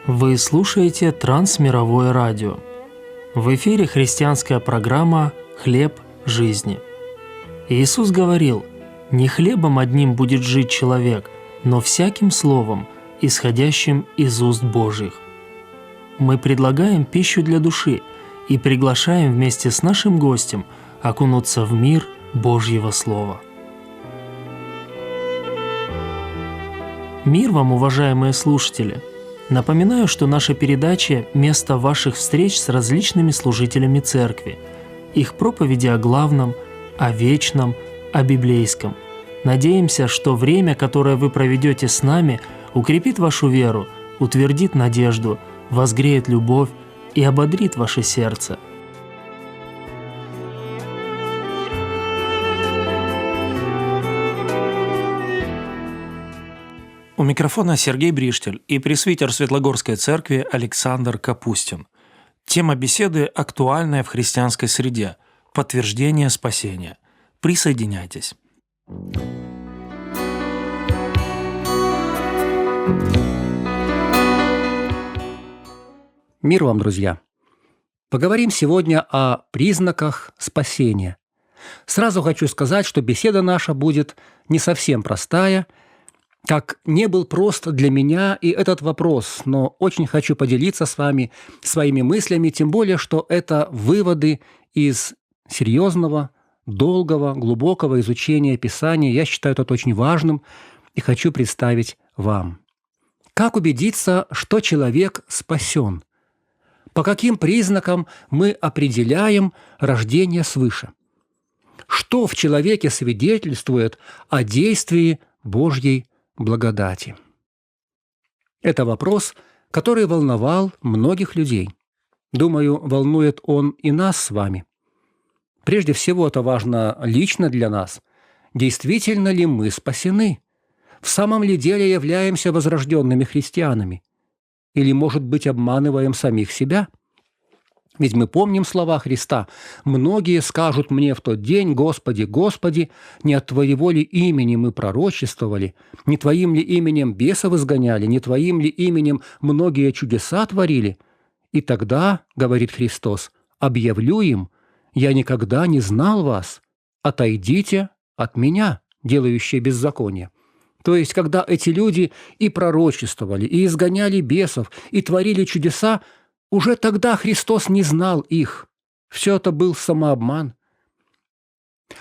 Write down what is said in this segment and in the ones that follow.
Вы слушаете Трансмировое радио. В эфире христианская программа «Хлеб жизни». Иисус говорил: «Не хлебом одним будет жить человек, но всяким словом, исходящим из уст Божьих». Мы предлагаем пищу для души и приглашаем вместе с нашим гостем окунуться в мир Божьего Слова. Мир вам, уважаемые слушатели! Напоминаю, что наша передача – место ваших встреч с различными служителями церкви, их проповеди о главном, о вечном, о библейском. Надеемся, что время, которое вы проведете с нами, укрепит вашу веру, утвердит надежду, возгреет любовь и ободрит ваше сердце. У микрофона Сергей Бриштель и пресвитер Светлогорской церкви Александр Капустин. Тема беседы актуальная в христианской среде – подтверждение спасения. Присоединяйтесь. Мир вам, друзья! Поговорим сегодня о признаках спасения. Сразу хочу сказать, что беседа наша будет не совсем простая, как не был прост для меня и этот вопрос, но очень хочу поделиться с вами своими мыслями, тем более, что это выводы из серьезного, долгого, глубокого изучения Писания. Я считаю это очень важным и хочу представить вам. Как убедиться, что человек спасен? По каким признакам мы определяем рождение свыше? Что в человеке свидетельствует о действии Божьей благодати? Это вопрос, который волновал многих людей. Думаю, волнует он и нас с вами. Прежде всего, это важно лично для нас. Действительно ли мы спасены? В самом ли деле являемся возрожденными христианами? Или, может быть, обманываем самих себя? Ведь мы помним слова Христа: «Многие скажут мне в тот день: Господи, Господи, не от Твоего ли имени мы пророчествовали, не Твоим ли именем бесов изгоняли, не Твоим ли именем многие чудеса творили? И тогда, — говорит Христос, — объявлю им: я никогда не знал вас, отойдите от меня, делающие беззаконие». То есть, когда эти люди и пророчествовали, и изгоняли бесов, и творили чудеса, уже тогда Христос не знал их. Все это был самообман.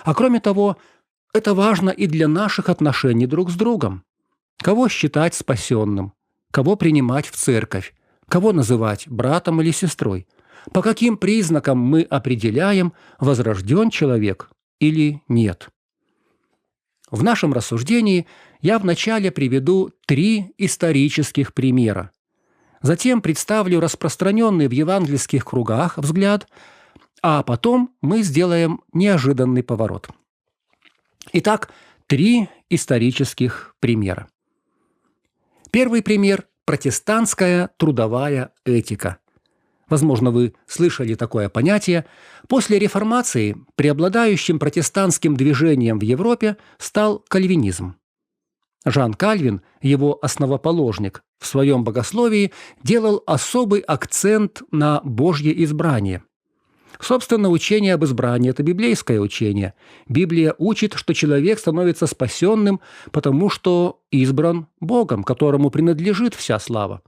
А кроме того, это важно и для наших отношений друг с другом. Кого считать спасенным? Кого принимать в церковь? Кого называть братом или сестрой? По каким признакам мы определяем, возрожден человек или нет? В нашем рассуждении я вначале приведу 3 исторических примера. Затем представлю распространенный в евангельских кругах взгляд, а потом мы сделаем неожиданный поворот. Итак, 3 исторических примера. Первый пример – протестантская трудовая этика. Возможно, вы слышали такое понятие. После реформации преобладающим протестантским движением в Европе стал кальвинизм. Жан Кальвин, его основоположник, в своем богословии делал особый акцент на Божье избрание. Собственно, учение об избрании – это библейское учение. Библия учит, что человек становится спасенным, потому что избран Богом, которому принадлежит вся слава.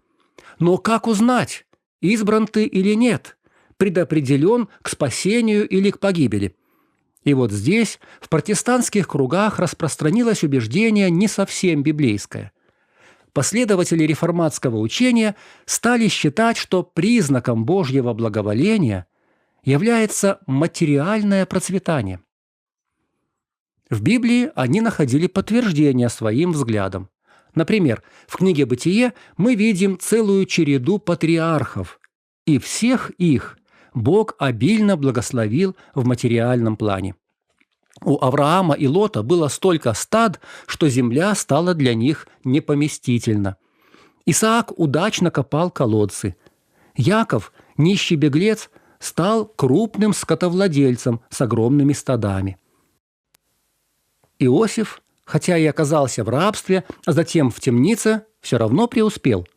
Но как узнать, избран ты или нет, предопределен к спасению или к погибели? И вот здесь, в протестантских кругах, распространилось убеждение не совсем библейское. Последователи реформатского учения стали считать, что признаком Божьего благоволения является материальное процветание. В Библии они находили подтверждение своим взглядам. Например, в книге «Бытие» мы видим целую череду патриархов, и всех их Бог обильно благословил в материальном плане. У Авраама и Лота было столько стад, что земля стала для них непоместительна. Исаак удачно копал колодцы. Яков, нищий беглец, стал крупным скотовладельцем с огромными стадами. Иосиф, хотя и оказался в рабстве, а затем в темнице, все равно преуспел.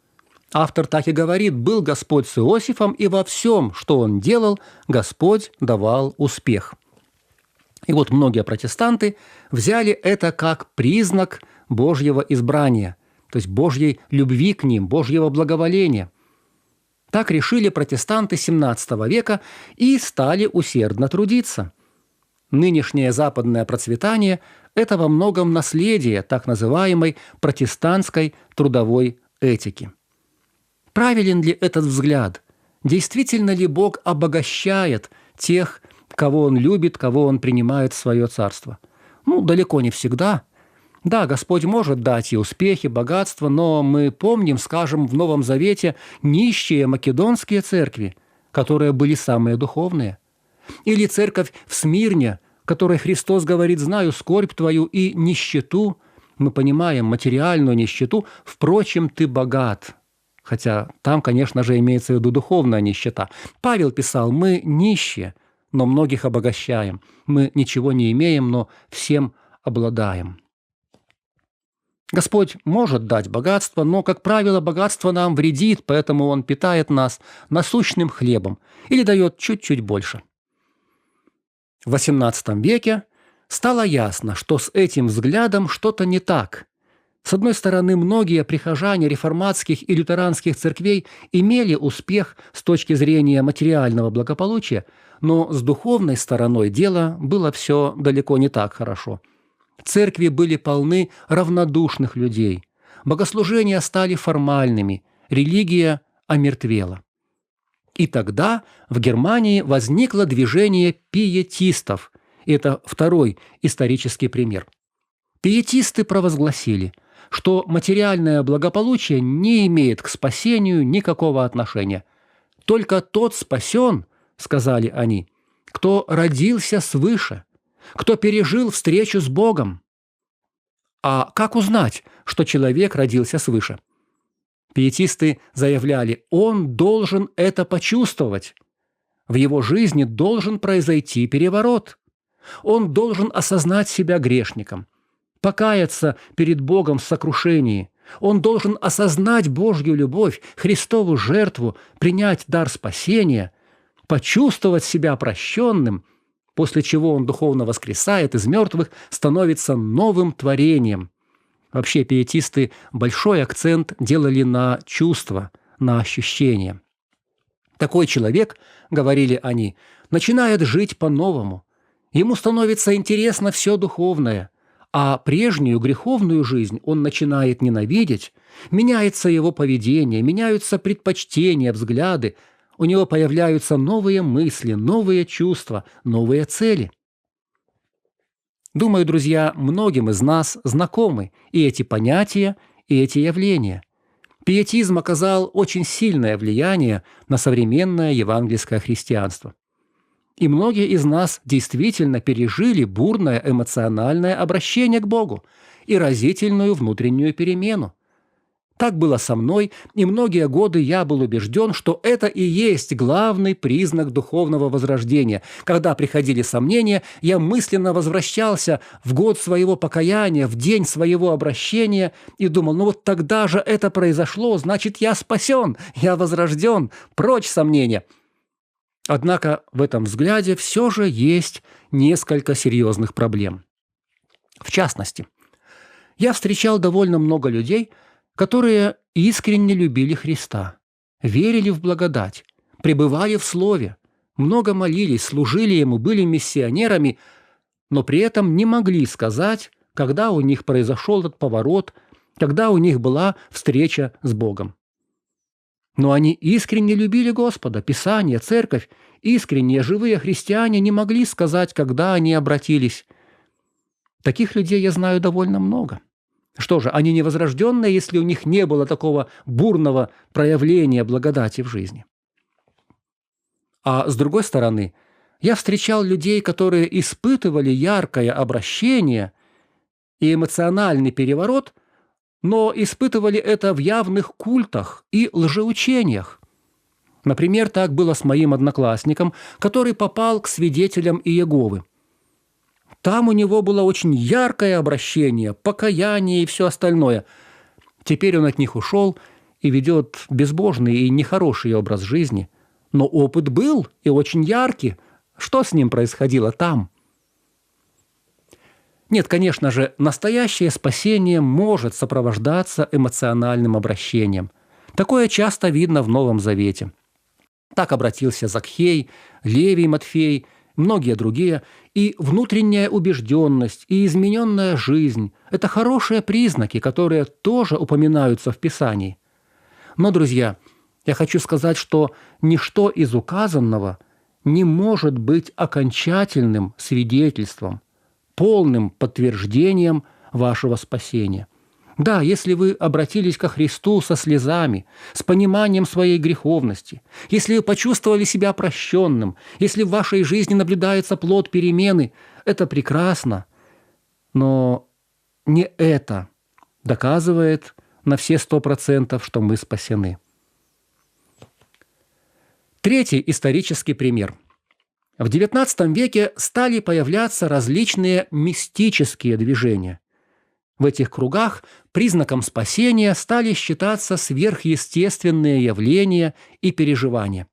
Автор так и говорит: «Был Господь с Иосифом, и во всем, что он делал, Господь давал успех». И вот многие протестанты взяли это как признак Божьего избрания, то есть Божьей любви к ним, Божьего благоволения. Так решили протестанты XVII века и стали усердно трудиться. Нынешнее западное процветание – это во многом наследие так называемой протестантской трудовой этики. Правилен ли этот взгляд? Действительно ли Бог обогащает тех, кого Он любит, кого Он принимает в свое царство? Далеко не всегда. Да, Господь может дать и успехи, богатство, но мы помним, скажем, в Новом Завете нищие македонские церкви, которые были самые духовные. Или церковь в Смирне, которой Христос говорит: «Знаю скорбь твою и нищету». Мы понимаем материальную нищету, впрочем, ты богат. Хотя там, конечно же, имеется в виду духовная нищета. Павел писал: «Мы нищие, но многих обогащаем. Мы ничего не имеем, но всем обладаем». Господь может дать богатство, но, как правило, богатство нам вредит, поэтому Он питает нас насущным хлебом или дает чуть-чуть больше. В XVIII веке стало ясно, что с этим взглядом что-то не так. С одной стороны, многие прихожане реформатских и лютеранских церквей имели успех с точки зрения материального благополучия, но с духовной стороной дела было все далеко не так хорошо. Церкви были полны равнодушных людей, богослужения стали формальными, религия омертвела. И тогда в Германии возникло движение пиетистов. Это второй исторический пример. Пиетисты провозгласили, что материальное благополучие не имеет к спасению никакого отношения. «Только тот спасен, — сказали они, — кто родился свыше, кто пережил встречу с Богом». А как узнать, что человек родился свыше? Пиетисты заявляли: он должен это почувствовать. В его жизни должен произойти переворот. Он должен осознать себя грешником, покаяться перед Богом в сокрушении. Он должен осознать Божью любовь, Христову жертву, принять дар спасения, почувствовать себя прощенным, после чего он духовно воскресает из мертвых, становится новым творением. Вообще пиетисты большой акцент делали на чувства, на ощущения. Такой человек, говорили они, начинает жить по-новому. Ему становится интересно все духовное, а прежнюю греховную жизнь он начинает ненавидеть, меняется его поведение, меняются предпочтения, взгляды, у него появляются новые мысли, новые чувства, новые цели. Думаю, друзья, многим из нас знакомы и эти понятия, и эти явления. Пиетизм оказал очень сильное влияние на современное евангельское христианство. И многие из нас действительно пережили бурное эмоциональное обращение к Богу и разительную внутреннюю перемену. Так было со мной, и многие годы я был убежден, что это и есть главный признак духовного возрождения. Когда приходили сомнения, я мысленно возвращался в год своего покаяния, в день своего обращения и думал: вот тогда же это произошло, значит, я спасен, я возрожден, прочь сомнения. Однако в этом взгляде все же есть несколько серьезных проблем. В частности, я встречал довольно много людей, которые искренне любили Христа, верили в благодать, пребывали в Слове, много молились, служили Ему, были миссионерами, но при этом не могли сказать, когда у них произошел этот поворот, когда у них была встреча с Богом. Но они искренне любили Господа, Писание, Церковь, искренние живые христиане не могли сказать, когда они обратились. Таких людей я знаю довольно много. Что же, они невозрожденные, если у них не было такого бурного проявления благодати в жизни? А с другой стороны, я встречал людей, которые испытывали яркое обращение и эмоциональный переворот, но испытывали это в явных культах и лжеучениях. Например, так было с моим одноклассником, который попал к свидетелям Иеговы. Там у него было очень яркое обращение, покаяние и все остальное. Теперь он от них ушел и ведет безбожный и нехороший образ жизни, но опыт был и очень яркий. Что с ним происходило там? Нет, конечно же, настоящее спасение может сопровождаться эмоциональным обращением. Такое часто видно в Новом Завете. Так обратился Закхей, Левий Матфей, многие другие. И внутренняя убежденность, и измененная жизнь – это хорошие признаки, которые тоже упоминаются в Писании. Но, друзья, я хочу сказать, что ничто из указанного не может быть окончательным свидетельством, полным подтверждением вашего спасения. Да, если вы обратились ко Христу со слезами, с пониманием своей греховности, если вы почувствовали себя прощенным, если в вашей жизни наблюдается плод перемены, это прекрасно. Но не это доказывает на все 100%, что мы спасены. Третий исторический пример. В XIX веке стали появляться различные мистические движения. В этих кругах признаком спасения стали считаться сверхъестественные явления и переживания.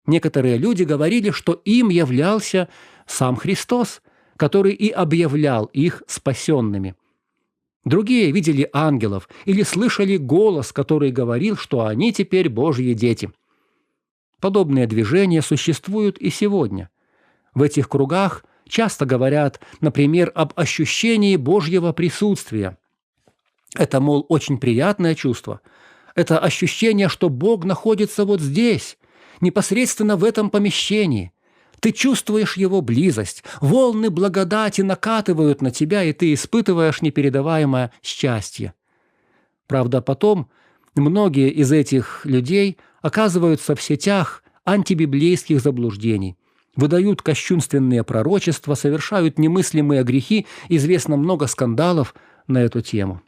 Некоторые люди говорили, что им являлся сам Христос, который и объявлял их спасенными. Другие видели ангелов или слышали голос, который говорил, что они теперь Божьи дети. Подобные движения существуют и сегодня. В этих кругах часто говорят, например, об ощущении Божьего присутствия. Это, мол, очень приятное чувство. Это ощущение, что Бог находится вот здесь, непосредственно в этом помещении. Ты чувствуешь Его близость, волны благодати накатывают на тебя, и ты испытываешь непередаваемое счастье. Правда, потом многие из этих людей оказываются в сетях антибиблейских заблуждений, выдают кощунственные пророчества, совершают немыслимые грехи, известно много скандалов на эту тему.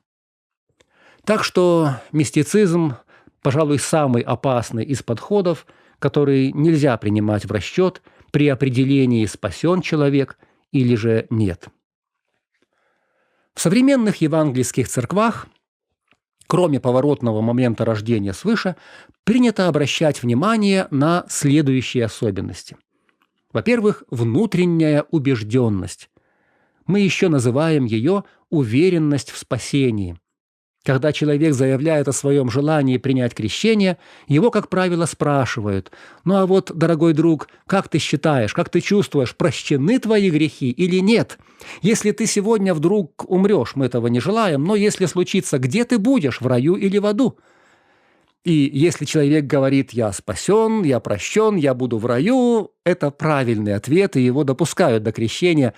Так что мистицизм, пожалуй, самый опасный из подходов, который нельзя принимать в расчет при определении, спасен человек или же нет. В современных евангельских церквах, кроме поворотного момента рождения свыше, принято обращать внимание на следующие особенности. Во-первых, внутренняя убежденность. Мы еще называем ее уверенность в спасении. Когда человек заявляет о своем желании принять крещение, его, как правило, спрашивают: «Ну а вот, дорогой друг, как ты считаешь, как ты чувствуешь, прощены твои грехи или нет? Если ты сегодня вдруг умрешь, мы этого не желаем, но если случится, где ты будешь, в раю или в аду?» И если человек говорит: «Я спасен, я прощен, я буду в раю», это правильный ответ, и его допускают до крещения.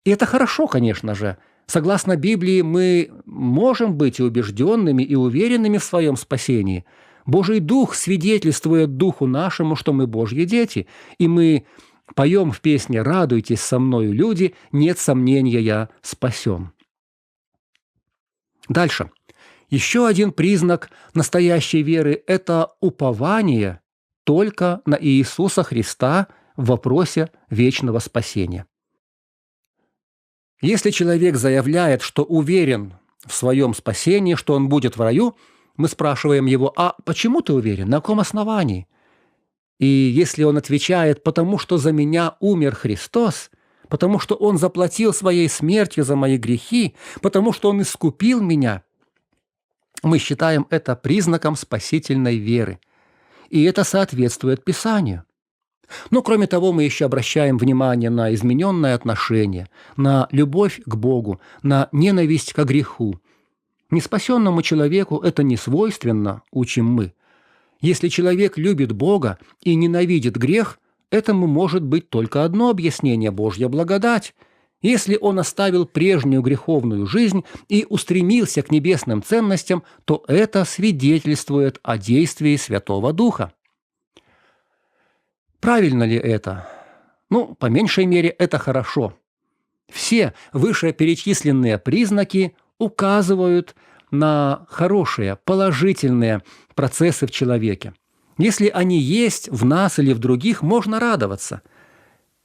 И это хорошо, конечно же. Согласно Библии, мы можем быть и убежденными, и уверенными в своем спасении. Божий Дух свидетельствует Духу нашему, что мы Божьи дети, и мы поем в песне «Радуйтесь со мною, люди, нет сомнения, я спасен». Дальше. Еще один признак настоящей веры – это упование только на Иисуса Христа в вопросе вечного спасения. Если человек заявляет, что уверен в своем спасении, что он будет в раю, мы спрашиваем его: «А почему ты уверен? На каком основании?» И если он отвечает: «Потому что за меня умер Христос, потому что Он заплатил своей смертью за мои грехи, потому что Он искупил меня», мы считаем это признаком спасительной веры. И это соответствует Писанию. Но, кроме того, мы еще обращаем внимание на измененное отношение, на любовь к Богу, на ненависть к греху. Неспасенному человеку это не свойственно, учим мы. Если человек любит Бога и ненавидит грех, этому может быть только одно объяснение – Божья благодать. Если он оставил прежнюю греховную жизнь и устремился к небесным ценностям, то это свидетельствует о действии Святого Духа. Правильно ли это? По меньшей мере, это хорошо. Все вышеперечисленные признаки указывают на хорошие, положительные процессы в человеке. Если они есть в нас или в других, можно радоваться.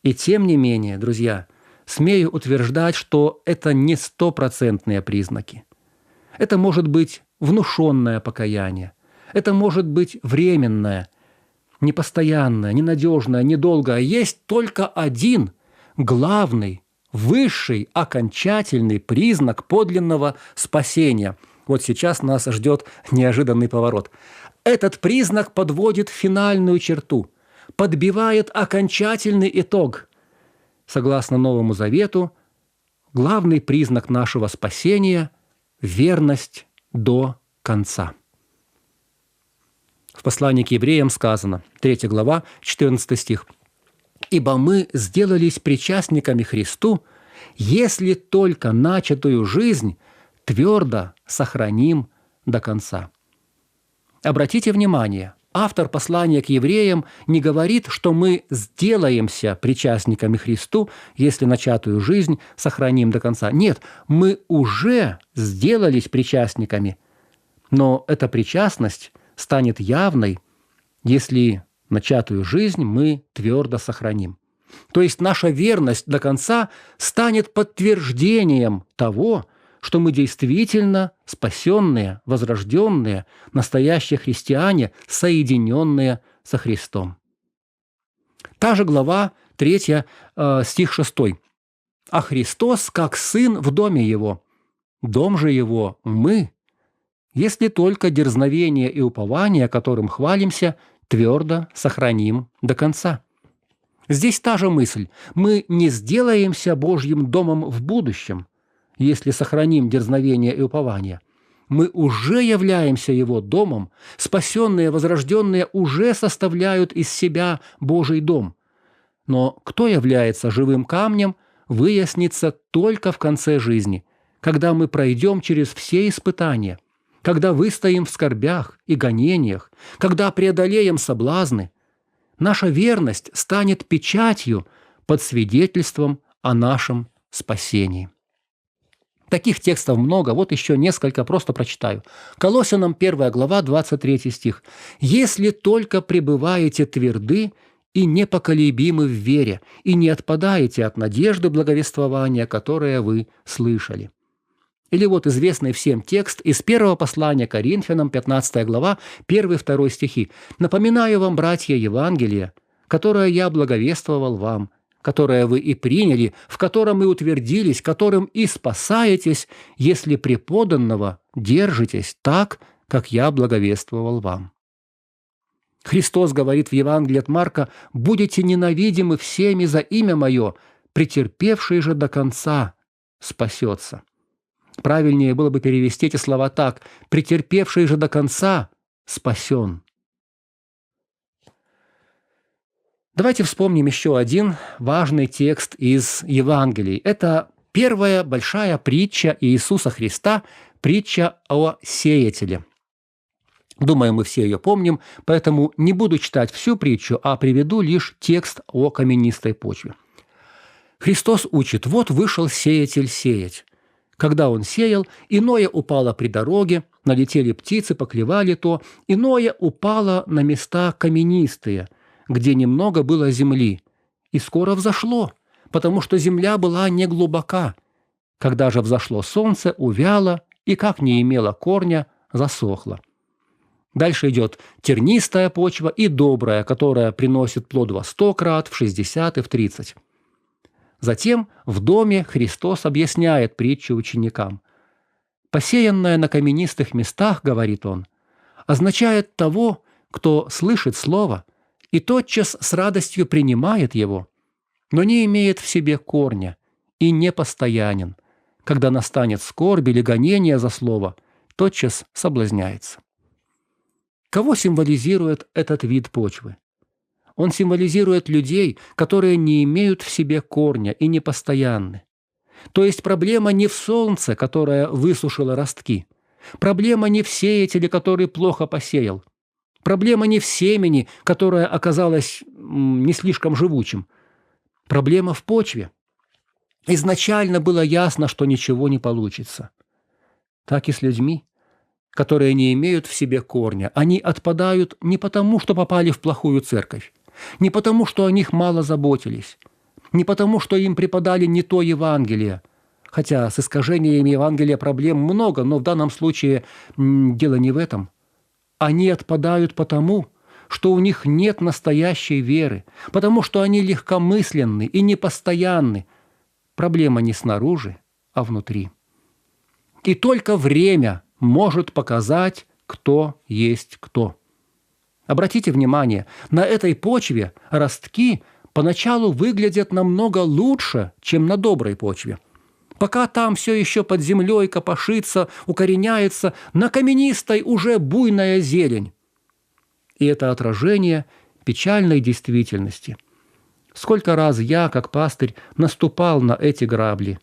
И тем не менее, друзья, смею утверждать, что это не 100% признаки. Это может быть внушенное покаяние. Это может быть временное, непостоянное, ненадежное, недолгое. Есть только один главный, высший, окончательный признак подлинного спасения. Вот сейчас нас ждет неожиданный поворот. Этот признак подводит финальную черту, подбивает окончательный итог. Согласно Новому Завету, главный признак нашего спасения – верность до конца. В послании к евреям сказано, 3 глава, 14 стих. «Ибо мы сделались причастниками Христу, если только начатую жизнь твердо сохраним до конца». Обратите внимание, автор послания к евреям не говорит, что мы сделаемся причастниками Христу, если начатую жизнь сохраним до конца. Нет, мы уже сделались причастниками, но эта причастность станет явной, если начатую жизнь мы твердо сохраним. То есть наша верность до конца станет подтверждением того, что мы действительно спасенные, возрожденные, настоящие христиане, соединенные со Христом. Та же глава 3, стих 6. «А Христос, как Сын в доме Его, дом же Его мы, если только дерзновение и упование, которым хвалимся, твердо сохраним до конца». Здесь та же мысль. Мы не сделаемся Божьим домом в будущем, если сохраним дерзновение и упование. Мы уже являемся Его домом, спасенные, возрожденные уже составляют из себя Божий дом. Но кто является живым камнем, выяснится только в конце жизни, когда мы пройдем через все испытания, когда выстоим в скорбях и гонениях, когда преодолеем соблазны. Наша верность станет печатью под свидетельством о нашем спасении. Таких текстов много, вот еще несколько просто прочитаю. Колоссянам 1 глава, 23 стих. «Если только пребываете тверды и непоколебимы в вере, и не отпадаете от надежды благовествования, которое вы слышали». Или вот известный всем текст из первого послания Коринфянам, 15 глава, 1-2 стихи. «Напоминаю вам, братья, Евангелие, которое я благовествовал вам, которое вы и приняли, в котором и утвердились, которым и спасаетесь, если преподанного держитесь так, как я благовествовал вам». Христос говорит в Евангелии от Марка: «Будете ненавидимы всеми за имя Мое, претерпевший же до конца спасется». Правильнее было бы перевести эти слова так: «Претерпевший же до конца спасен». Давайте вспомним еще один важный текст из Евангелий. Это первая большая притча Иисуса Христа, притча о сеятеле. Думаю, мы все ее помним, поэтому не буду читать всю притчу, а приведу лишь текст о каменистой почве. Христос учит: «Вот вышел сеятель сеять. Когда он сеял, иное упало при дороге, налетели птицы, поклевали то, иное упало на места каменистые, где немного было земли, и скоро взошло, потому что земля была не глубока. Когда же взошло солнце, увяло, и, как не имело корня, засохло». Дальше идет тернистая почва и добрая, которая приносит плод во 100 крат, в 60 и в 30. Затем в доме Христос объясняет притчу ученикам. «Посеянное на каменистых местах, — говорит Он, — означает того, кто слышит слово и тотчас с радостью принимает его, но не имеет в себе корня и непостоянен. Когда настанет скорбь или гонение за слово, тотчас соблазняется». Кого символизирует этот вид почвы? Он символизирует людей, которые не имеют в себе корня и непостоянны. То есть проблема не в солнце, которое высушило ростки. Проблема не в сеятеле, который плохо посеял. Проблема не в семени, которое оказалось не слишком живучим. Проблема в почве. Изначально было ясно, что ничего не получится. Так и с людьми, которые не имеют в себе корня. Они отпадают не потому, что попали в плохую церковь, не потому, что о них мало заботились, не потому, что им преподали не то Евангелие, хотя с искажениями Евангелия проблем много, но в данном случае дело не в этом. Они отпадают потому, что у них нет настоящей веры, потому что они легкомысленны и непостоянны. Проблема не снаружи, а внутри. И только время может показать, кто есть кто. Обратите внимание, на этой почве ростки поначалу выглядят намного лучше, чем на доброй почве. Пока там все еще под землей копошится, укореняется, на каменистой уже буйная зелень. И это отражение печальной действительности. Сколько раз я, как пастырь, наступал на эти грабли.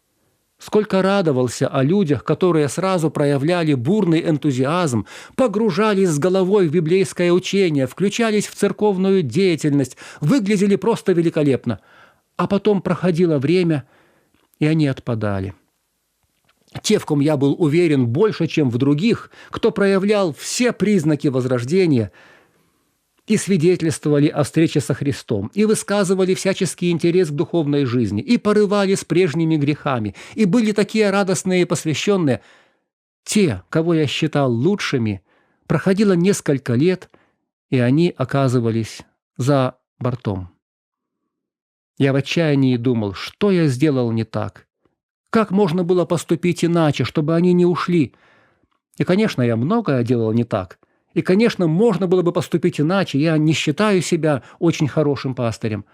Сколько радовался о людях, которые сразу проявляли бурный энтузиазм, погружались с головой в библейское учение, включались в церковную деятельность, выглядели просто великолепно. А потом проходило время, и они отпадали. Те, в ком я был уверен больше, чем в других, кто проявлял все признаки возрождения и свидетельствовали о встрече со Христом, и высказывали всяческий интерес к духовной жизни, и порывали с прежними грехами, и были такие радостные и посвященные, те, кого я считал лучшими, проходило несколько лет, и они оказывались за бортом. Я в отчаянии думал, что я сделал не так. Как можно было поступить иначе, чтобы они не ушли? И, конечно, я многое делал не так. И, конечно, можно было бы поступить иначе. Я не считаю себя очень хорошим пастырем.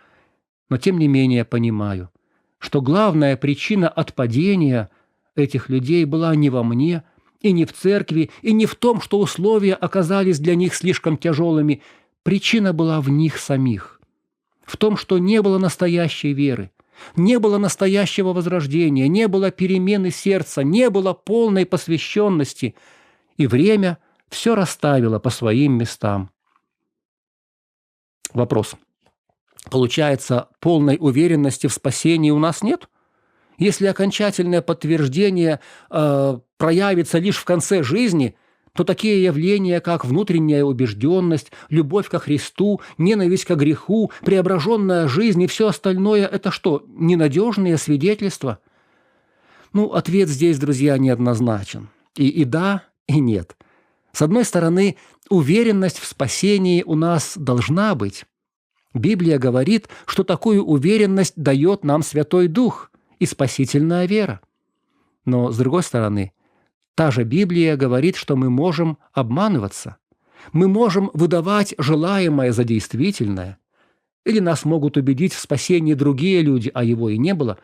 Но, тем не менее, понимаю, что главная причина отпадения этих людей была не во мне, и не в церкви, и не в том, что условия оказались для них слишком тяжелыми. Причина была в них самих. В том, что не было настоящей веры, не было настоящего возрождения, не было перемены сердца, не было полной посвященности, и время все расставило по своим местам. Вопрос. Получается, полной уверенности в спасении у нас нет? Если окончательное подтверждение проявится лишь в конце жизни, то такие явления, как внутренняя убежденность, любовь ко Христу, ненависть ко греху, преображенная жизнь и все остальное – это что, ненадежные свидетельства? Ответ здесь, друзья, неоднозначен. И да, и нет. С одной стороны, уверенность в спасении у нас должна быть. Библия говорит, что такую уверенность дает нам Святой Дух и спасительная вера. Но, с другой стороны, та же Библия говорит, что мы можем обманываться. Мы можем выдавать желаемое за действительное. Или нас могут убедить в спасении другие люди, а его и не было.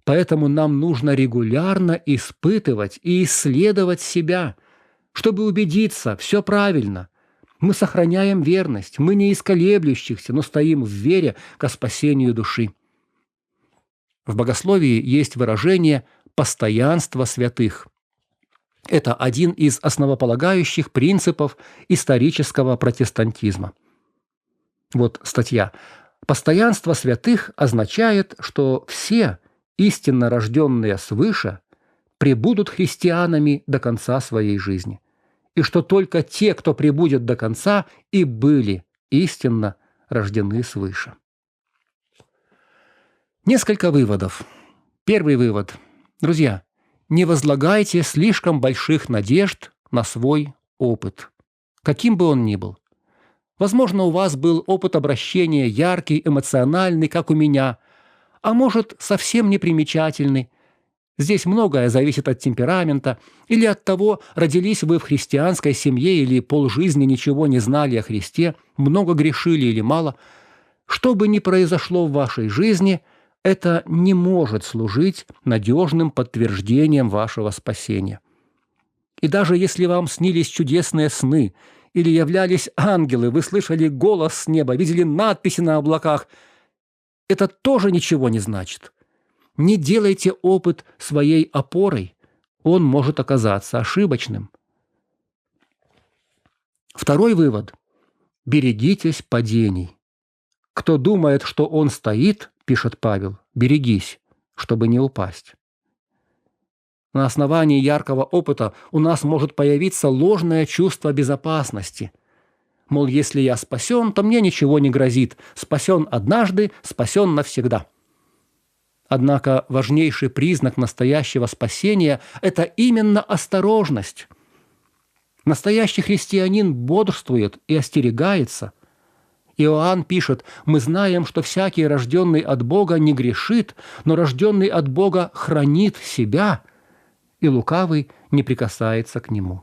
Поэтому нам нужно регулярно испытывать и исследовать себя, чтобы убедиться, все правильно. Мы сохраняем верность, мы не из колеблющихся, но стоим в вере ко спасению души. В богословии есть выражение «постоянство святых». Это один из основополагающих принципов исторического протестантизма. Вот статья. «Постоянство святых означает, что все истинно рожденные свыше пребудут христианами до конца своей жизни, и что только те, кто пребудет до конца, и были истинно рождены свыше». Несколько выводов. Первый вывод. Друзья, не возлагайте слишком больших надежд на свой опыт, каким бы он ни был. Возможно, у вас был опыт обращения яркий, эмоциональный, как у меня, а может, совсем непримечательный. Здесь многое зависит от темперамента или от того, родились вы в христианской семье или полжизни ничего не знали о Христе, много грешили или мало. Что бы ни произошло в вашей жизни, это не может служить надежным подтверждением вашего спасения. И даже если вам снились чудесные сны или являлись ангелы, вы слышали голос с неба, видели надписи на облаках, это тоже ничего не значит. Не делайте опыт своей опорой, он может оказаться ошибочным. Второй вывод. Берегитесь падений. Кто думает, что он стоит, пишет Павел, берегись, чтобы не упасть. На основании яркого опыта у нас может появиться ложное чувство безопасности. Мол, если я спасен, то мне ничего не грозит. Спасен однажды, спасен навсегда. Однако важнейший признак настоящего спасения – это именно осторожность. Настоящий христианин бодрствует и остерегается. Иоанн пишет: «Мы знаем, что всякий, рожденный от Бога, не грешит, но рожденный от Бога хранит себя, и лукавый не прикасается к нему».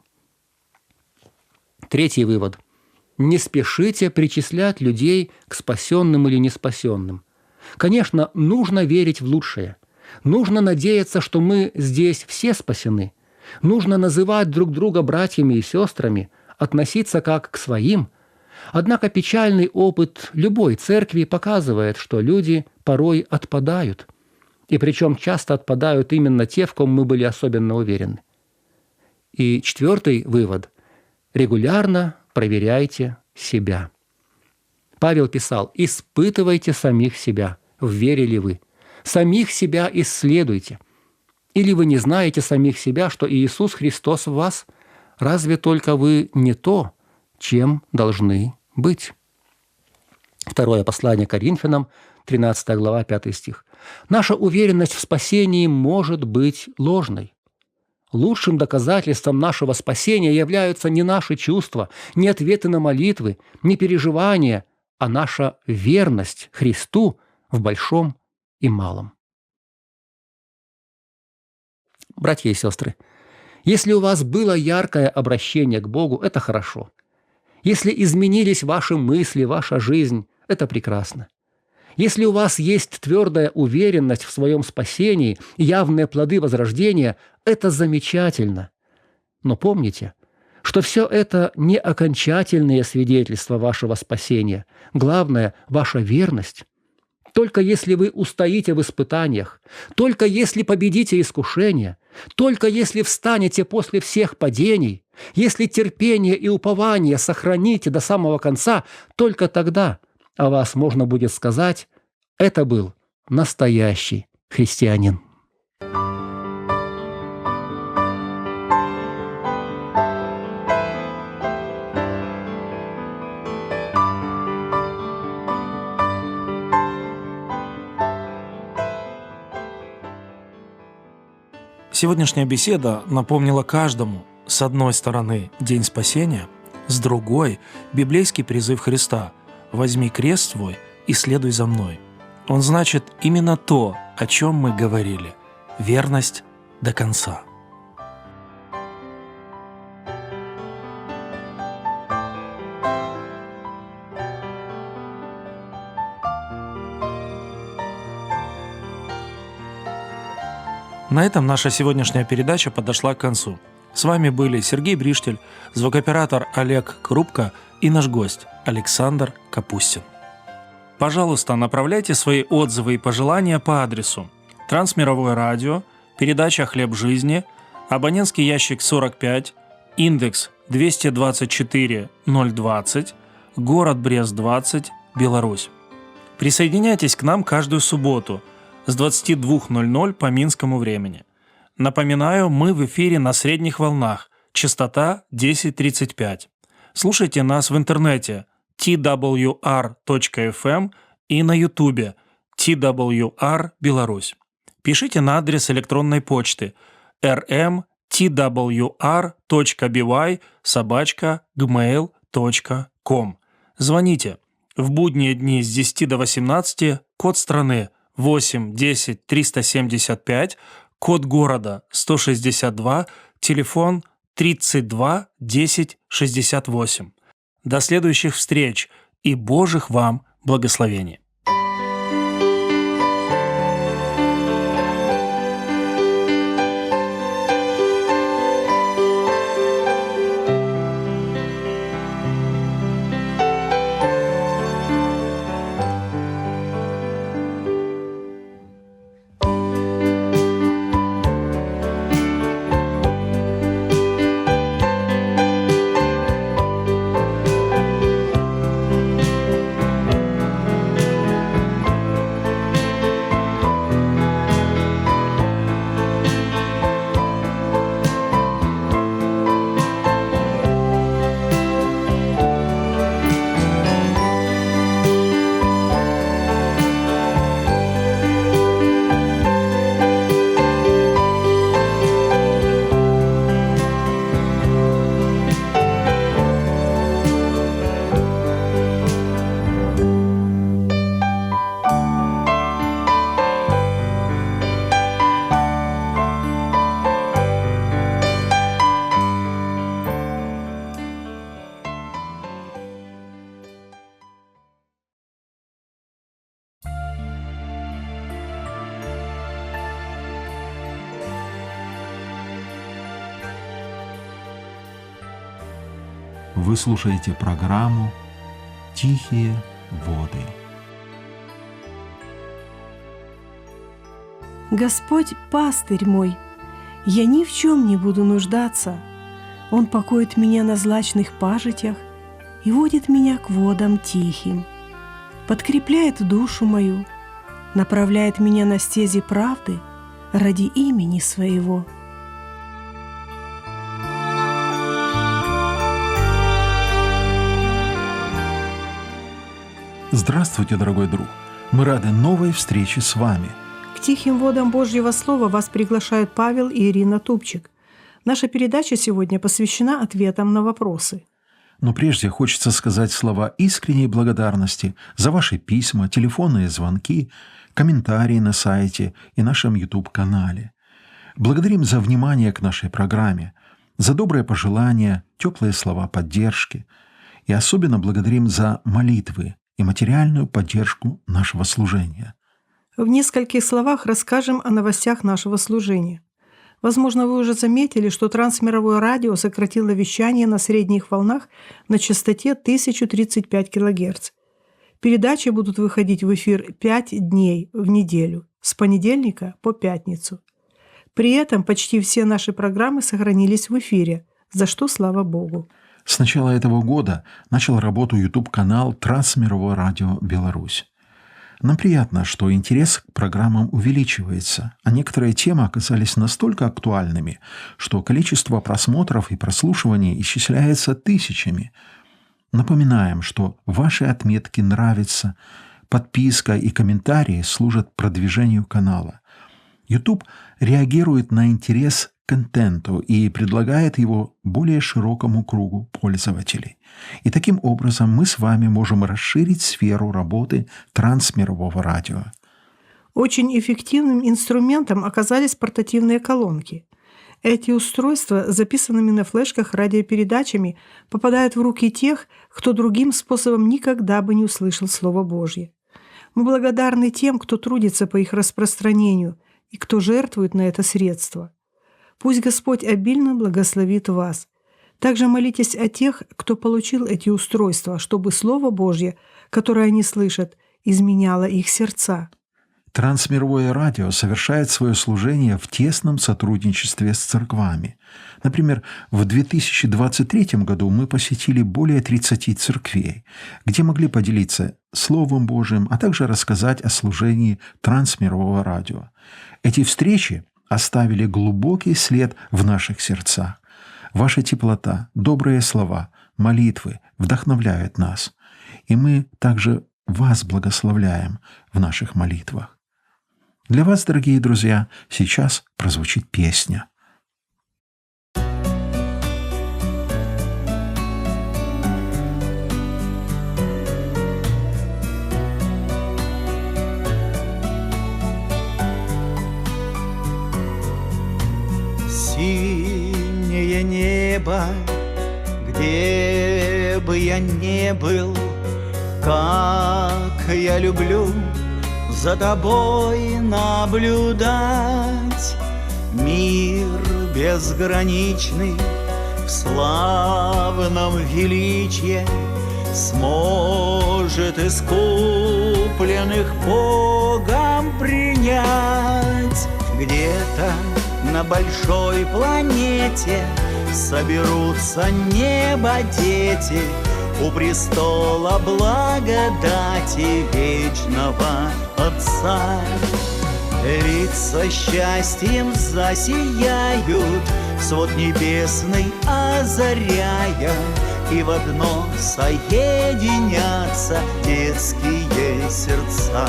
Третий вывод. Не спешите причислять людей к спасенным или неспасенным. Конечно, нужно верить в лучшее. Нужно надеяться, что мы здесь все спасены. Нужно называть друг друга братьями и сестрами, относиться как к своим. Однако печальный опыт любой церкви показывает, что люди порой отпадают. И причем часто отпадают именно те, в ком мы были особенно уверены. И четвертый вывод. Регулярно проверяйте себя. Павел писал: «Испытывайте самих себя, в вере ли вы. Самих себя исследуйте. Или вы не знаете самих себя, что Иисус Христос в вас? Разве только вы не то, чем должны быть?» Второе послание Коринфянам, 13 глава, 5 стих. Наша уверенность в спасении может быть ложной. Лучшим доказательством нашего спасения являются не наши чувства, не ответы на молитвы, не переживания, а наша верность Христу в большом и малом. Братья и сестры, если у вас было яркое обращение к Богу, это хорошо. Если изменились ваши мысли, ваша жизнь, это прекрасно. Если у вас есть твердая уверенность в своем спасении, явные плоды возрождения, это замечательно. Но помните, что все это не окончательные свидетельства вашего спасения. Главное – ваша верность. Только если вы устоите в испытаниях, только если победите искушения, только если встанете после всех падений, если терпение и упование сохраните до самого конца, только тогда о вас можно будет сказать: это был настоящий христианин. Сегодняшняя беседа напомнила каждому, с одной стороны, День спасения, с другой – библейский призыв Христа: «Возьми крест свой и следуй за мной». Он значит именно то, о чем мы говорили – верность до конца. На этом наша сегодняшняя передача подошла к концу. С вами были Сергей Бриштель, звукооператор Олег Крупко и наш гость Александр Капустин. Пожалуйста, направляйте свои отзывы и пожелания по адресу: Трансмировое радио, передача «Хлеб жизни», абонентский ящик 45, индекс 224-020, город Брест 20, Беларусь. Присоединяйтесь к нам каждую субботу с 22:00 по минскому времени. Напоминаю, мы в эфире на средних волнах, частота 1035. Слушайте нас в интернете twr.fm и на ютубе TWR Беларусь. Пишите на адрес электронной почты rmtwr.by@gmail.com. Звоните. В будние дни с 10 до 18, код страны 8 10 375, код города 162, телефон 32 10 68. До следующих встреч и Божьих вам благословений! Вы слушаете программу «Тихие воды». Господь пастырь мой, я ни в чем не буду нуждаться. Он покоит меня на злачных пажитях и водит меня к водам тихим, подкрепляет душу мою, направляет меня на стези правды ради имени Своего. Здравствуйте, дорогой друг! Мы рады новой встрече с вами. К тихим водам Божьего Слова вас приглашают Павел и Ирина Тупчик. Наша передача сегодня посвящена ответам на вопросы. Но прежде хочется сказать слова искренней благодарности за ваши письма, телефонные звонки, комментарии на сайте и нашем YouTube-канале. Благодарим за внимание к нашей программе, за добрые пожелания, теплые слова поддержки. И особенно благодарим за молитвы и материальную поддержку нашего служения. В нескольких словах расскажем о новостях нашего служения. Возможно, вы уже заметили, что трансмировое радио сократило вещание на средних волнах на частоте 1035 кГц. Передачи будут выходить в эфир 5 дней в неделю, с понедельника по пятницу. При этом почти все наши программы сохранились в эфире, за что слава Богу. С начала этого года начал работу YouTube-канал «Трансмировое радио Беларусь». Нам приятно, что интерес к программам увеличивается, а некоторые темы оказались настолько актуальными, что количество просмотров и прослушиваний исчисляется тысячами. Напоминаем, что ваши отметки нравятся, подписка и комментарии служат продвижению канала. YouTube реагирует на интерес к контенту и предлагает его более широкому кругу пользователей. И таким образом мы с вами можем расширить сферу работы трансмирового радио. Очень эффективным инструментом оказались портативные колонки. Эти устройства с записанными на флешках радиопередачами попадают в руки тех, кто другим способом никогда бы не услышал Слово Божье. Мы благодарны тем, кто трудится по их распространению и кто жертвует на это средства. Пусть Господь обильно благословит вас. Также молитесь о тех, кто получил эти устройства, чтобы Слово Божье, которое они слышат, изменяло их сердца. Трансмировое радио совершает свое служение в тесном сотрудничестве с церквами. Например, в 2023 году мы посетили более 30 церквей, где могли поделиться Словом Божьим, а также рассказать о служении трансмирового радио. Эти встречи оставили глубокий след в наших сердцах. Ваша теплота, добрые слова, молитвы вдохновляют нас. И мы также вас благословляем в наших молитвах. Для вас, дорогие друзья, сейчас прозвучит песня. Синее небо, где бы я не был, как я люблю за тобой наблюдать. Мир безграничный в славном величии сможет искупленных Богом принять. Где-то на большой планете соберутся неба дети у престола благодати вечного Отца. Лица счастьем засияют, свод небесный озаряя, и в одно соединятся детские сердца.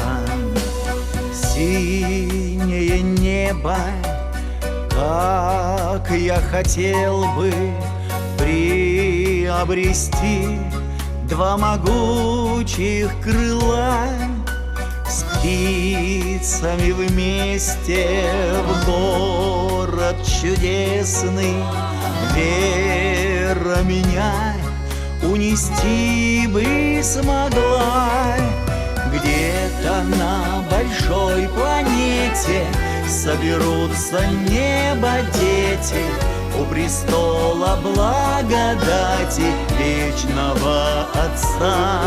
Синее небо, как я хотел бы приобрести два могучих крыла, с птицами вместе в город чудесный. Вера меня унести бы смогла. Где-то на большой планете соберутся неба дети у престола благодати вечного Отца.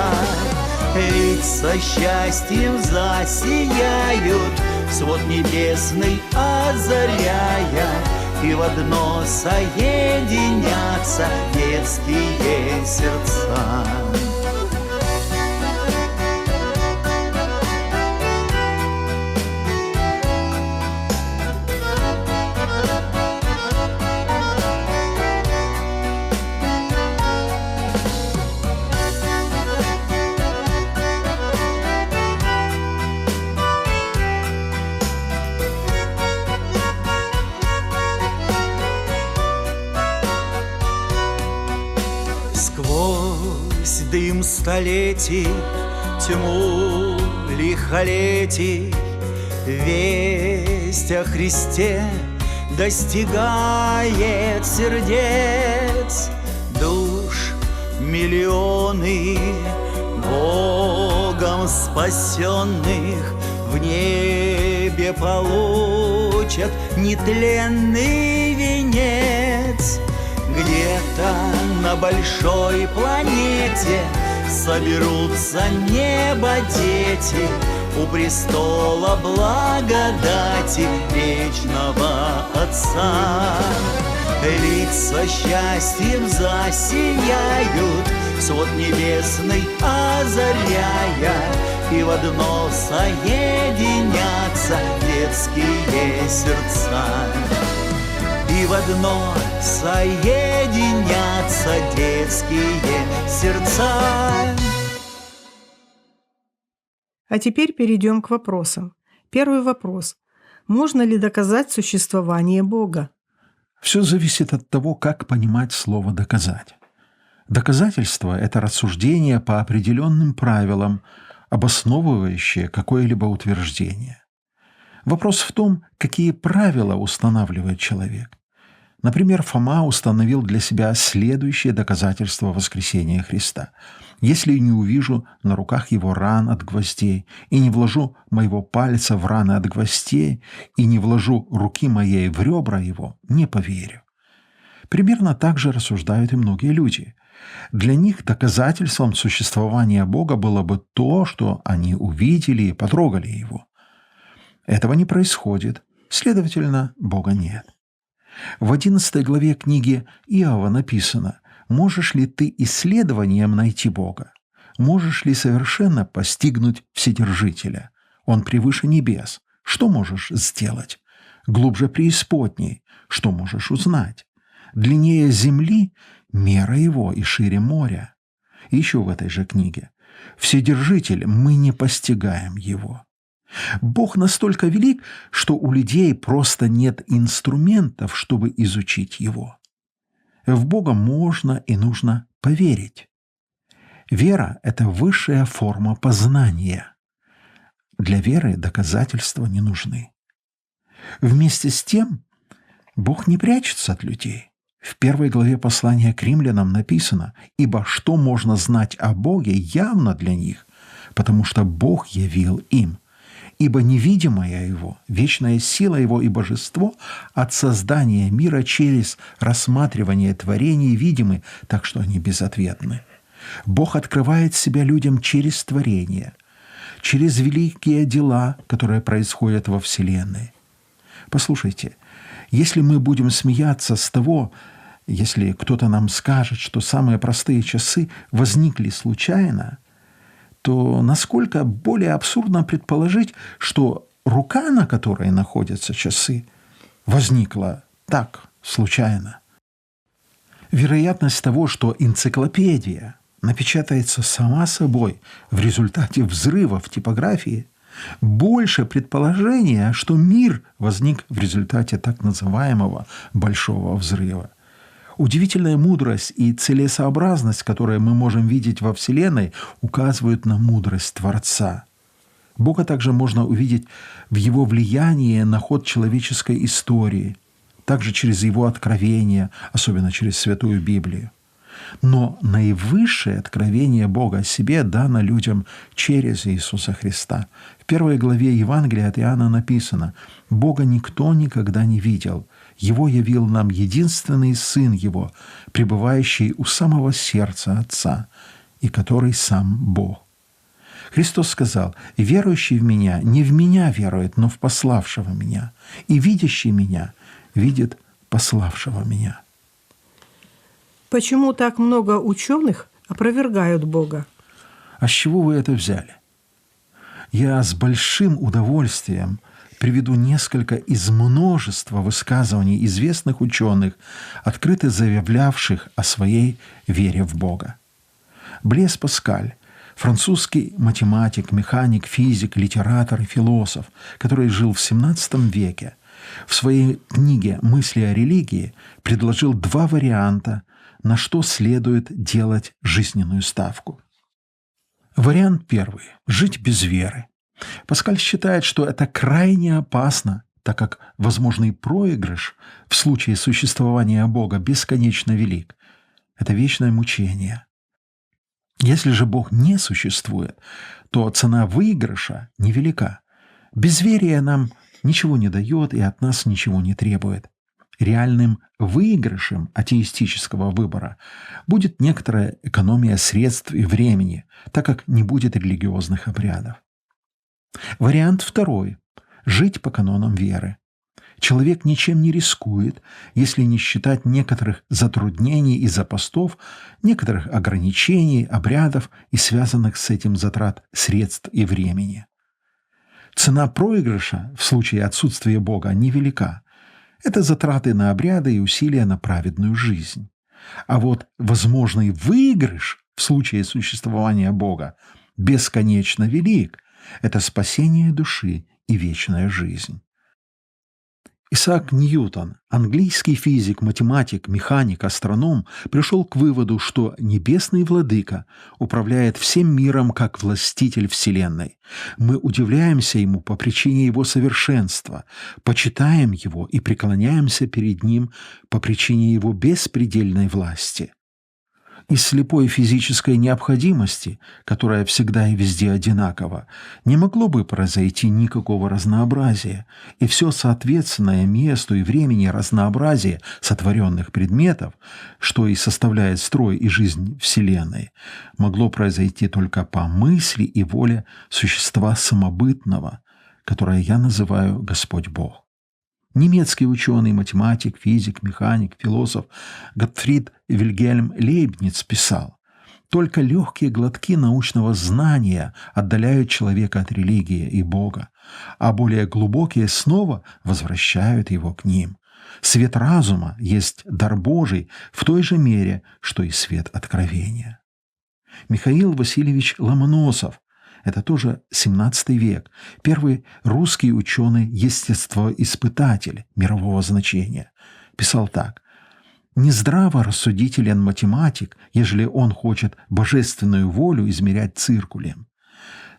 Ведь со счастьем засияют свод небесный озаряя, и в одно соединятся детские сердца. Сквозь дым столетий, тьму лихолетий, весть о Христе достигает сердец. Душ миллионы Богом спасенных в небе получат нетленный венец. Где-то на большой планете соберутся небо дети у престола благодати вечного Отца. Лица счастьем засияют, свод небесный озаряя, и в одно соединятся детские сердца. И в одно соединятся детские сердца. А теперь перейдем к вопросам. Первый вопрос. Можно ли доказать существование Бога? Все зависит от того, как понимать слово «доказать». Доказательство – это рассуждение по определенным правилам, обосновывающее какое-либо утверждение. Вопрос в том, какие правила устанавливает человек. Например, Фома установил для себя следующее доказательство воскресения Христа. «Если не увижу на руках его ран от гвоздей, и не вложу моего пальца в раны от гвоздей, и не вложу руки моей в ребра его, не поверю». Примерно так же рассуждают и многие люди. Для них доказательством существования Бога было бы то, что они увидели и потрогали его. Этого не происходит, следовательно, Бога нет. В 11 главе книги Иова написано: «Можешь ли ты исследованием найти Бога? Можешь ли совершенно постигнуть Вседержителя? Он превыше небес. Что можешь сделать? Глубже преисподней. Что можешь узнать? Длиннее земли мера его и шире моря». И еще в этой же книге: «Вседержитель, мы не постигаем его». Бог настолько велик, что у людей просто нет инструментов, чтобы изучить его. В Бога можно и нужно поверить. Вера – это высшая форма познания. Для веры доказательства не нужны. Вместе с тем, Бог не прячется от людей. В 1 главе послания к римлянам написано: «Ибо что можно знать о Боге явно для них, потому что Бог явил им. Ибо невидимая Его, вечная сила Его и божество от создания мира через рассматривание творений видимы, так что они безответны. Бог открывает себя людям через творение, через великие дела, которые происходят во Вселенной». Послушайте, если мы будем смеяться с того, если кто-то нам скажет, что самые простые часы возникли случайно, то насколько более абсурдно предположить, что рука, на которой находятся часы, возникла так, случайно. Вероятность того, что энциклопедия напечатается сама собой в результате взрыва в типографии, больше предположения, что мир возник в результате так называемого большого взрыва. Удивительная мудрость и целесообразность, которые мы можем видеть во Вселенной, указывают на мудрость Творца. Бога также можно увидеть в Его влиянии на ход человеческой истории, также через Его откровения, особенно через Святую Библию. Но наивысшее откровение Бога о себе дано людям через Иисуса Христа. В 1 главе Евангелия от Иоанна написано: «Бога никто никогда не видел. Его явил нам единственный Сын Его, пребывающий у самого сердца Отца, и который сам Бог. Христос сказал: «Верующий в Меня не в Меня верует, но в пославшего Меня, и видящий Меня видит пославшего Меня». Почему так много ученых опровергают Бога? А с чего вы это взяли? Я с большим удовольствием приведу несколько из множества высказываний известных ученых, открыто заявлявших о своей вере в Бога. Блез Паскаль, французский математик, механик, физик, литератор и философ, который жил в XVII веке, в своей книге «Мысли о религии» предложил два варианта, на что следует делать жизненную ставку. Вариант первый – жить без веры. Паскаль считает, что это крайне опасно, так как возможный проигрыш в случае существования Бога бесконечно велик. Это вечное мучение. Если же Бог не существует, то цена выигрыша невелика. Безверие нам ничего не дает и от нас ничего не требует. Реальным выигрышем атеистического выбора будет некоторая экономия средств и времени, так как не будет религиозных обрядов. Вариант второй – жить по канонам веры. Человек ничем не рискует, если не считать некоторых затруднений из-за постов, некоторых ограничений, обрядов и связанных с этим затрат средств и времени. Цена проигрыша в случае отсутствия Бога невелика. Это затраты на обряды и усилия на праведную жизнь. А вот возможный выигрыш в случае существования Бога бесконечно велик. Это спасение души и вечная жизнь. Исаак Ньютон, английский физик, математик, механик, астроном, пришел к выводу, что небесный владыка управляет всем миром как властитель Вселенной. Мы удивляемся ему по причине его совершенства, почитаем его и преклоняемся перед ним по причине его беспредельной власти. Из слепой физической необходимости, которая всегда и везде одинакова, не могло бы произойти никакого разнообразия, и все соответственное месту и времени разнообразие сотворенных предметов, что и составляет строй и жизнь Вселенной, могло произойти только по мысли и воле существа самобытного, которое я называю Господь Бог. Немецкий ученый, математик, физик, механик, философ Готфрид Вильгельм Лейбниц писал: «Только легкие глотки научного знания отдаляют человека от религии и Бога, а более глубокие снова возвращают его к ним. Свет разума есть дар Божий в той же мере, что и свет откровения». Михаил Васильевич Ломоносов, это тоже XVII век, первый русский ученый-естествоиспытатель мирового значения, писал так: «Нездраво рассудителен математик, ежели он хочет божественную волю измерять циркулем.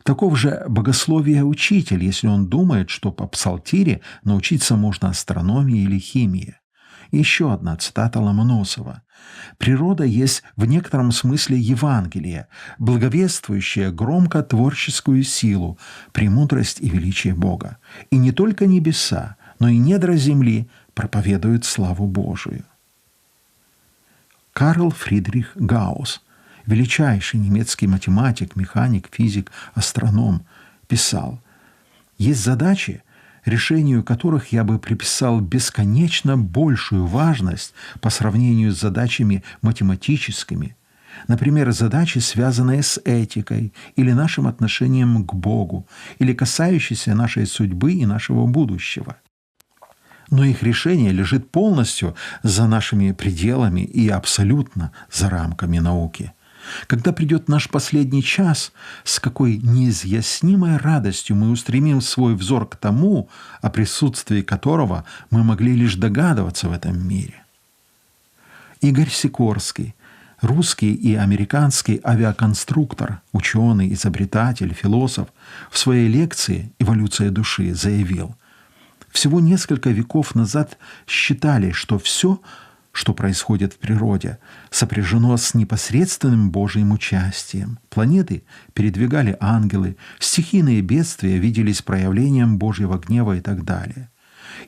Таков же богословие учитель, если он думает, что по псалтире научиться можно астрономии или химии». И еще одна цитата Ломоносова: «Природа есть в некотором смысле Евангелие, благовествующее громко творческую силу, премудрость и величие Бога. И не только небеса, но и недра земли проповедуют славу Божию». Карл Фридрих Гаусс, величайший немецкий математик, механик, физик, астроном, писал: «Есть задачи, решению которых я бы приписал бесконечно большую важность по сравнению с задачами математическими, например, задачи, связанные с этикой или нашим отношением к Богу, или касающиеся нашей судьбы и нашего будущего. Но их решение лежит полностью за нашими пределами и абсолютно за рамками науки. Когда придет наш последний час, с какой неизъяснимой радостью мы устремим свой взор к тому, о присутствии которого мы могли лишь догадываться в этом мире». Игорь Сикорский, русский и американский авиаконструктор, ученый, изобретатель, философ, в своей лекции «Эволюция души» заявил: «Всего несколько веков назад считали, что все, что происходит в природе, сопряжено с непосредственным Божьим участием. Планеты передвигали ангелы, стихийные бедствия виделись проявлением Божьего гнева и так далее.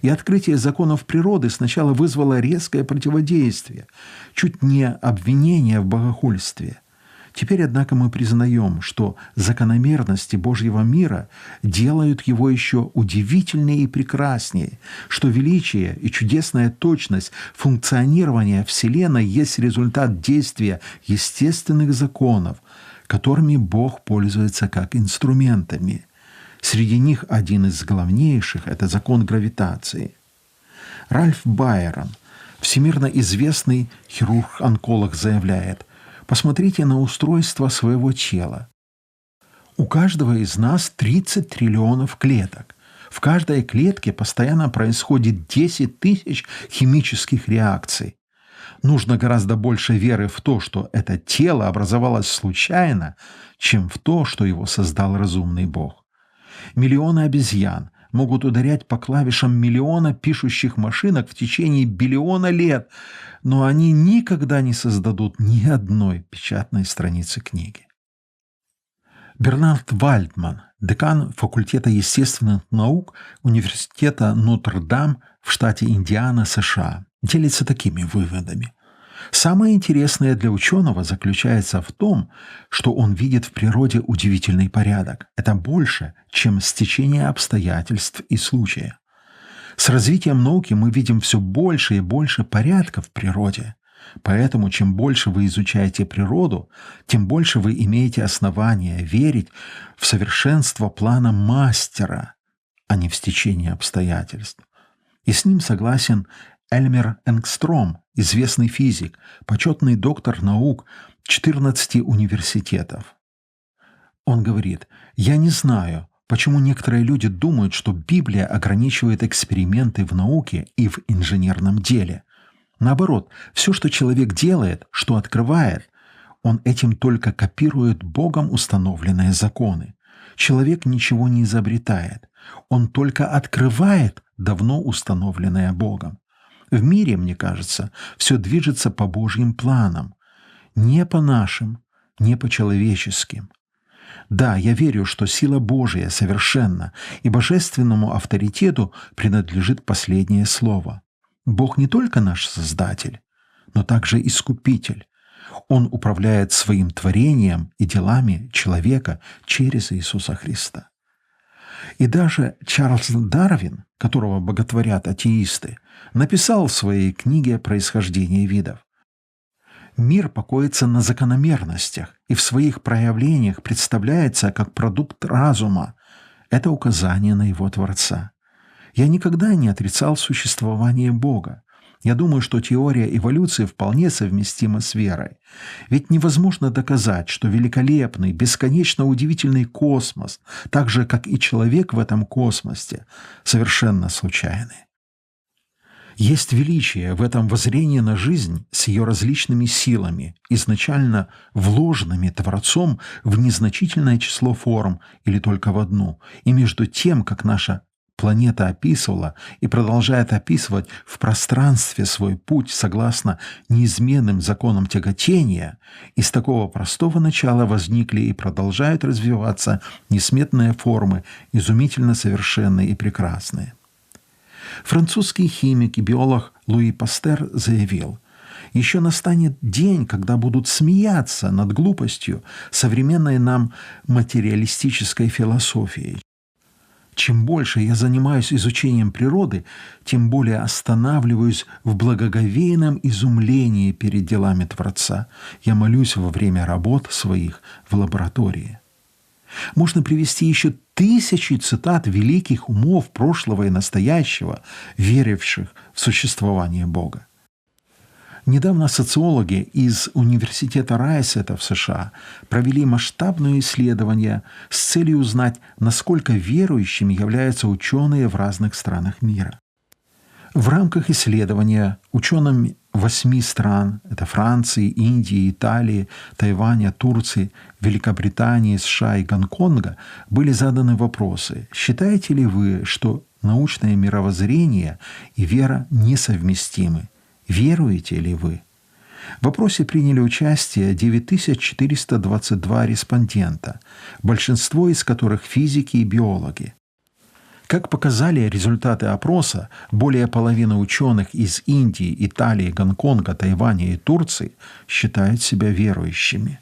И открытие законов природы сначала вызвало резкое противодействие, чуть не обвинение в богохульстве. Теперь, однако, мы признаем, что закономерности Божьего мира делают его еще удивительнее и прекраснее, что величие и чудесная точность функционирования Вселенной есть результат действия естественных законов, которыми Бог пользуется как инструментами. Среди них один из главнейших – это закон гравитации. Ральф Байрон, всемирно известный хирург-онколог, заявляет: посмотрите на устройство своего тела. У каждого из нас 30 триллионов клеток. В каждой клетке постоянно происходит 10 тысяч химических реакций. Нужно гораздо больше веры в то, что это тело образовалось случайно, чем в то, что его создал разумный Бог. Миллионы обезьян могут ударять по клавишам миллиона пишущих машинок в течение биллиона лет, но они никогда не создадут ни одной печатной страницы книги. Бернард Вальдман, декан факультета естественных наук Университета Нотр-Дам в штате Индиана, США, делится такими выводами. Самое интересное для ученого заключается в том, что он видит в природе удивительный порядок. Это больше, чем стечение обстоятельств и случая. С развитием науки мы видим все больше и больше порядка в природе. Поэтому, чем больше вы изучаете природу, тем больше вы имеете основания верить в совершенство плана мастера, а не в стечение обстоятельств. И с ним согласен Эльмер Энгстром, известный физик, почетный доктор наук 14 университетов. Он говорит: «Я не знаю, почему некоторые люди думают, что Библия ограничивает эксперименты в науке и в инженерном деле. Наоборот, все, что человек делает, что открывает, он этим только копирует Богом установленные законы. Человек ничего не изобретает, он только открывает давно установленное Богом. В мире, мне кажется, все движется по Божьим планам, не по нашим, не по человеческим. Да, я верю, что сила Божия совершенна, и божественному авторитету принадлежит последнее слово. Бог не только наш Создатель, но также Искупитель. Он управляет своим творением и делами человека через Иисуса Христа». И даже Чарльз Дарвин, которого боготворят атеисты, написал в своей книге «Происхождение видов»: «Мир покоится на закономерностях и в своих проявлениях представляется как продукт разума. Это указание на его Творца. Я никогда не отрицал существование Бога. Я думаю, что теория эволюции вполне совместима с верой. Ведь невозможно доказать, что великолепный, бесконечно удивительный космос, так же, как и человек в этом космосе, совершенно случайны. Есть величие в этом воззрении на жизнь с ее различными силами, изначально вложенными Творцом в незначительное число форм или только в одну, и между тем, как наша планета описывала и продолжает описывать в пространстве свой путь согласно неизменным законам тяготения, из такого простого начала возникли и продолжают развиваться несметные формы, изумительно совершенные и прекрасные. Французский химик и биолог Луи Пастер заявил: «Еще настанет день, когда будут смеяться над глупостью современной нам материалистической философией. Чем больше я занимаюсь изучением природы, тем более останавливаюсь в благоговейном изумлении перед делами Творца. Я молюсь во время работ своих в лаборатории». Можно привести еще тысячи цитат великих умов прошлого и настоящего, веривших в существование Бога. Недавно социологи из Университета Райсета в США провели масштабное исследование с целью узнать, насколько верующими являются ученые в разных странах мира. В рамках исследования ученым 8 стран – это Франции, Индии, Италии, Тайваня, Турции, Великобритании, США и Гонконга – были заданы вопросы: считаете ли вы, что научное мировоззрение и вера несовместимы? Веруете ли вы? В вопросе приняли участие 9422 респондента, большинство из которых физики и биологи. Как показали результаты опроса, более половины ученых из Индии, Италии, Гонконга, Тайваня и Турции считают себя верующими.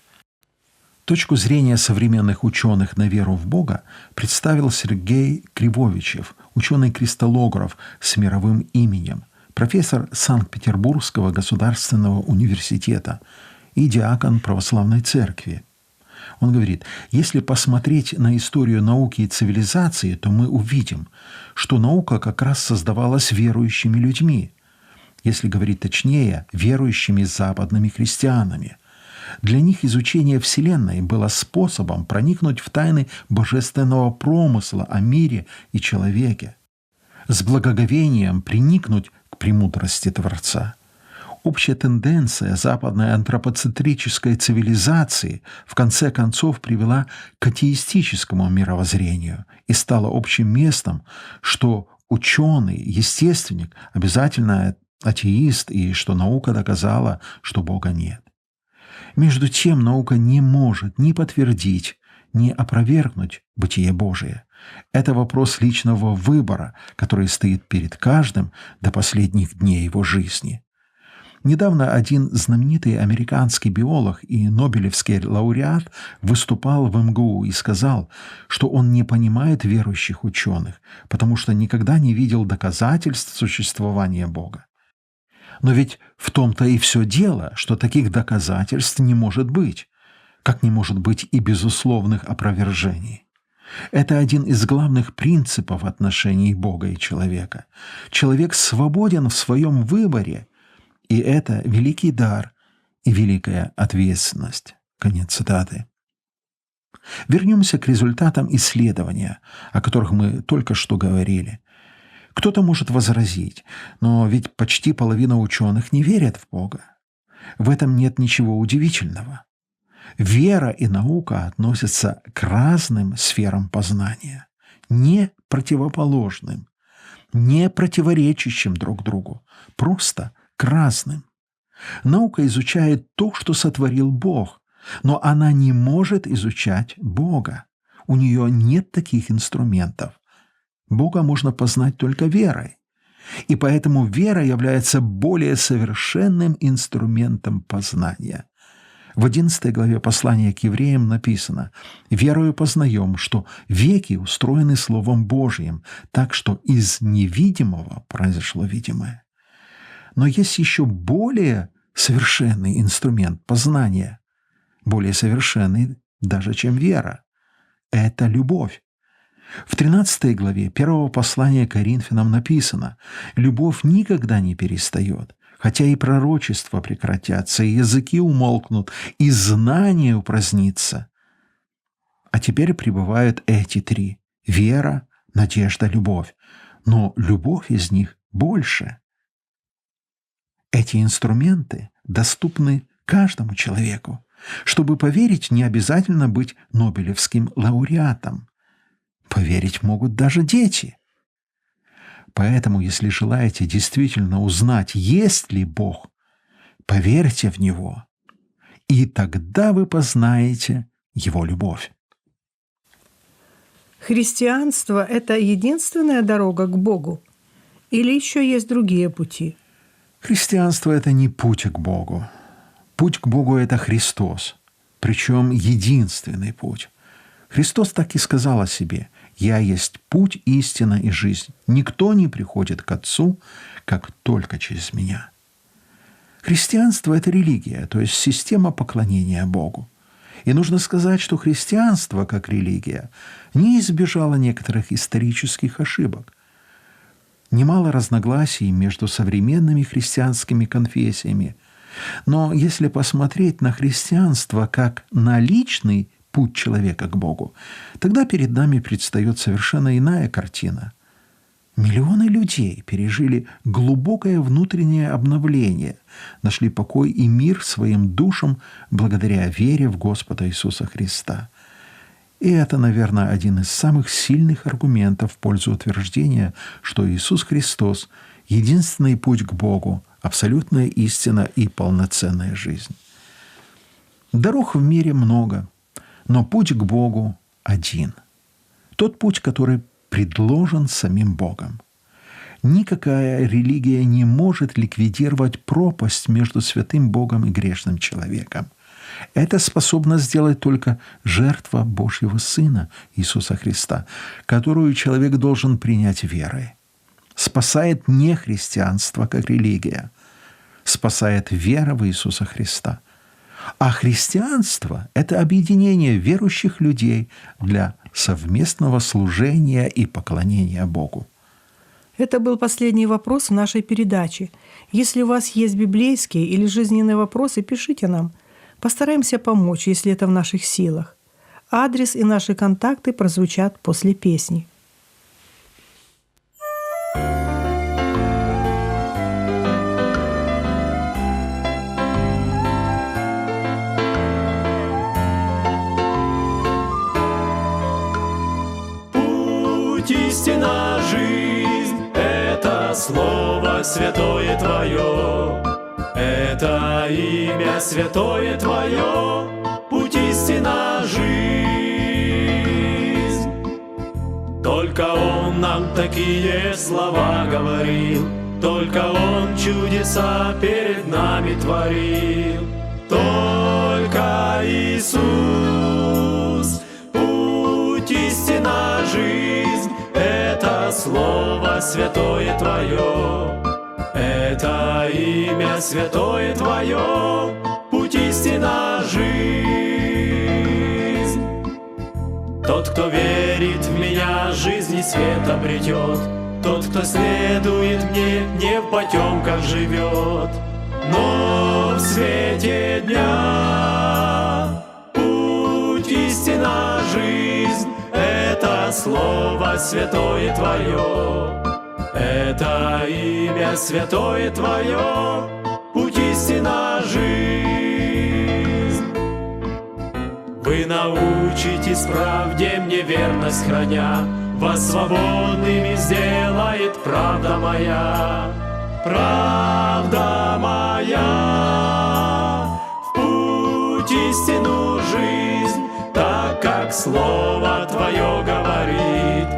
Точку зрения современных ученых на веру в Бога представил Сергей Кривовичев, ученый-кристаллограф с мировым именем, профессор Санкт-Петербургского государственного университета и диакон православной церкви. Он говорит, если посмотреть на историю науки и цивилизации, то мы увидим, что наука как раз создавалась верующими людьми, если говорить точнее, верующими западными христианами. Для них изучение Вселенной было способом проникнуть в тайны божественного промысла о мире и человеке, с благоговением приникнуть к премудрости Творца. Общая тенденция западной антропоцентрической цивилизации в конце концов привела к атеистическому мировоззрению и стала общим местом, что ученый, естественник обязательно атеист и что наука доказала, что Бога нет. Между тем наука не может ни подтвердить, ни опровергнуть бытие Божие. Это вопрос личного выбора, который стоит перед каждым до последних дней его жизни. Недавно один знаменитый американский биолог и нобелевский лауреат выступал в МГУ и сказал, что он не понимает верующих ученых, потому что никогда не видел доказательств существования Бога. Но ведь в том-то и все дело, что таких доказательств не может быть, как не может быть и безусловных опровержений. Это один из главных принципов отношений Бога и человека. Человек свободен в своем выборе, и это великий дар и великая ответственность. Конец цитаты. Вернемся к результатам исследования, о которых мы только что говорили. Кто-то может возразить, но ведь почти половина ученых не верят в Бога. В этом нет ничего удивительного. Вера и наука относятся к разным сферам познания, не противоположным, не противоречащим друг другу, просто к разным. Наука изучает то, что сотворил Бог, но она не может изучать Бога. У нее нет таких инструментов. Бога можно познать только верой. И поэтому вера является более совершенным инструментом познания. В 11 главе послания к евреям написано: «Верою познаем, что веки устроены Словом Божьим, так что из невидимого произошло видимое». Но есть еще более совершенный инструмент познания, более совершенный даже, чем вера. Это любовь. В 13 главе 1 послания к Коринфянам написано: «Любовь никогда не перестает, хотя и пророчества прекратятся, и языки умолкнут, и знание упразднится». А теперь пребывают эти три – вера, надежда, любовь. Но любовь из них больше. Эти инструменты доступны каждому человеку. Чтобы поверить, не обязательно быть нобелевским лауреатом. Поверить могут даже дети. Поэтому, если желаете действительно узнать, есть ли Бог, поверьте в Него, и тогда вы познаете Его любовь. Христианство – это единственная дорога к Богу? Или еще есть другие пути? Христианство – это не путь к Богу. Путь к Богу – это Христос, причем единственный путь. Христос так и сказал о себе: «Я есть путь, истина и жизнь. Никто не приходит к Отцу, как только через Меня». Христианство – это религия, то есть система поклонения Богу. И нужно сказать, что христианство, как религия, не избежало некоторых исторических ошибок. Немало разногласий между современными христианскими конфессиями. Но если посмотреть на христианство как на личный путь человека к Богу, тогда перед нами предстает совершенно иная картина. Миллионы людей пережили глубокое внутреннее обновление, нашли покой и мир своим душам благодаря вере в Господа Иисуса Христа. И это, наверное, один из самых сильных аргументов в пользу утверждения, что Иисус Христос – единственный путь к Богу, абсолютная истина и полноценная жизнь. Дорог в мире много, но путь к Богу один. Тот путь, который предложен самим Богом. Никакая религия не может ликвидировать пропасть между святым Богом и грешным человеком. Это способна сделать только жертва Божьего Сына Иисуса Христа, которую человек должен принять верой. Спасает не христианство как религия, спасает вера в Иисуса Христа. А христианство – это объединение верующих людей для совместного служения и поклонения Богу. Это был последний вопрос в нашей передаче. Если у вас есть библейские или жизненные вопросы, пишите нам. Постараемся помочь, если это в наших силах. Адрес и наши контакты прозвучат после песни. Путь, истина, жизнь — это Слово Святое Твое. Это имя святое Твое, путь, истина, жизнь. Только Он нам такие слова говорил, только Он чудеса перед нами творил. Только Иисус, путь, истина, жизнь, это Слово святое Твое. Это имя святое Твое, путь, истина, жизнь. Тот, кто верит в Меня, жизнь и свет обретет. Тот, кто следует Мне, не в потемках живет, но в свете дня. Путь, истина, жизнь, это Слово святое Твое. Это имя святое Твое, путь, истина, жизнь. Вы научитесь правде мне верность храня, вас свободными сделает правда моя. Правда моя, в путь, истину, жизнь, так как Слово Твое говорит.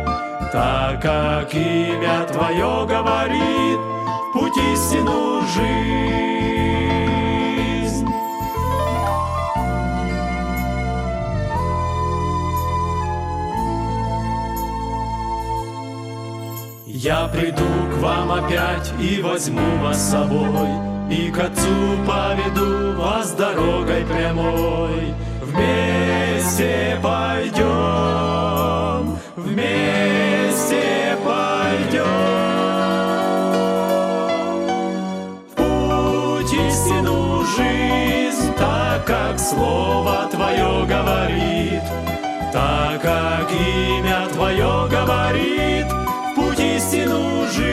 Так как имя Твое говорит, в путь, истину, жизнь. Я приду к вам опять и возьму вас с собой, и к Отцу поведу вас дорогой прямой. Вместе пойдем, вместе пойдем. В путь, истину, жизнь, так как Слово Твое говорит, так как имя Твое говорит, в путь, истину, жизнь.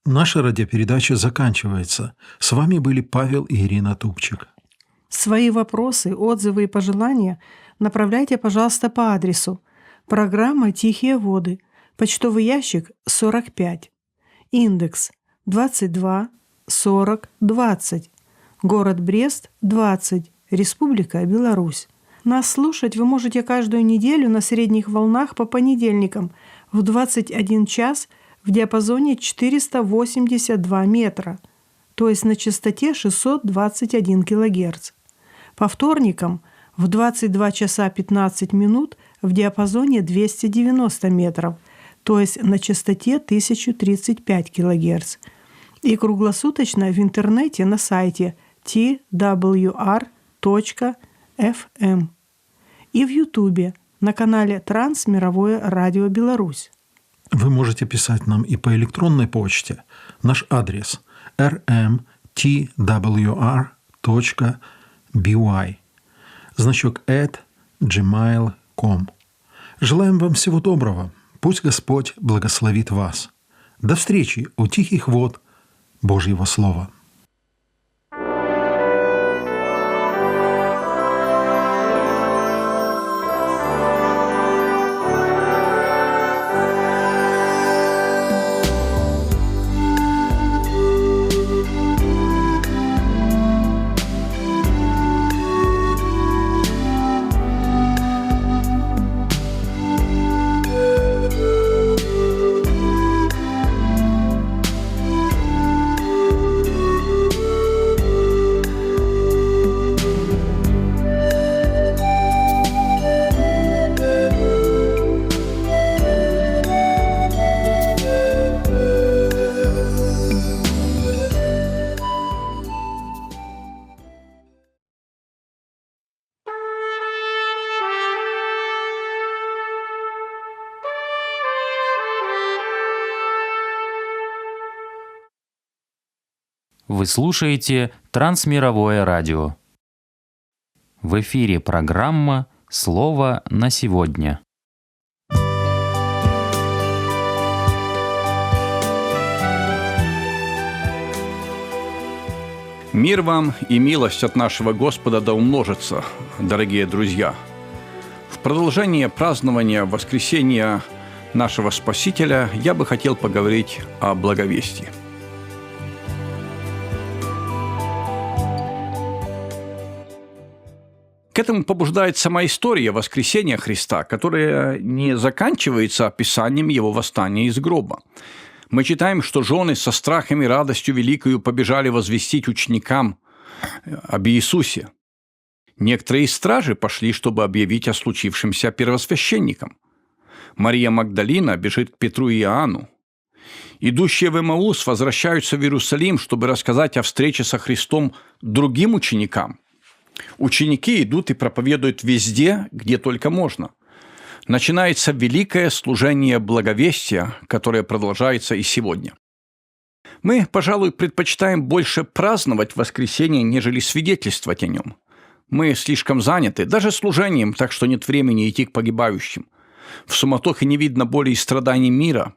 Наша радиопередача заканчивается. С вами были Павел и Ирина Тупчик. Свои вопросы, отзывы и пожелания направляйте, пожалуйста, по адресу: программа «Тихие воды», почтовый ящик 45, индекс 22 40 20, город Брест 20, Республика Беларусь. Нас слушать вы можете каждую неделю на средних волнах по понедельникам в 21 час в диапазоне 482 метра, то есть на частоте 621 кГц. По вторникам в 22 часа 15 минут в диапазоне 290 метров, то есть на частоте 1035 кГц. И круглосуточно в интернете на сайте twr.fm. И в Ютубе на канале «Трансмировое радио Беларусь». Вы можете писать нам и по электронной почте. Наш адрес rmtwr.by, значок @gmail.com. Желаем вам всего доброго. Пусть Господь благословит вас. До встречи у тихих вод Божьего Слова. Вы слушаете Трансмировое радио. В эфире программа «Слово на сегодня». Мир вам и милость от нашего Господа да умножится, дорогие друзья. В продолжение празднования воскресения нашего Спасителя я бы хотел поговорить о благовестии. К этому побуждает сама история воскресения Христа, которая не заканчивается описанием Его восстания из гроба. Мы читаем, что жены со страхом и радостью великою побежали возвестить ученикам об Иисусе. Некоторые из стражи пошли, чтобы объявить о случившемся первосвященникам. Мария Магдалина бежит к Петру и Иоанну. Идущие в Эмаус возвращаются в Иерусалим, чтобы рассказать о встрече со Христом другим ученикам. Ученики идут и проповедуют везде, где только можно. Начинается великое служение благовестия, которое продолжается и сегодня. Мы, пожалуй, предпочитаем больше праздновать воскресение, нежели свидетельствовать о нем. Мы слишком заняты, даже служением, так что нет времени идти к погибающим. В суматохе не видно боли и страданий мира,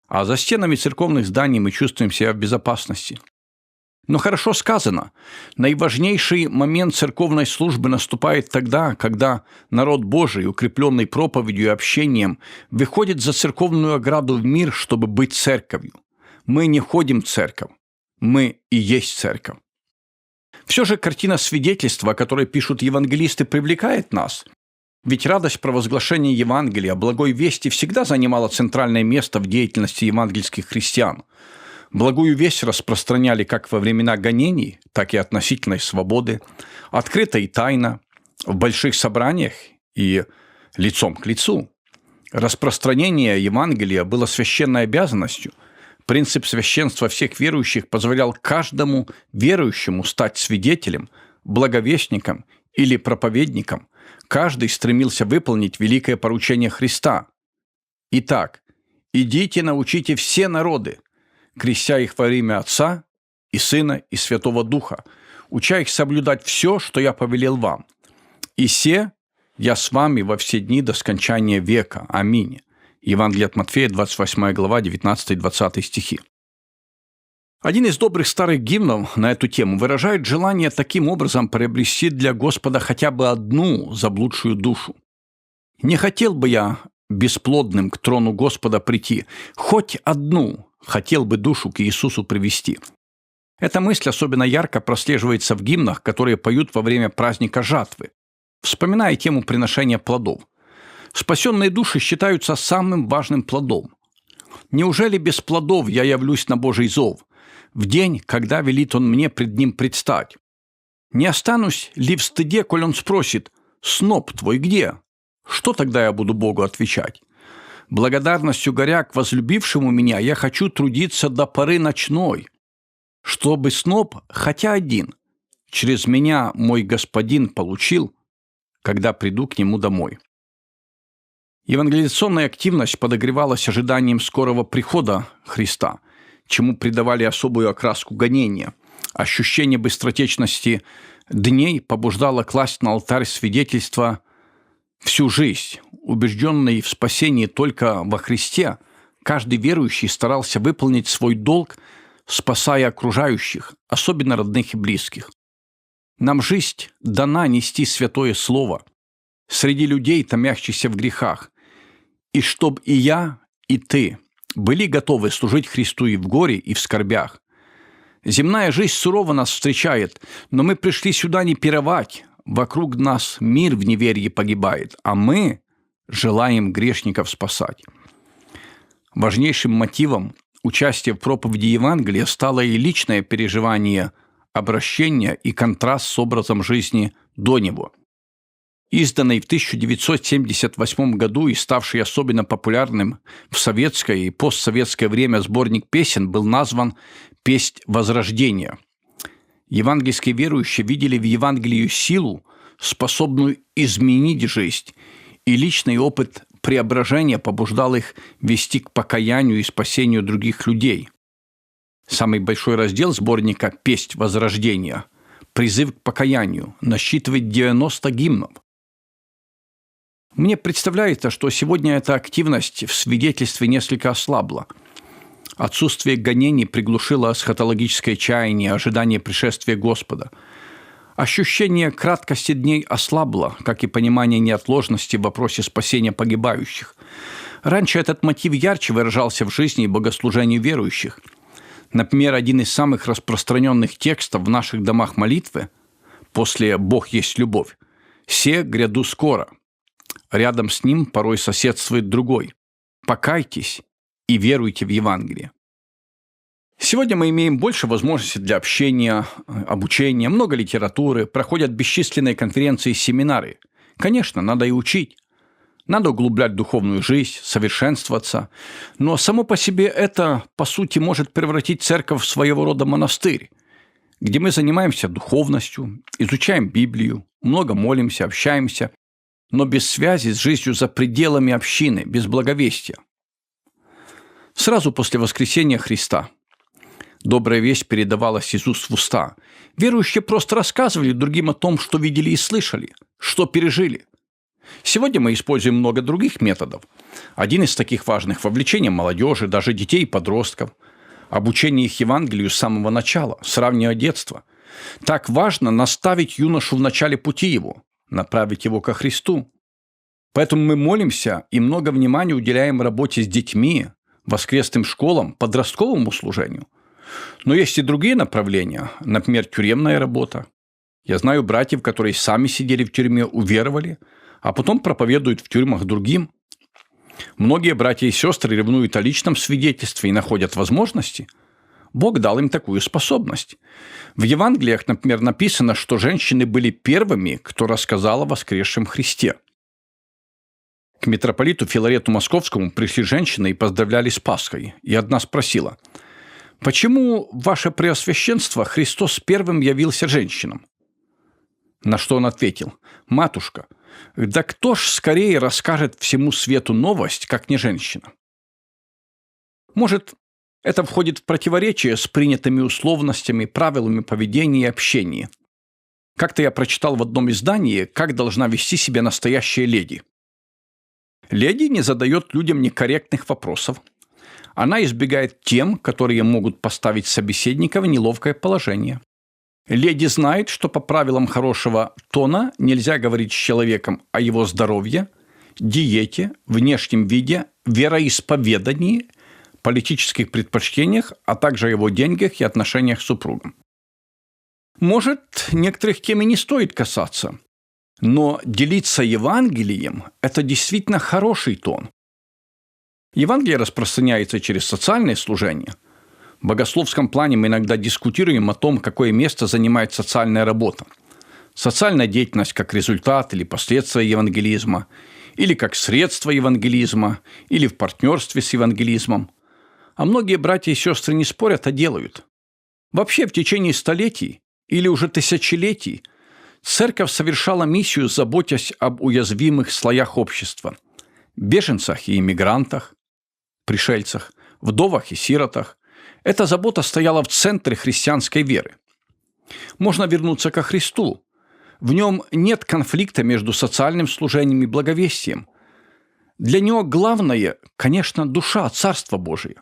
а за стенами церковных зданий мы чувствуем себя в безопасности. Но хорошо сказано, наиважнейший момент церковной службы наступает тогда, когда народ Божий, укрепленный проповедью и общением, выходит за церковную ограду в мир, чтобы быть церковью. Мы не ходим в церковь, мы и есть церковь. Все же картина свидетельства, о которой пишут евангелисты, привлекает нас. Ведь радость провозглашения Евангелия, благой вести всегда занимала центральное место в деятельности евангельских христиан. Благую весть распространяли как во времена гонений, так и относительной свободы, открыто и тайно, в больших собраниях и лицом к лицу. Распространение Евангелия было священной обязанностью. Принцип священства всех верующих позволял каждому верующему стать свидетелем, благовестником или проповедником. Каждый стремился выполнить великое поручение Христа. Итак, идите, научите все народы, крестя их во имя Отца и Сына и Святого Духа, уча их соблюдать все, что я повелел вам. И се я с вами во все дни до скончания века. Аминь. Евангелие от Матфея, 28 глава, 19-20 стихи. Один из добрых старых гимнов на эту тему выражает желание таким образом приобрести для Господа хотя бы одну заблудшую душу. «Не хотел бы я бесплодным к трону Господа прийти, хоть одну хотел бы душу к Иисусу привести». Эта мысль особенно ярко прослеживается в гимнах, которые поют во время праздника жатвы, вспоминая тему приношения плодов. Спасенные души считаются самым важным плодом. «Неужели без плодов я явлюсь на Божий зов, в день, когда велит Он мне пред Ним предстать? Не останусь ли в стыде, коль Он спросит: сноп твой где? Что тогда я буду Богу отвечать? Благодарностью горя к возлюбившему меня я хочу трудиться до поры ночной, чтобы сноп хотя один через меня мой Господин получил, когда приду к Нему домой». Евангелизационная активность подогревалась ожиданием скорого прихода Христа, чему придавали особую окраску гонения. Ощущение быстротечности дней побуждало класть на алтарь свидетельства всю жизнь. Убежденный в спасении только во Христе, каждый верующий старался выполнить свой долг, спасая окружающих, особенно родных и близких. Нам жизнь дана нести святое слово среди людей, томящихся в грехах, и чтоб и я, и ты были готовы служить Христу и в горе, и в скорбях. Земная жизнь сурово нас встречает, но мы пришли сюда не пировать, вокруг нас мир в неверии погибает, а мы желаем грешников спасать. Важнейшим мотивом участия в проповеди Евангелия стало и личное переживание обращения и контраст с образом жизни до него. Изданный в 1978 году и ставший особенно популярным в советское и постсоветское время сборник песен был назван «Песнь Возрождения». Евангельские верующие видели в Евангелии силу, способную изменить жизнь, и личный опыт преображения побуждал их вести к покаянию и спасению других людей. Самый большой раздел сборника «Песнь Возрождения» – призыв к покаянию, насчитывает 90 гимнов. Мне представляется, что сегодня эта активность в свидетельстве несколько ослабла. Отсутствие гонений приглушило эсхатологическое чаяние, ожидание пришествия Господа. Ощущение краткости дней ослабло, как и понимание неотложности в вопросе спасения погибающих. Раньше этот мотив ярче выражался в жизни и богослужении верующих. Например, один из самых распространенных текстов в наших домах молитвы после «Бог есть любовь» «Се гряду скоро». Рядом с ним порой соседствует другой «Покайтесь и веруйте в Евангелие». Сегодня мы имеем больше возможностей для общения, обучения, много литературы, проходят бесчисленные конференции и семинары. Конечно, надо и учить. Надо углублять духовную жизнь, совершенствоваться. Но само по себе это, по сути, может превратить церковь в своего рода монастырь, где мы занимаемся духовностью, изучаем Библию, много молимся, общаемся, но без связи с жизнью за пределами общины, без благовестия. Сразу после воскресения Христа добрая весть передавалась из уст в уста. Верующие просто рассказывали другим о том, что видели и слышали, что пережили. Сегодня мы используем много других методов. Один из таких важных – вовлечение молодежи, даже детей и подростков, обучение их Евангелию с самого начала, с раннего детства. Так важно наставить юношу в начале пути его, направить его ко Христу. Поэтому мы молимся и много внимания уделяем работе с детьми, воскресным школам, подростковому служению. Но есть и другие направления, например, тюремная работа. Я знаю братьев, которые сами сидели в тюрьме, уверовали, а потом проповедуют в тюрьмах другим. Многие братья и сестры ревнуют о личном свидетельстве и находят возможности. Бог дал им такую способность. В Евангелиях, например, написано, что женщины были первыми, кто рассказал о воскресшем Христе. К митрополиту Филарету Московскому пришли женщины и поздравляли с Пасхой. И одна спросила: «Почему, ваше преосвященство, Христос первым явился женщинам?» На что он ответил: «Матушка, да кто ж скорее расскажет всему свету новость, как не женщина?» Может, это входит в противоречие с принятыми условностями, правилами поведения и общения. Как-то я прочитал в одном издании, как должна вести себя настоящая леди. Леди не задает людям некорректных вопросов. Она избегает тем, которые могут поставить собеседника в неловкое положение. Леди знает, что по правилам хорошего тона нельзя говорить с человеком о его здоровье, диете, внешнем виде, вероисповедании, политических предпочтениях, а также о его деньгах и отношениях с супругом. Может, некоторых тем и не стоит касаться, но делиться Евангелием – это действительно хороший тон. Евангелие распространяется через социальное служение. В богословском плане мы иногда дискутируем о том, какое место занимает социальная работа. Социальная деятельность как результат или последствие евангелизма, или как средство евангелизма, или в партнерстве с евангелизмом. А многие братья и сестры не спорят, а делают. Вообще в течение столетий или уже тысячелетий церковь совершала миссию, заботясь об уязвимых слоях общества – беженцах и иммигрантах, пришельцах, вдовах и сиротах. Эта забота стояла в центре христианской веры. Можно вернуться ко Христу. В нем нет конфликта между социальным служением и благовестием. Для него главное, конечно, душа, Царство Божие.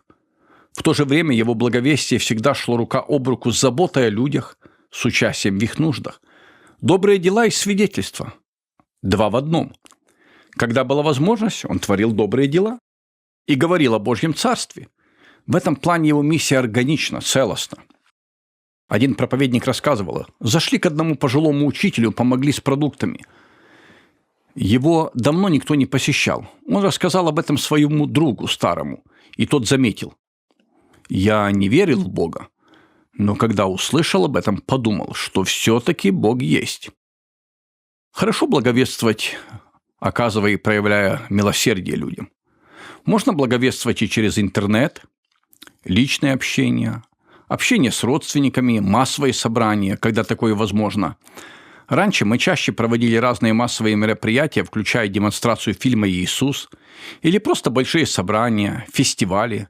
В то же время его благовестие всегда шло рука об руку с заботой о людях, с участием в их нуждах. Добрые дела и свидетельства. Два в одном. Когда была возможность, он творил добрые дела и говорил о Божьем Царстве. В этом плане его миссия органична, целостна. Один проповедник рассказывал: зашли к одному пожилому учителю, помогли с продуктами. Его давно никто не посещал. Он рассказал об этом своему другу старому, и тот заметил: «Я не верил в Бога, но когда услышал об этом, подумал, что все-таки Бог есть». Хорошо благовествовать, оказывая и проявляя милосердие людям. Можно благовествовать и через интернет, личное общение, общение с родственниками, массовые собрания, когда такое возможно. Раньше мы чаще проводили разные массовые мероприятия, включая демонстрацию фильма «Иисус», или просто большие собрания, фестивали,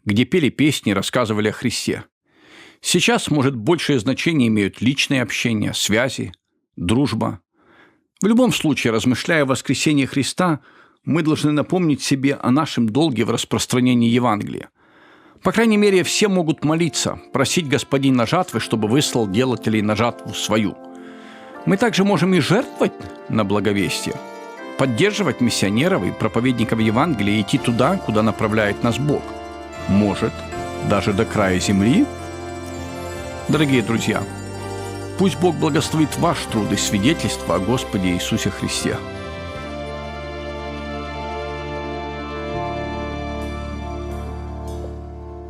где пели песни и рассказывали о Христе. Сейчас, может, большее значение имеют личные общения, связи, дружба. В любом случае, размышляя о воскресении Христа, мы должны напомнить себе о нашем долге в распространении Евангелия. По крайней мере, все могут молиться, просить Господина жатвы, чтобы выслал делателей на жатву свою. Мы также можем и жертвовать на благовестие, поддерживать миссионеров и проповедников Евангелия и идти туда, куда направляет нас Бог. Может, даже до края земли? Дорогие друзья, пусть Бог благословит ваш труд и свидетельство о Господе Иисусе Христе.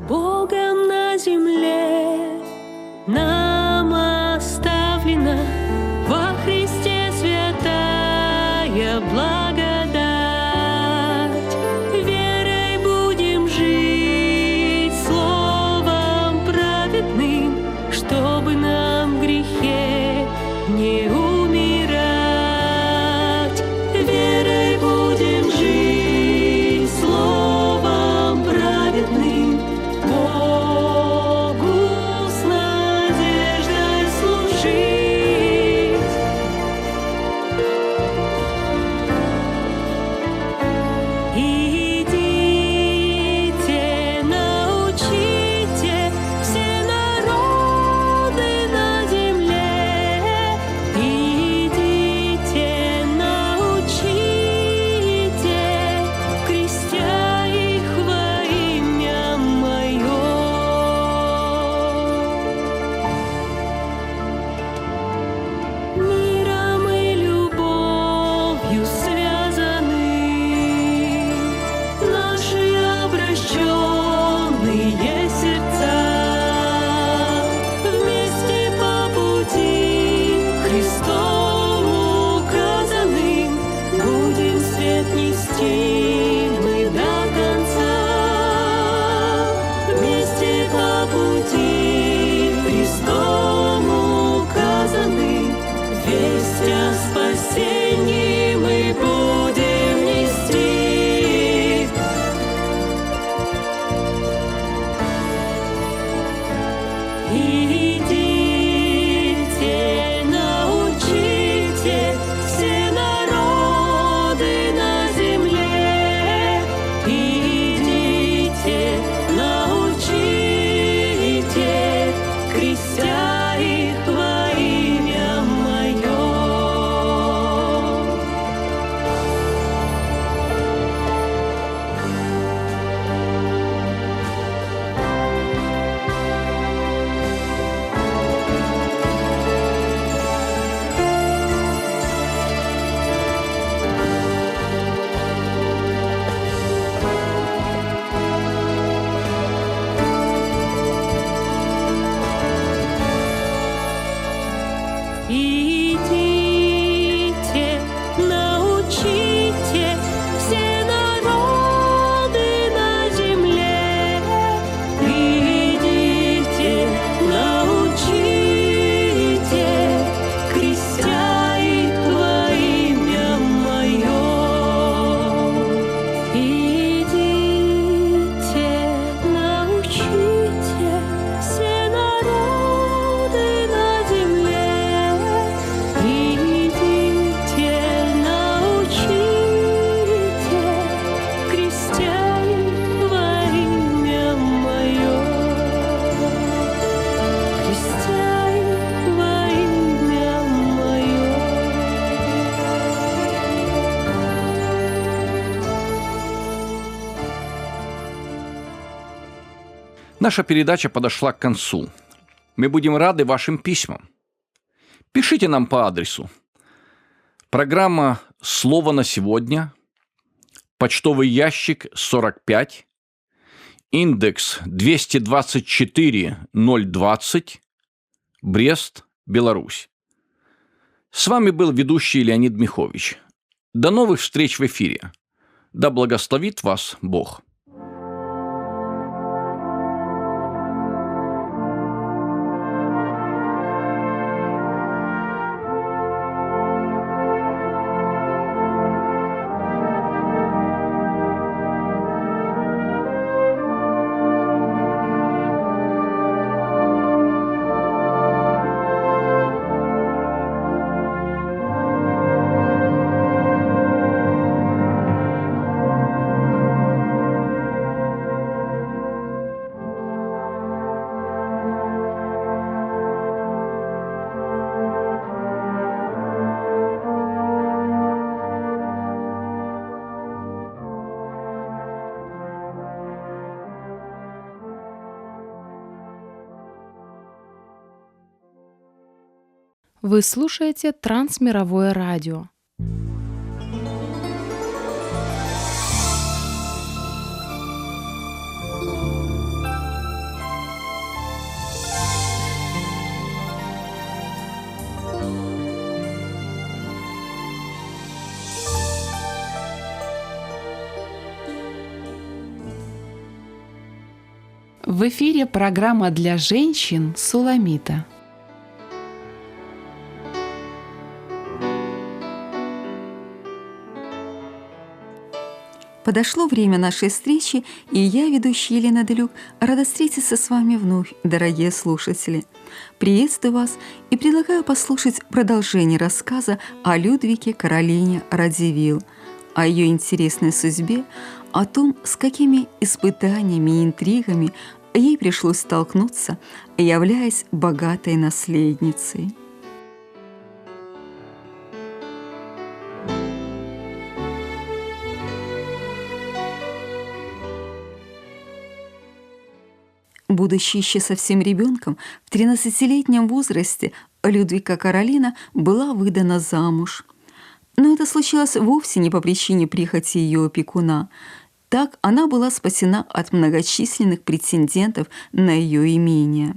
Богом на земле нам оставлена во Христе святая благодать. Верой будем жить, словом праведным, чтобы нам в грехе не умирать. Верой будем жить, словом праведным, Богу с надеждой служить. Идите, научите все народы на земле. Идите, научите, крестя их во имя Мое. Миром и любовью связаны наши обращенные сердца. Вместе по пути Христом указанным будем свет нести мы до конца. Вместе по пути Христом указанным весть о спасении мы будем нести. Идите, научите все народы на земле. Идите, научите, крестя их во имя Мое. Идите, научите все народы на земле. Идите, научите, крестя их во имя Мое. Идите, научите все народы на земле. Идите, научите, крестя их во имя Мое. Крестя их во имя Мое. Наша передача подошла к концу. Мы будем рады вашим письмам. Пишите нам по адресу. Программа «Слово на сегодня», почтовый ящик 45, индекс 224-020, Брест, Беларусь. С вами был ведущий Леонид Михович. До новых встреч в эфире. Да благословит вас Бог. Вы слушаете Трансмировое радио. В эфире программа для женщин «Суламита». Подошло время нашей встречи, и я, ведущая Елена Делюк, рада встретиться с вами вновь, дорогие слушатели. Приветствую вас и предлагаю послушать продолжение рассказа о Людвиге Каролине Радзивилл, о ее интересной судьбе, о том, с какими испытаниями и интригами ей пришлось столкнуться, являясь богатой наследницей. Будучи еще совсем ребенком, в 13-летнем возрасте Людвига Каролина была выдана замуж. Но это случилось вовсе не по причине прихоти ее опекуна. Так она была спасена от многочисленных претендентов на ее имение.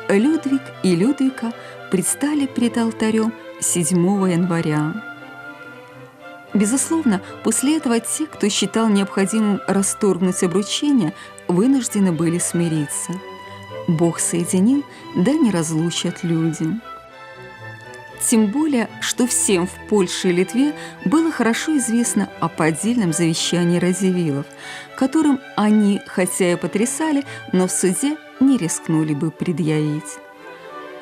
Людвиг и Людвика предстали перед алтарем 7 января. Безусловно, после этого те, кто считал необходимым расторгнуть обручение, вынуждены были смириться. Бог соединил, да не разлучат люди. Тем более, что всем в Польше и Литве было хорошо известно о поддельном завещании Радзивиллов, которым они, хотя и потрясали, но в суде не рискнули бы предъявить.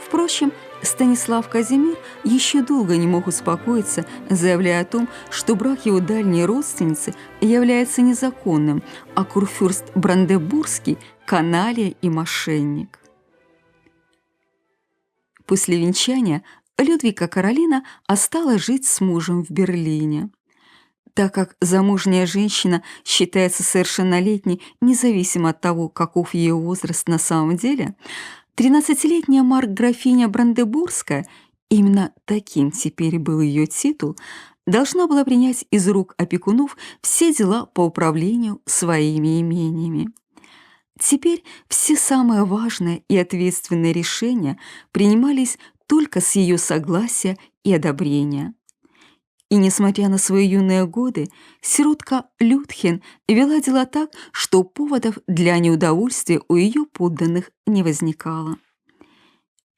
Впрочем, Станислав Казимир еще долго не мог успокоиться, заявляя о том, что брак его дальней родственницы является незаконным, а курфюрст Брандебургский – каналья и мошенник. После венчания Людвига Каролина осталась жить с мужем в Берлине. Так как замужняя женщина считается совершеннолетней независимо от того, каков ее возраст на самом деле, 13-летняя маркграфиня Брандебургская, именно таким теперь был ее титул, должна была принять из рук опекунов все дела по управлению своими имениями. Теперь все самые важные и ответственные решения принимались только с ее согласия и одобрения. И, несмотря на свои юные годы, сиротка Людхен вела дела так, что поводов для неудовольствия у ее подданных не возникало.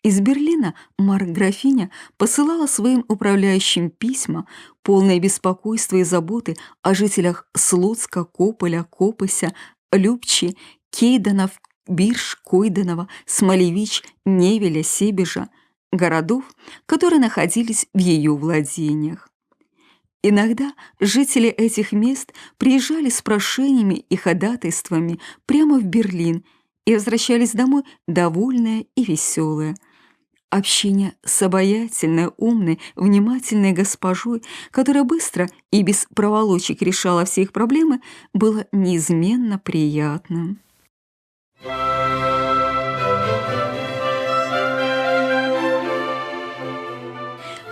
Из Берлина маркграфиня посылала своим управляющим письма, полное беспокойства и заботы о жителях Слуцка, Кополя, Копыся, Любчи, Кейданов, Бирш, Койданова, Смолевич, Невеля, Себежа, городов, которые находились в ее владениях. Иногда жители этих мест приезжали с прошениями и ходатайствами прямо в Берлин и возвращались домой довольные и веселые. Общение с обаятельной, умной, внимательной госпожой, которая быстро и без проволочек решала все их проблемы, было неизменно приятным.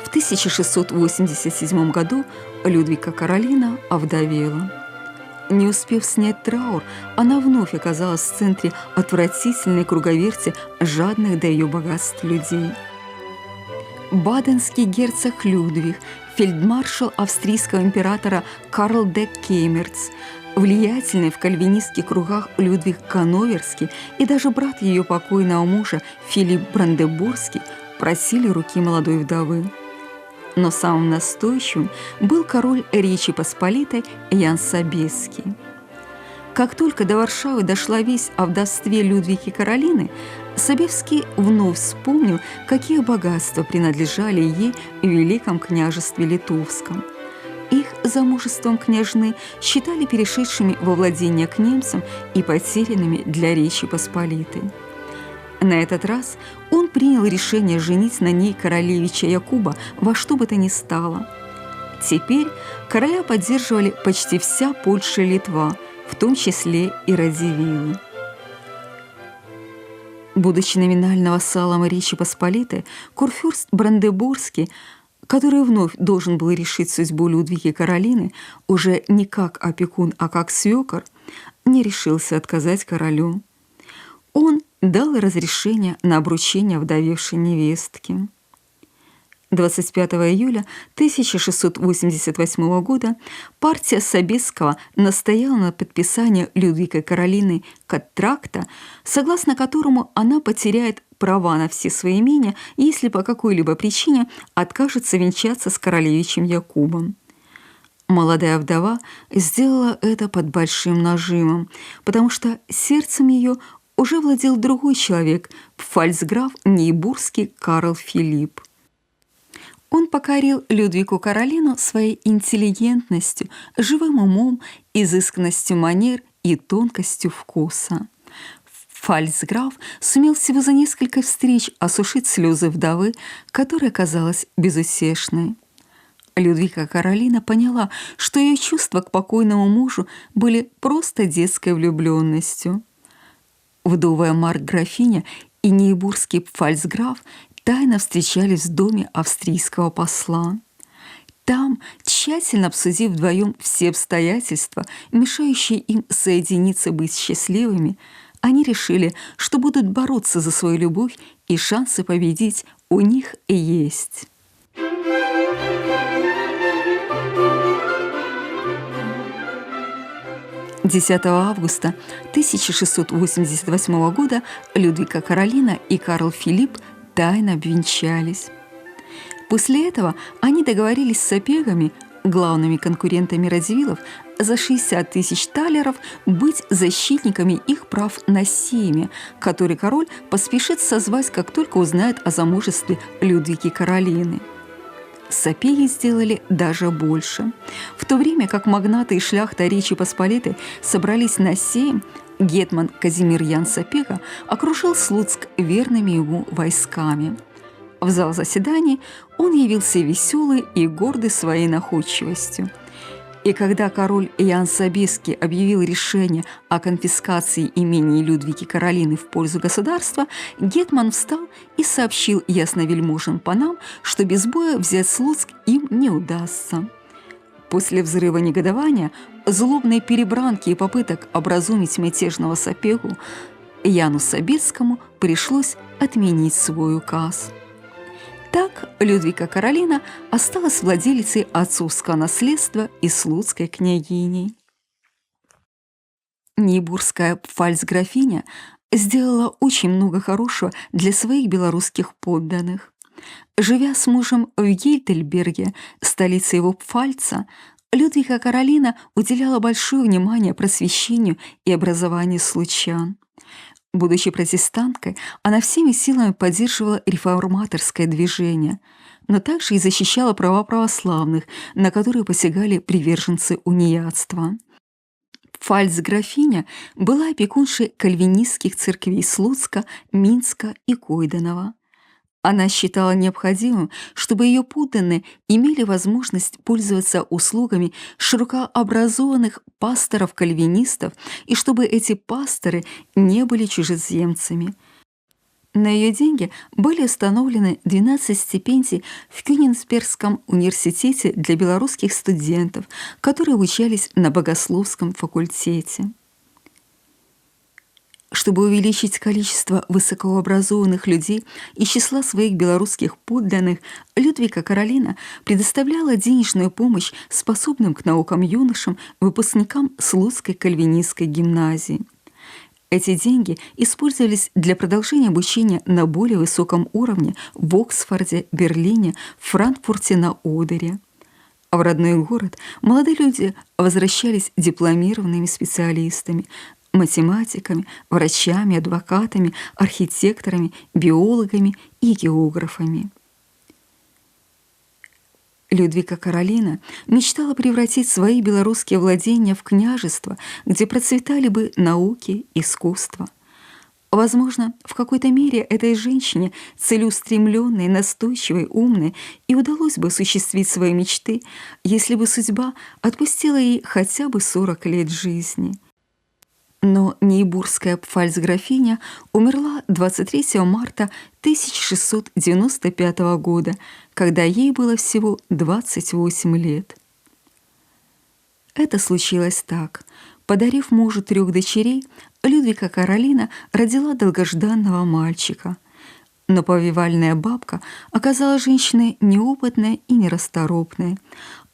В 1687 году Людвига Каролина овдовела. Не успев снять траур, она вновь оказалась в центре отвратительной круговерти жадных до ее богатств людей. Баденский герцог Людвиг, фельдмаршал австрийского императора Карл де Кемерц, влиятельный в кальвинистских кругах Людвиг Ганноверский и даже брат ее покойного мужа Филипп Брандебургский просили руки молодой вдовы. Но самым настойчивым был король Речи Посполитой Ян Собеский. Как только до Варшавы дошла весть о вдовстве Людвиги Каролины, Собеский вновь вспомнил, какие богатства принадлежали ей в Великом княжестве Литовском. Их замужеством княжны считали перешедшими во владение к немцам и потерянными для Речи Посполитой. На этот раз он принял решение женить на ней королевича Якуба во что бы то ни стало. Теперь короля поддерживали почти вся Польша и Литва, в том числе и Радзивиллы. Будучи номинально вассалом Речи Посполитой, курфюрст Брандебургский, который вновь должен был решить судьбу Людвиги Каролины, уже не как опекун, а как свекор, не решился отказать королю. Он дал разрешение на обручение вдовевшей невестки. 25 июля 1688 года партия Собесского настояла на подписании Людвигой Каролины контракта, согласно которому она потеряет права на все свои имения, если по какой-либо причине откажется венчаться с королевичем Якубом. Молодая вдова сделала это под большим нажимом, потому что сердцем ее уже владел другой человек, фальцграф Нейбургский Карл Филипп. Он покорил Людвигу Каролину своей интеллигентностью, живым умом, изысканностью манер и тонкостью вкуса. Фальцграф сумел всего за несколько встреч осушить слезы вдовы, которая казалась безутешной. Людвига Каролина поняла, что ее чувства к покойному мужу были просто детской влюбленностью. Вдовая маркграфиня и нейбургский фальцграф тайно встречались в доме австрийского посла. Там, тщательно обсудив вдвоем все обстоятельства, мешающие им соединиться, быть счастливыми, они решили, что будут бороться за свою любовь, и шансы победить у них и есть. августа 1688 года Людвига Каролина и Карл Филипп тайно обвенчались. После этого они договорились с сапегами, главными конкурентами Радзивиллов, за 60 тысяч талеров быть защитниками их прав на семя, который король поспешит созвать, как только узнает о замужестве Людвиги Каролины. Сапеги сделали даже больше. В то время как магнаты и шляхта Речи Посполитой собрались на сейм, гетман Казимир Ян Сапега окружил Слуцк верными ему войсками. В зал заседаний он явился веселый и гордый своей находчивостью. И когда король Ян Собеский объявил решение о конфискации имений Людвиги Каролины в пользу государства, гетман встал и сообщил ясновельможным панам, что без боя взять Слуцк им не удастся. После взрыва негодования, злобной перебранки и попыток образумить мятежного Сапегу, Яну Собецкому пришлось отменить свой указ. Так Людвига Каролина осталась владелицей отцовского наследства и слуцкой княгиней. Нейбургская фальцграфиня сделала очень много хорошего для своих белорусских подданных. Живя с мужем в Гейдельберге, столице его Пфальца, Людвига Каролина уделяла большое внимание просвещению и образованию случан. Будучи протестанткой, она всеми силами поддерживала реформаторское движение, но также и защищала права православных, на которые посягали приверженцы униатства. Фальцграфиня была опекуншей кальвинистских церквей Слуцка, Минска и Койденова. Она считала необходимым, чтобы ее подданные имели возможность пользоваться услугами широкообразованных пасторов-кальвинистов и чтобы эти пасторы не были чужеземцами. На ее деньги были установлены 12 стипендий в Кёнигсбергском университете для белорусских студентов, которые обучались на богословском факультете. Чтобы увеличить количество высокообразованных людей из числа своих белорусских подданных, Людвига Каролина предоставляла денежную помощь способным к наукам юношам, выпускникам Слуцкой кальвинистской гимназии. Эти деньги использовались для продолжения обучения на более высоком уровне в Оксфорде, Берлине, Франкфурте на Одере. А в родной город молодые люди возвращались дипломированными специалистами, математиками, врачами, адвокатами, архитекторами, биологами и географами. Людвига Каролина мечтала превратить свои белорусские владения в княжество, где процветали бы науки, искусство. Возможно, в какой-то мере этой женщине, целеустремленной, настойчивой, умной, и удалось бы осуществить свои мечты, если бы судьба отпустила ей хотя бы 40 лет жизни. Но нейбургская пфальцграфиня умерла 23 марта 1695 года, когда ей было всего 28 лет. Это случилось так. Подарив мужу 3 дочерей, Людвика Каролина родила долгожданного мальчика. Но повивальная бабка оказалась женщиной неопытной и нерасторопной.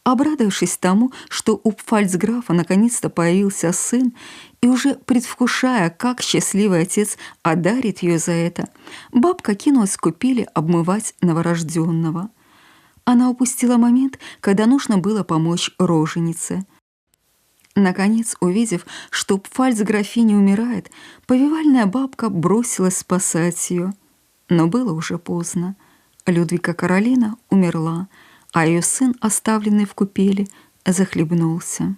Обрадовавшись тому, что у пфальцграфа наконец-то появился сын, и уже предвкушая, как счастливый отец одарит ее за это, бабка кинулась в купели обмывать новорожденного. Она упустила момент, когда нужно было помочь роженице. Наконец, увидев, что пфальцграфиня умирает, повивальная бабка бросилась спасать ее. Но было уже поздно. Людвика Каролина умерла, а ее сын, оставленный в купели, захлебнулся.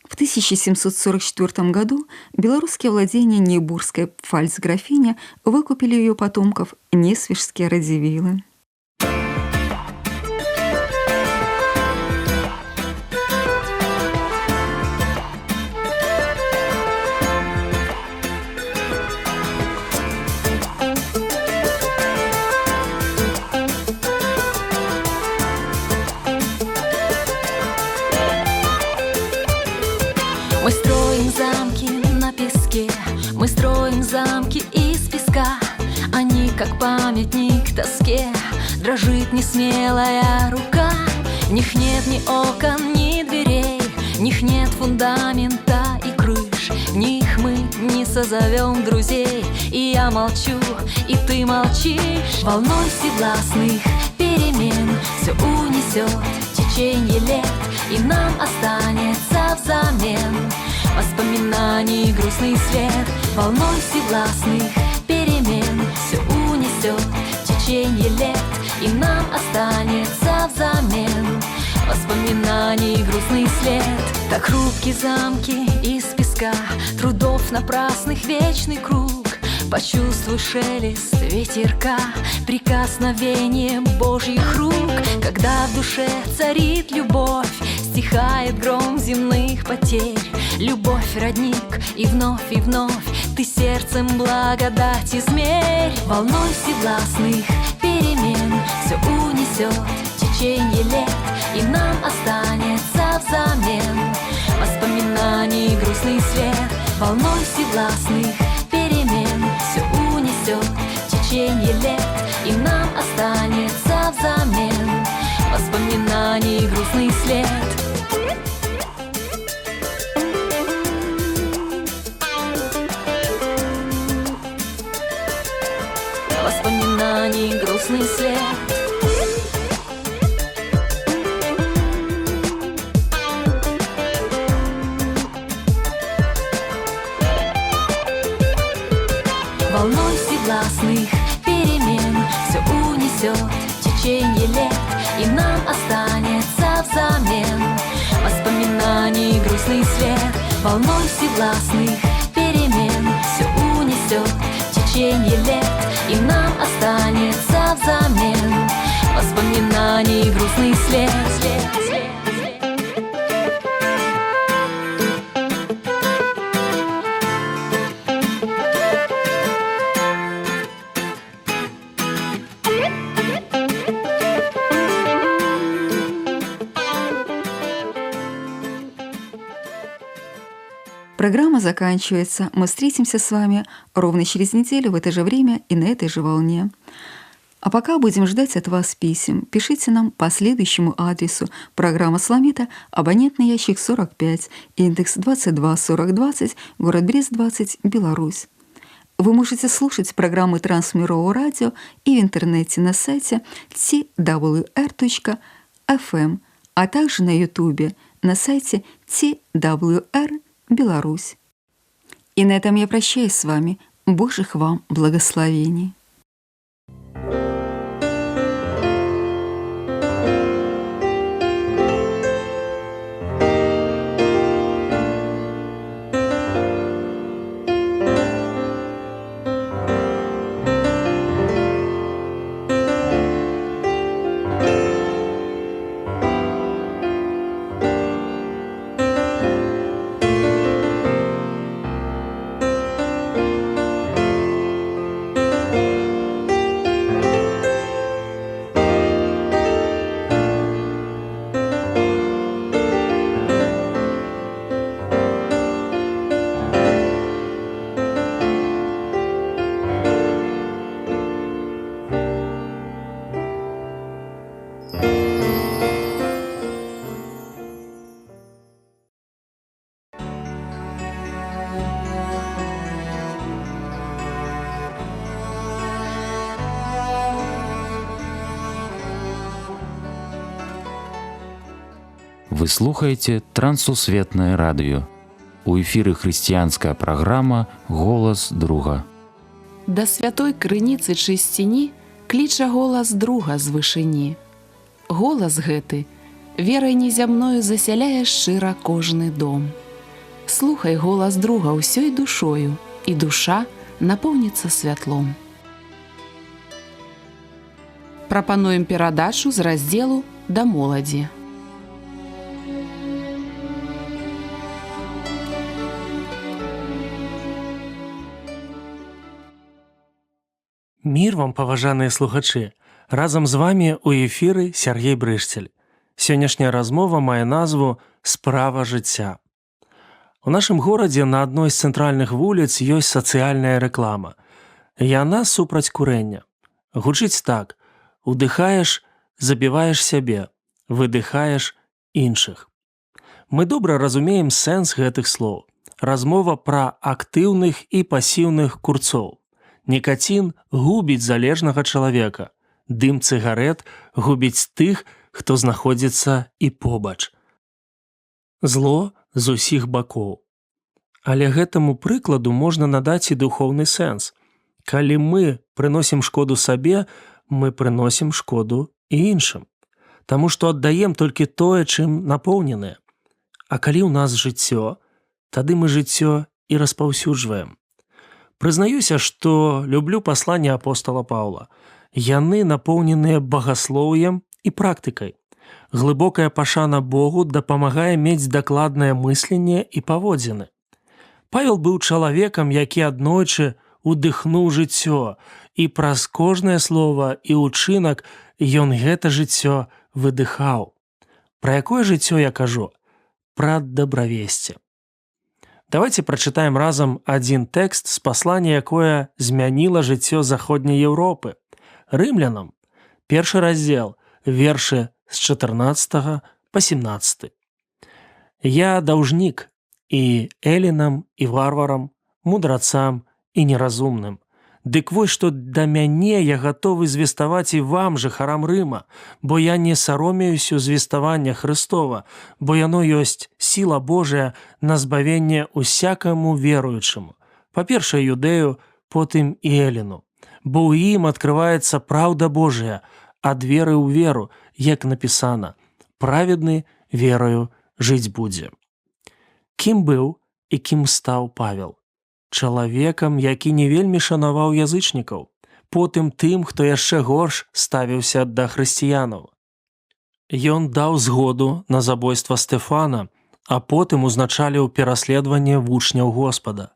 В 1744 году белорусские владения Нейбургской пфальцграфиня выкупили ее потомков несвижские радзивиллы. Мы строим замки на песке, мы строим замки из песка. Они, как памятник тоске, дрожит несмелая рука. В них нет ни окон, ни дверей, в них нет фундамента и крыш. В них мы не созовем друзей, и я молчу, и ты молчишь. Волной всевластных перемен все унесет течение лет, и нам останется взамен воспоминаний грустный след. Волной всевластных перемен все унесет течение лет, и нам останется взамен воспоминаний грустный след. Так хрупкие замки из песка, трудов напрасных вечный круг. Почувствуй шелест ветерка, прикосновение Божьих рук. Когда в душе царит любовь, стихает гром земных потерь. Любовь родник, и вновь ты сердцем благодать измерь. Волной всевластных перемен все унесет течение лет, и нам останется взамен воспоминаний грустный след. Волной всевластных перемен все унесет течение лет, и нам останется взамен воспоминаний грустный след. Воспоминаний грустный след. Волной всевластных перемен все унесет течение лет, и нам останется взамен воспоминаний грустный след. Волной всевластных перемен все унесет течение лет, и нам останется взамен воспоминаний грустный след. Программа заканчивается. Мы встретимся с вами ровно через неделю в это же время и на этой же волне. А пока будем ждать от вас писем. Пишите нам по следующему адресу: программа «Сламита», абонентный ящик 45, индекс 224020, город Брест 20, Беларусь. Вы можете слушать программы Трансмирового радио и в интернете на сайте twr.fm, а также на Ютубе на сайте TWR Беларусь. И на этом я прощаюсь с вами. Божьих вам благословений. Вы слухаеце трансусветнае радыё. У эфіры хрысціянская праграма «Голас друга». Да святой крыніцы чысціні кліча голас друга з вышыні. Голас гэты верай незямною засяляе шчыра кожны дом. Слухай голас друга ўсёй душою, і душа напоўніцца святлом. Прапануем перадачу з раздзелу «Да моладзі». Мір вам, паважаныя слухачы! Разам з вамі ў эфіры Сергей Брыштель. Сённяшняя размова мае назву «Справа жыцця». У нашым горадзе на адной з цэнтральных вуліц ёсць сацыяльная рэклама. Яна супраць курэння. Гучыць так: удыхаеш, забіваеш сябе, выдыхаеш іншых. Мы добра разумеем сэнс гэтых слоў. Размова пра актыўных і пасіўных курцоў. Нікацін губіць залежнага чалавека. Дым цыгарэт губіць тых, хто знаходзіцца і побач. Зло з усіх бакоў. Але гэтаму прыкладу можна надаць і духоўны сэнс. Калі мы прыносім шкоду сабе, мы прыносім шкоду і іншым. Таму што аддаем толькі тое, чым напоўненыя. А калі ў нас жыццё, тады мы жыццё і распаўсюджваем. Прызнаюся, што люблю пасланне апостала Паўла. Яны напоўненыя багаслоўем і практыкай. Глыбокая пашана Богу дапамагае мець дакладнае мысленне і паводзіны. Павел быў чалавекам, які аднойчы удыхнуў жыццё, і праз кожнае слова і ўчынак ён гэта жыццё выдыхаў. Пра якое жыццё я кажу? Пра дабравесце. Давайте прачытаем разам адзін тэкст з паслання, якое змяніла жыццё заходняй Еўропы. Рымлянам, 1 раздзел, вершы з 14 па 17. «Я даўжнік і элінам, і варварам, мудрацам і неразумным. Дык вось, што да мяне я гатовы звеставаць і вам, жыхарам Рыма, бо я не саромеюся звеставання Хрыстова, бо яно ёсць сіла Божая на збавенне усякаму веруючаму, па-першае юдэю, потым і эліну, бо ў ім адкрываецца праўда Божая, ад веры ў веру, як напісана: праведны верою жыць будзе». Кім быў і кім стаў Павел? Чалавекам, які не вельмі шанаваў язычнікаў, потым тым, хто яшчэ горш ставіўся да хрысціянаў. Ён даў згоду на забойства Стэфана, а потым узначаліў пераследаванне вучняў Господа.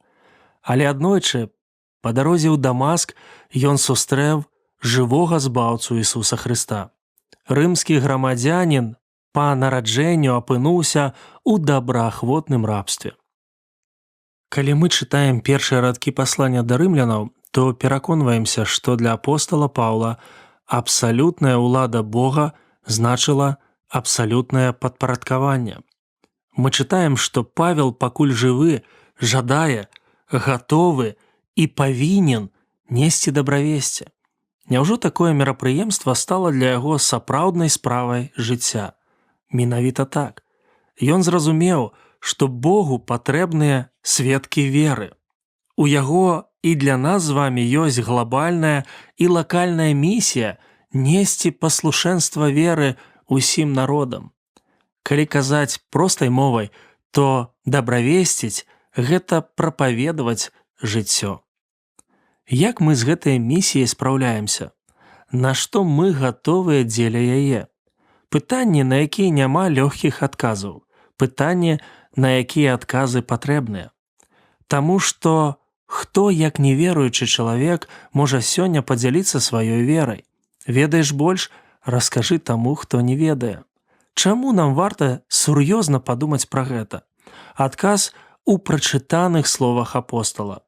Але аднойчы, па дарозе ў Дамаск, ён сустрэў жывога збаўцу Ісуса Хрыста. Рымскі грамадзянін па нараджэнню апынуўся ў добраахвотным рабстве. Калі мы чытаем першыя радкі паслання да рымлянаў, то пераконваемся, што для апостала Паўла абсалютная ўлада Бога значыла абсалютнае падпарадкаванне. Мы чытаем, што Павел пакуль жывы, жадае, гатовы і павінен несці дабравесце. Няўжо такое мерапрыемства стала для яго сапраўднай справай жыцця? Менавіта так. Ён зразумеў, што Богу патрэбныя сведкі веры. У яго і для нас з вамі ёсць глобальная і лакальная місія несці паслушэнства веры усім народам. Калі казаць простай мовай, то дабравесціць – гэта прапаведаваць жыццё. Як мы з гэтай місіяй спраўляемся? На што мы гатовыя дзеля яе? Пытанні, на якія няма лёгкіх адказаў. Пытанні, на якія адказы патрэбныя. Таму што хто, як неверуючы чалавек, можа сёння падзяліцца сваёй верай? Ведаеш больш? Раскажы таму, хто не ведае. Чаму нам варта сур'ёзна падумаць пра гэта? Адказ у прачытаных словах апостала.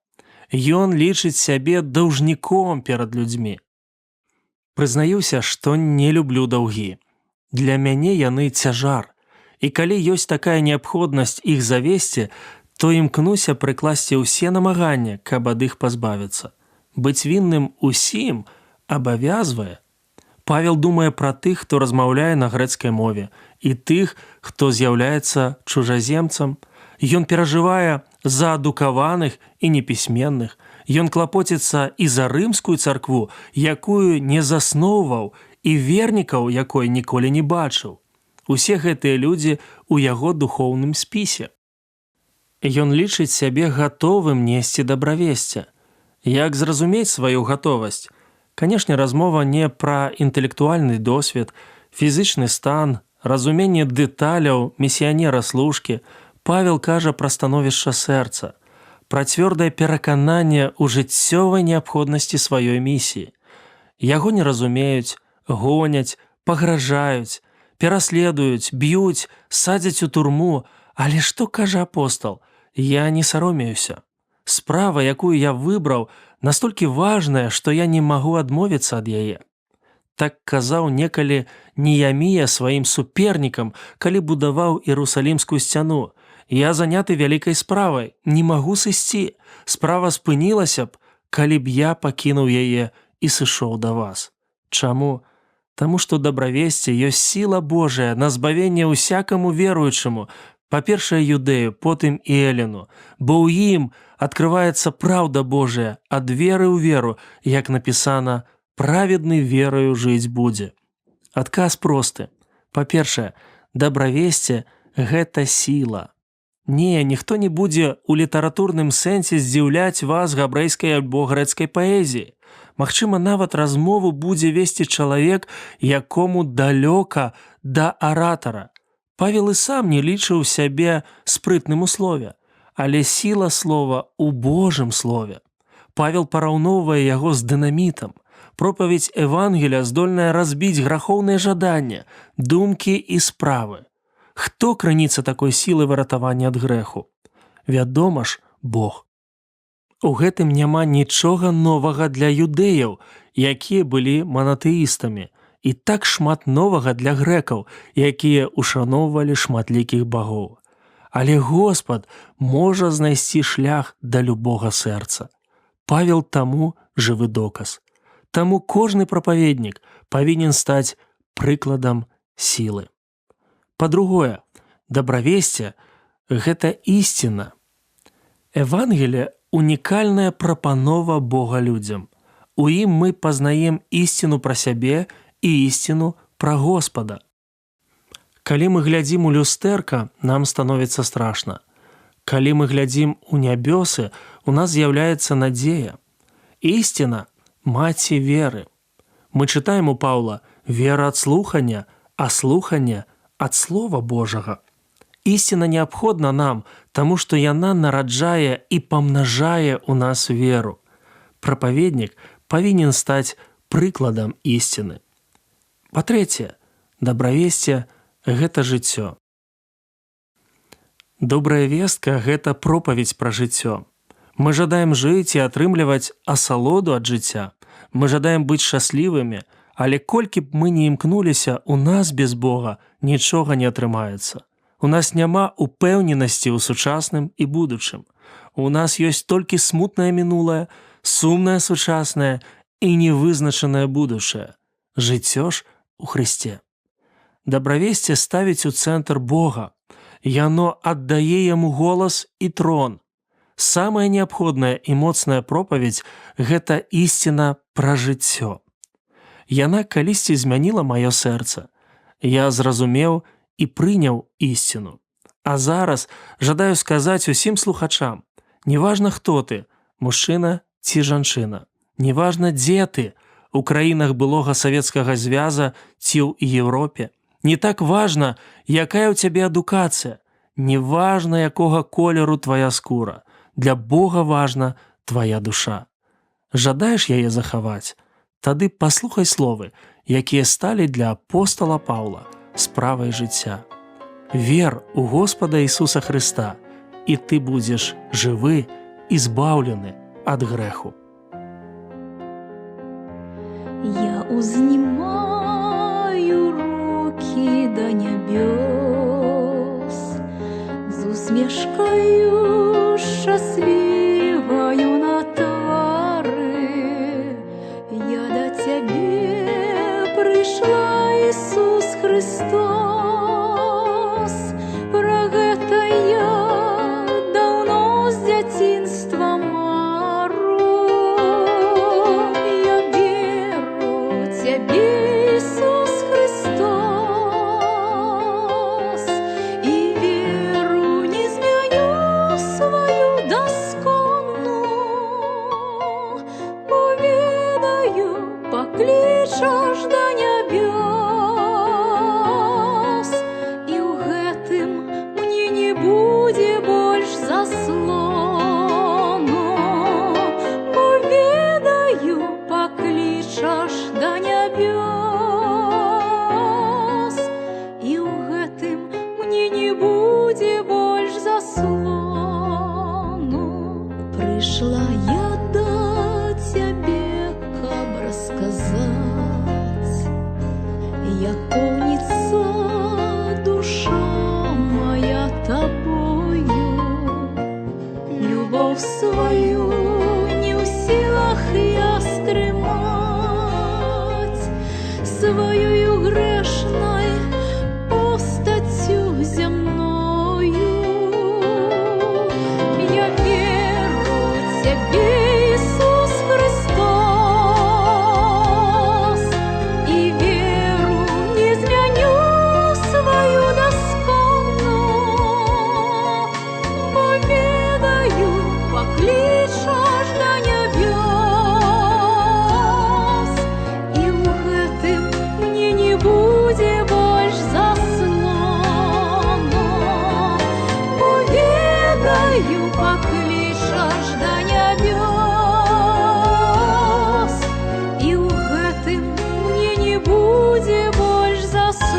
Ён лічыць сябе даўжніком перад людзьмі. Прызнаюся, што не люблю даўгі. Для мяне яны цяжар. І калі ёсць такая неабходнасць іх завесці, то імкнуся прыкласці ўсе намаганні, каб ад іх пазбавіцца. Быць вінным усім абавязвае. Павел думае пра тых, хто размаўляе на грэцкай мове, і тых, хто з'яўляецца чужаземцам. Ён перажывае за адукаваных і непісьменных. Ён клапоціцца і за рымскую царкву, якую не засноўваў, і вернікаў, якой ніколі не бачыў. Усе гэтыя людзі ў яго духоўным спісе. Ён лічыць сябе гатовым несці дабравесце. Як зразумець сваю гатовасць? Канешне, размова не пра інтэлектуальны досвед, фізычны стан, разуменне дэталяў місіянера-служкі. Павел кажа пра становішча сэрца, пра цвёрдае перакананне ў жыццёвай неабходнасці сваёй місіі. Яго не разумеюць, гоняць, пагражаюць, пераследуюць, б'юць, садзяць у турму. Але што кажа апостал? Я не саромеюся. Справа, якую я выбраў, настолькі важная, што я не магу адмовіцца ад яе. Так казаў некалі Неямія сваім супернікам, калі будаваў Іерусалімскую сцяну. Я заняты вялікай справай, не магу сысці. Справа спынілася б, калі б я пакінуў яе і сышоў да вас. Чаму? Таму што дабравесце ёсць сіла Божая на збавенне ўсякаму веруючаму, па-першае юдэю, потым і элену, бо ў ім адкрываецца праўда Божая ад веры ў веру, як напісана, праведны верою жыць будзе. Адказ просты. Па-першае, дабравесце – гэта сіла. Не, ніхто не будзе ў літаратурным сэнсе здзіўляць вас габрэйскай альбо грэцкай паэзіі. Магчыма, нават размову будзе весці чалавек, якому далёка да аратара. Павел і сам не лічыў сябе спрытным у слове, але сіла слова ў Божым слове. Павел параўноўвае яго з дынамітам. Пропаведь Евангелія здольная разбіць грахоўныя жаданні, думкі і справы. Хто крыніца такой сілы выратавання ад грэху? Вядома ж, Бог. У гэтым няма нічога новага для юдэяў, якія былі манатэістамі, і так шмат новага для грэкаў, якія ушаноўвалі шматлікіх багоў. Але Господ можа знайсці шлях да любога сэрца. Павел таму жывы доказ. Таму кожны прапаведнік павінен стаць прыкладам сілы. Па-другое, дабравесце – гэта ісціна. Евангелие – унікальная прапанова Бога людзям. У ім мы пазнаем ісціну пра сябе і ісціну пра Господа. Калі мы глядзім у люстэрка, нам становіцца страшна. Калі мы глядзім у нябёсы, у нас з'яўляецца надзея. Ісціна – маці веры. Мы чытаем у Паўла «вера ад слухання, а слуханне ад Слова Божага». Ісціна неабходна нам, таму што яна нараджае і памнажае ў нас веру. Прапаведнік павінен стаць прыкладам ісціны. Па-трэцяе, дабравесце – гэта жыццё. Добрая вестка – гэта пропаведь пра жыццё. Мы жадаем жыць і атрымліваць асалоду ад жыцця. Мы жадаем быць шчаслівымі, але колькі б мы не імкнуліся, у нас без Бога нічога не атрымаецца. У нас няма упэўненасці ў сучасным і будучым. У нас ёсць толькі смутнае мінулае, сумнае сучаснае і невызначанае будучае. Жыццё ж у Хрысце. Дабравесце ставіць у цэнтр Бога. Яно аддае яму голас і трон. Самая неабходная і моцная пропаведь – гэта ісціна пра жыццё. Яна калісьці змяніла маё сэрца. Я зразумеў і прыняў ісціну. А зараз жадаю сказаць усім слухачам, неважна хто ты, мужчына ці жанчына, неважна дзе ты, у краінах былога Савецкага звяза ці ў Еўропе, не так важна, якая ў цябе адукацыя, не важна, якога колеру твая скура, для Бога важна твая душа. Жадаеш яе захаваць? Тады паслухай словы, якія сталі для апостала Паўла справай жыцця. Вер у Господа Ісуса Хрыста, і ты будзеш жывы і збаўлены ад грэху. Я узнімаю руки до небес, з усмешкою щасливою на твары. Я до тебе пришла любовь свою не в силах я стремать, своею грешной постатью земною. Я веру Тебе, Иисус Христос, и веру не изменю свою досконно, бо ведаю, поклич жажда небес, и в гэтым мне не буде больш заслона, бо ведаю, поклич жажда небес, і в гэтым мне не буде больш заслона.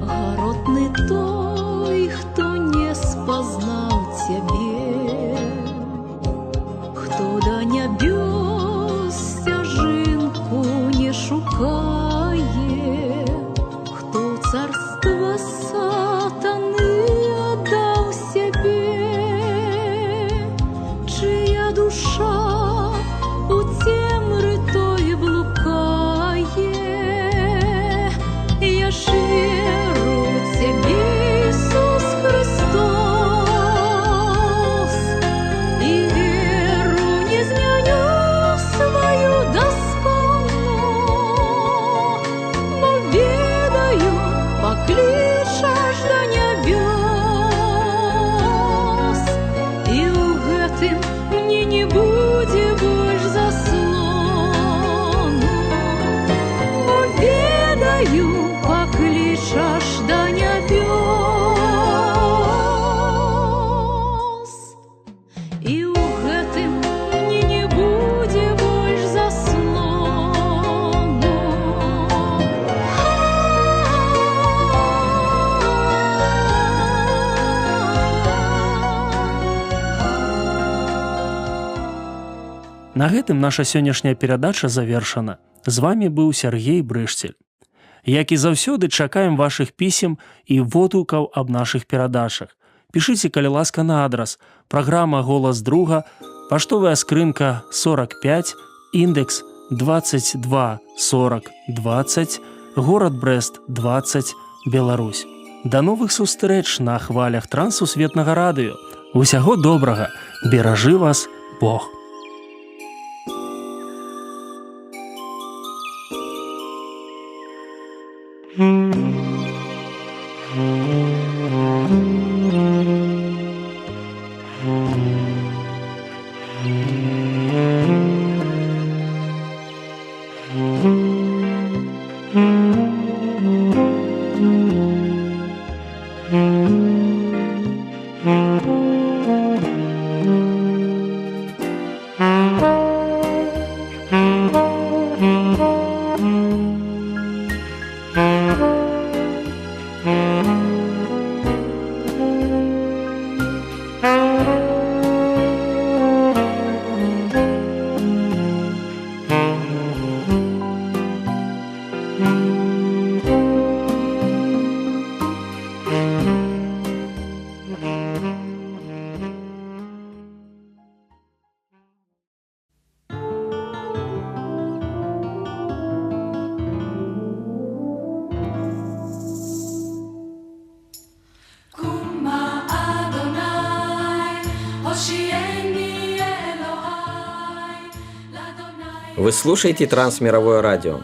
Гаротны той, хто не спознав Тебе, хто до небес стяжинку не шукає, хто в царство сатаны отдав себе, чия душа у темры той блукає. Я ж веру Тебе, Иисус Христос, и веру не изменю свою досконно, бо ведаю, поклич жажда небес, и в гэтым мне не буде больш заслона, бо ведаю, поклич жажда небес, і ў гэтым мне не будзе больш заслону. На гэтым наша сённяшняя перадача завершана. З вами быў Сергей Брыштель. Як і заўсёды, чакаем вашых пісем і водгукаў аб нашых перадачах. Пішыце, калі ласка, на адрас: праграма «Голас друга», паштовая скрынка 45, індекс 224020, горад Брэст 20, Беларусь. Да новых сустрэч на хвалях трансусветнага радыё. Усяго добрага, беражы вас Бог. Вы слушаете Трансмировое радио.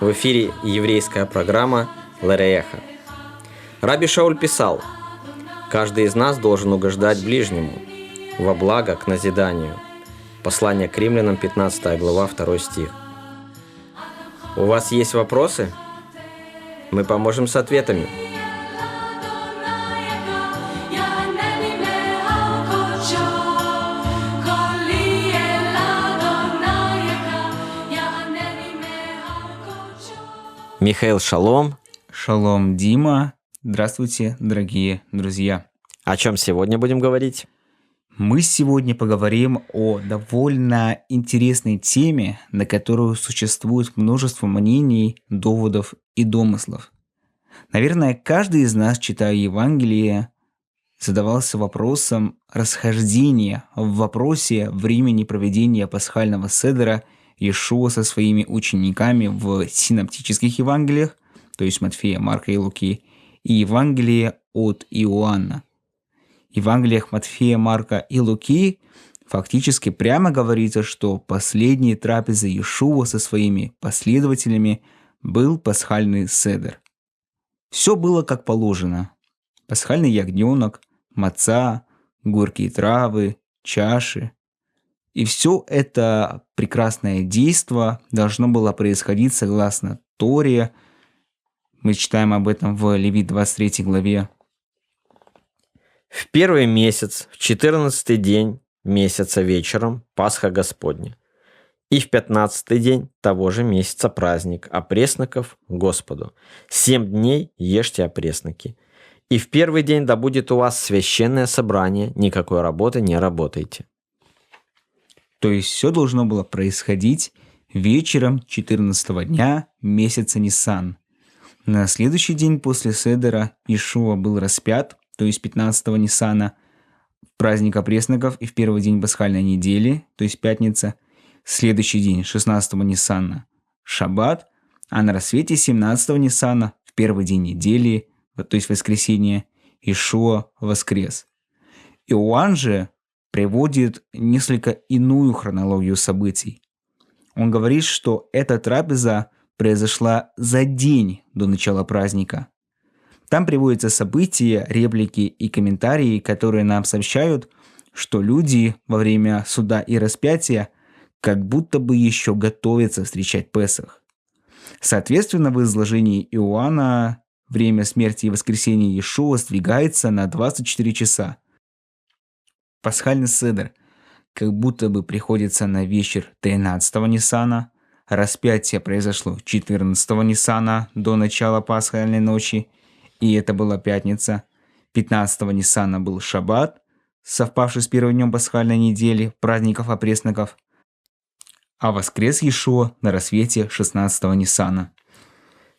В эфире еврейская программа «Лерееха». Раби Шауль писал: «Каждый из нас должен угождать ближнему во благо к назиданию». Послание к римлянам, 15 глава, 2 стих. У вас есть вопросы? Мы поможем с ответами. Михаил, шалом. Шалом, Дима. Здравствуйте, дорогие друзья. О чем сегодня будем говорить? Мы сегодня поговорим о довольно интересной теме, на которую существует множество мнений, доводов и домыслов. Наверное, каждый из нас, читая Евангелие, задавался вопросом расхождения в вопросе времени проведения пасхального седера Иешуа со своими учениками в синоптических Евангелиях, то есть Матфея, Марка и Луки, и Евангелие от Иоанна. В Евангелиях Матфея, Марка и Луки фактически прямо говорится, что последней трапезой Иешуа со своими последователями был пасхальный седер. Все было как положено. Пасхальный ягненок, маца, горькие травы, чаши. И все это прекрасное действо должно было происходить согласно Торе. Мы читаем об этом в Левит 23 главе. В первый месяц, в 14-й день месяца вечером, Пасха Господня. И в 15-й день того же месяца праздник опресноков Господу. 7 дней ешьте опресноки. И в первый день да будет у вас священное собрание, никакой работы не работайте. То есть все должно было происходить вечером 14-го дня месяца Нисан. На следующий день после седера Иешуа был распят, то есть 15-го Нисана, в праздник опресноков и в первый день пасхальной недели, то есть пятница, следующий день 16-го Нисана шаббат, а на рассвете 17-го Нисана в первый день недели, то есть воскресенье, Иешуа воскрес. Иоанн же приводит несколько иную хронологию событий. Он говорит, что эта трапеза произошла за день до начала праздника. Там приводятся события, реплики и комментарии, которые нам сообщают, что люди во время суда и распятия как будто бы еще готовятся встречать Песах. Соответственно, в изложении Иоанна время смерти и воскресения Иешуа сдвигается на 24 часа. Пасхальный седер как будто бы приходится на вечер 13-го Нисана, распятие произошло 14-го Нисана до начала пасхальной ночи, и это была пятница. 15-го Нисана был шаббат, совпавший с первым днем пасхальной недели, праздников опресноков, а воскрес Иешуа на рассвете 16-го Нисана.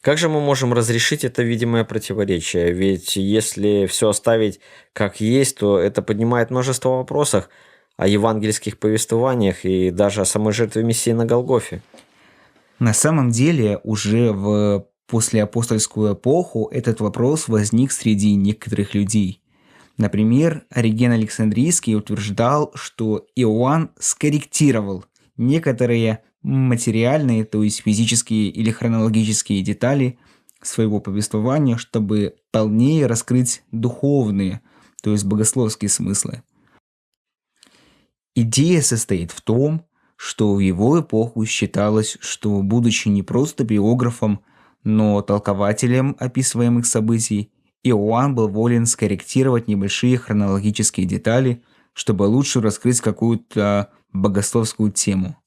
Как же мы можем разрешить это видимое противоречие? Ведь если все оставить как есть, то это поднимает множество вопросов о евангельских повествованиях и даже о самой жертве Мессии на Голгофе. На самом деле, уже в послеапостольскую эпоху этот вопрос возник среди некоторых людей. Например, Ориген Александрийский утверждал, что Иоанн скорректировал некоторые материальные, то есть физические или хронологические детали своего повествования, чтобы полнее раскрыть духовные, то есть богословские смыслы. Идея состоит в том, что в его эпоху считалось, что, будучи не просто биографом, но толкователем описываемых событий, Иоанн был волен скорректировать небольшие хронологические детали, чтобы лучше раскрыть какую-то богословскую тему.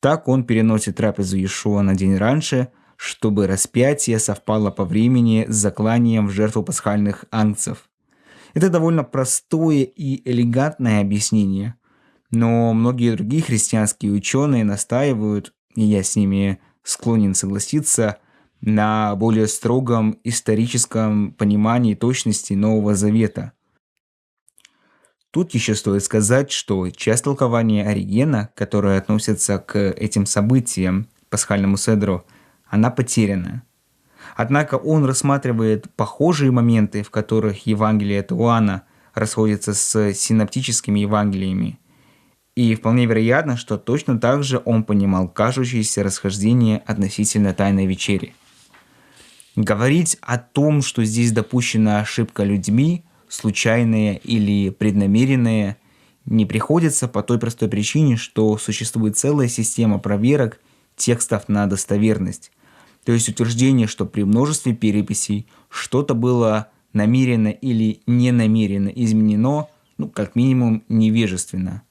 Так он переносит трапезу Иешуа на день раньше, чтобы распятие совпало по времени с закланием в жертву пасхальных агнцев. Это довольно простое и элегантное объяснение, но многие другие христианские ученые настаивают, и я с ними склонен согласиться, на более строгом историческом понимании точности Нового Завета. Тут еще стоит сказать, что часть толкования Оригена, которая относится к этим событиям, пасхальному седру, она потеряна. Однако он рассматривает похожие моменты, в которых Евангелие от Иоанна расходится с синоптическими Евангелиями. И вполне вероятно, что точно так же он понимал кажущееся расхождение относительно Тайной вечери. Говорить о том, что здесь допущена ошибка людьми, случайные или преднамеренные, не приходится по той простой причине, что существует целая система проверок текстов на достоверность. То есть утверждение, что при множестве переписей что-то было намеренно или ненамеренно изменено, как минимум невежественно.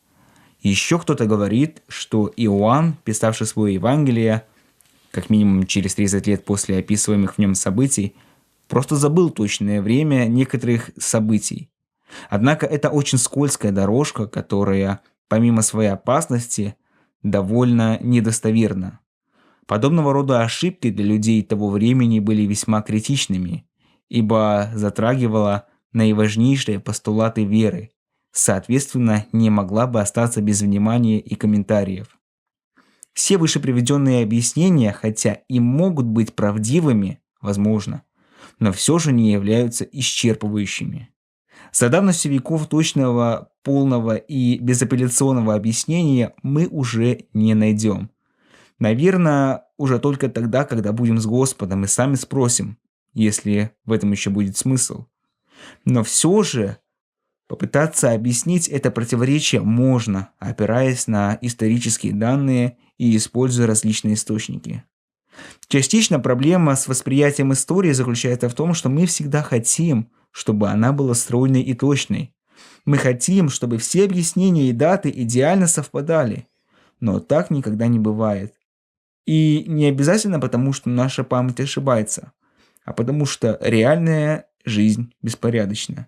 Еще кто-то говорит, что Иоанн, писавший свое Евангелие, как минимум через 30 лет после описываемых в нем событий, просто забыл точное время некоторых событий. Однако это очень скользкая дорожка, которая, помимо своей опасности, довольно недостоверна. Подобного рода ошибки для людей того времени были весьма критичными, ибо затрагивала наиважнейшие постулаты веры, соответственно, не могла бы остаться без внимания и комментариев. Все вышеприведенные объяснения, хотя и могут быть правдивыми, возможно, но все же не являются исчерпывающими. За давностью веков точного, полного и безапелляционного объяснения мы уже не найдем. Наверное, уже только тогда, когда будем с Господом и сами спросим, если в этом еще будет смысл. Но все же попытаться объяснить это противоречие можно, опираясь на исторические данные и используя различные источники. Частично проблема с восприятием истории заключается в том, что мы всегда хотим, чтобы она была стройной и точной. Мы хотим, чтобы все объяснения и даты идеально совпадали, но так никогда не бывает. И не обязательно потому, что наша память ошибается, а потому что реальная жизнь беспорядочна.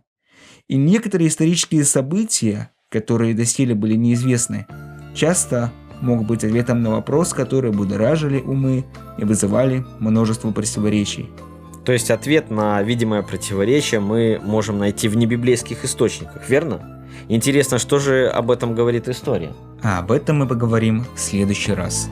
И некоторые исторические события, которые доселе были неизвестны, часто могут быть ответом на вопрос, которые будоражили умы и вызывали множество противоречий. То есть ответ на видимое противоречие мы можем найти в небиблейских источниках, верно? Интересно, что же об этом говорит история? А об этом мы поговорим в следующий раз.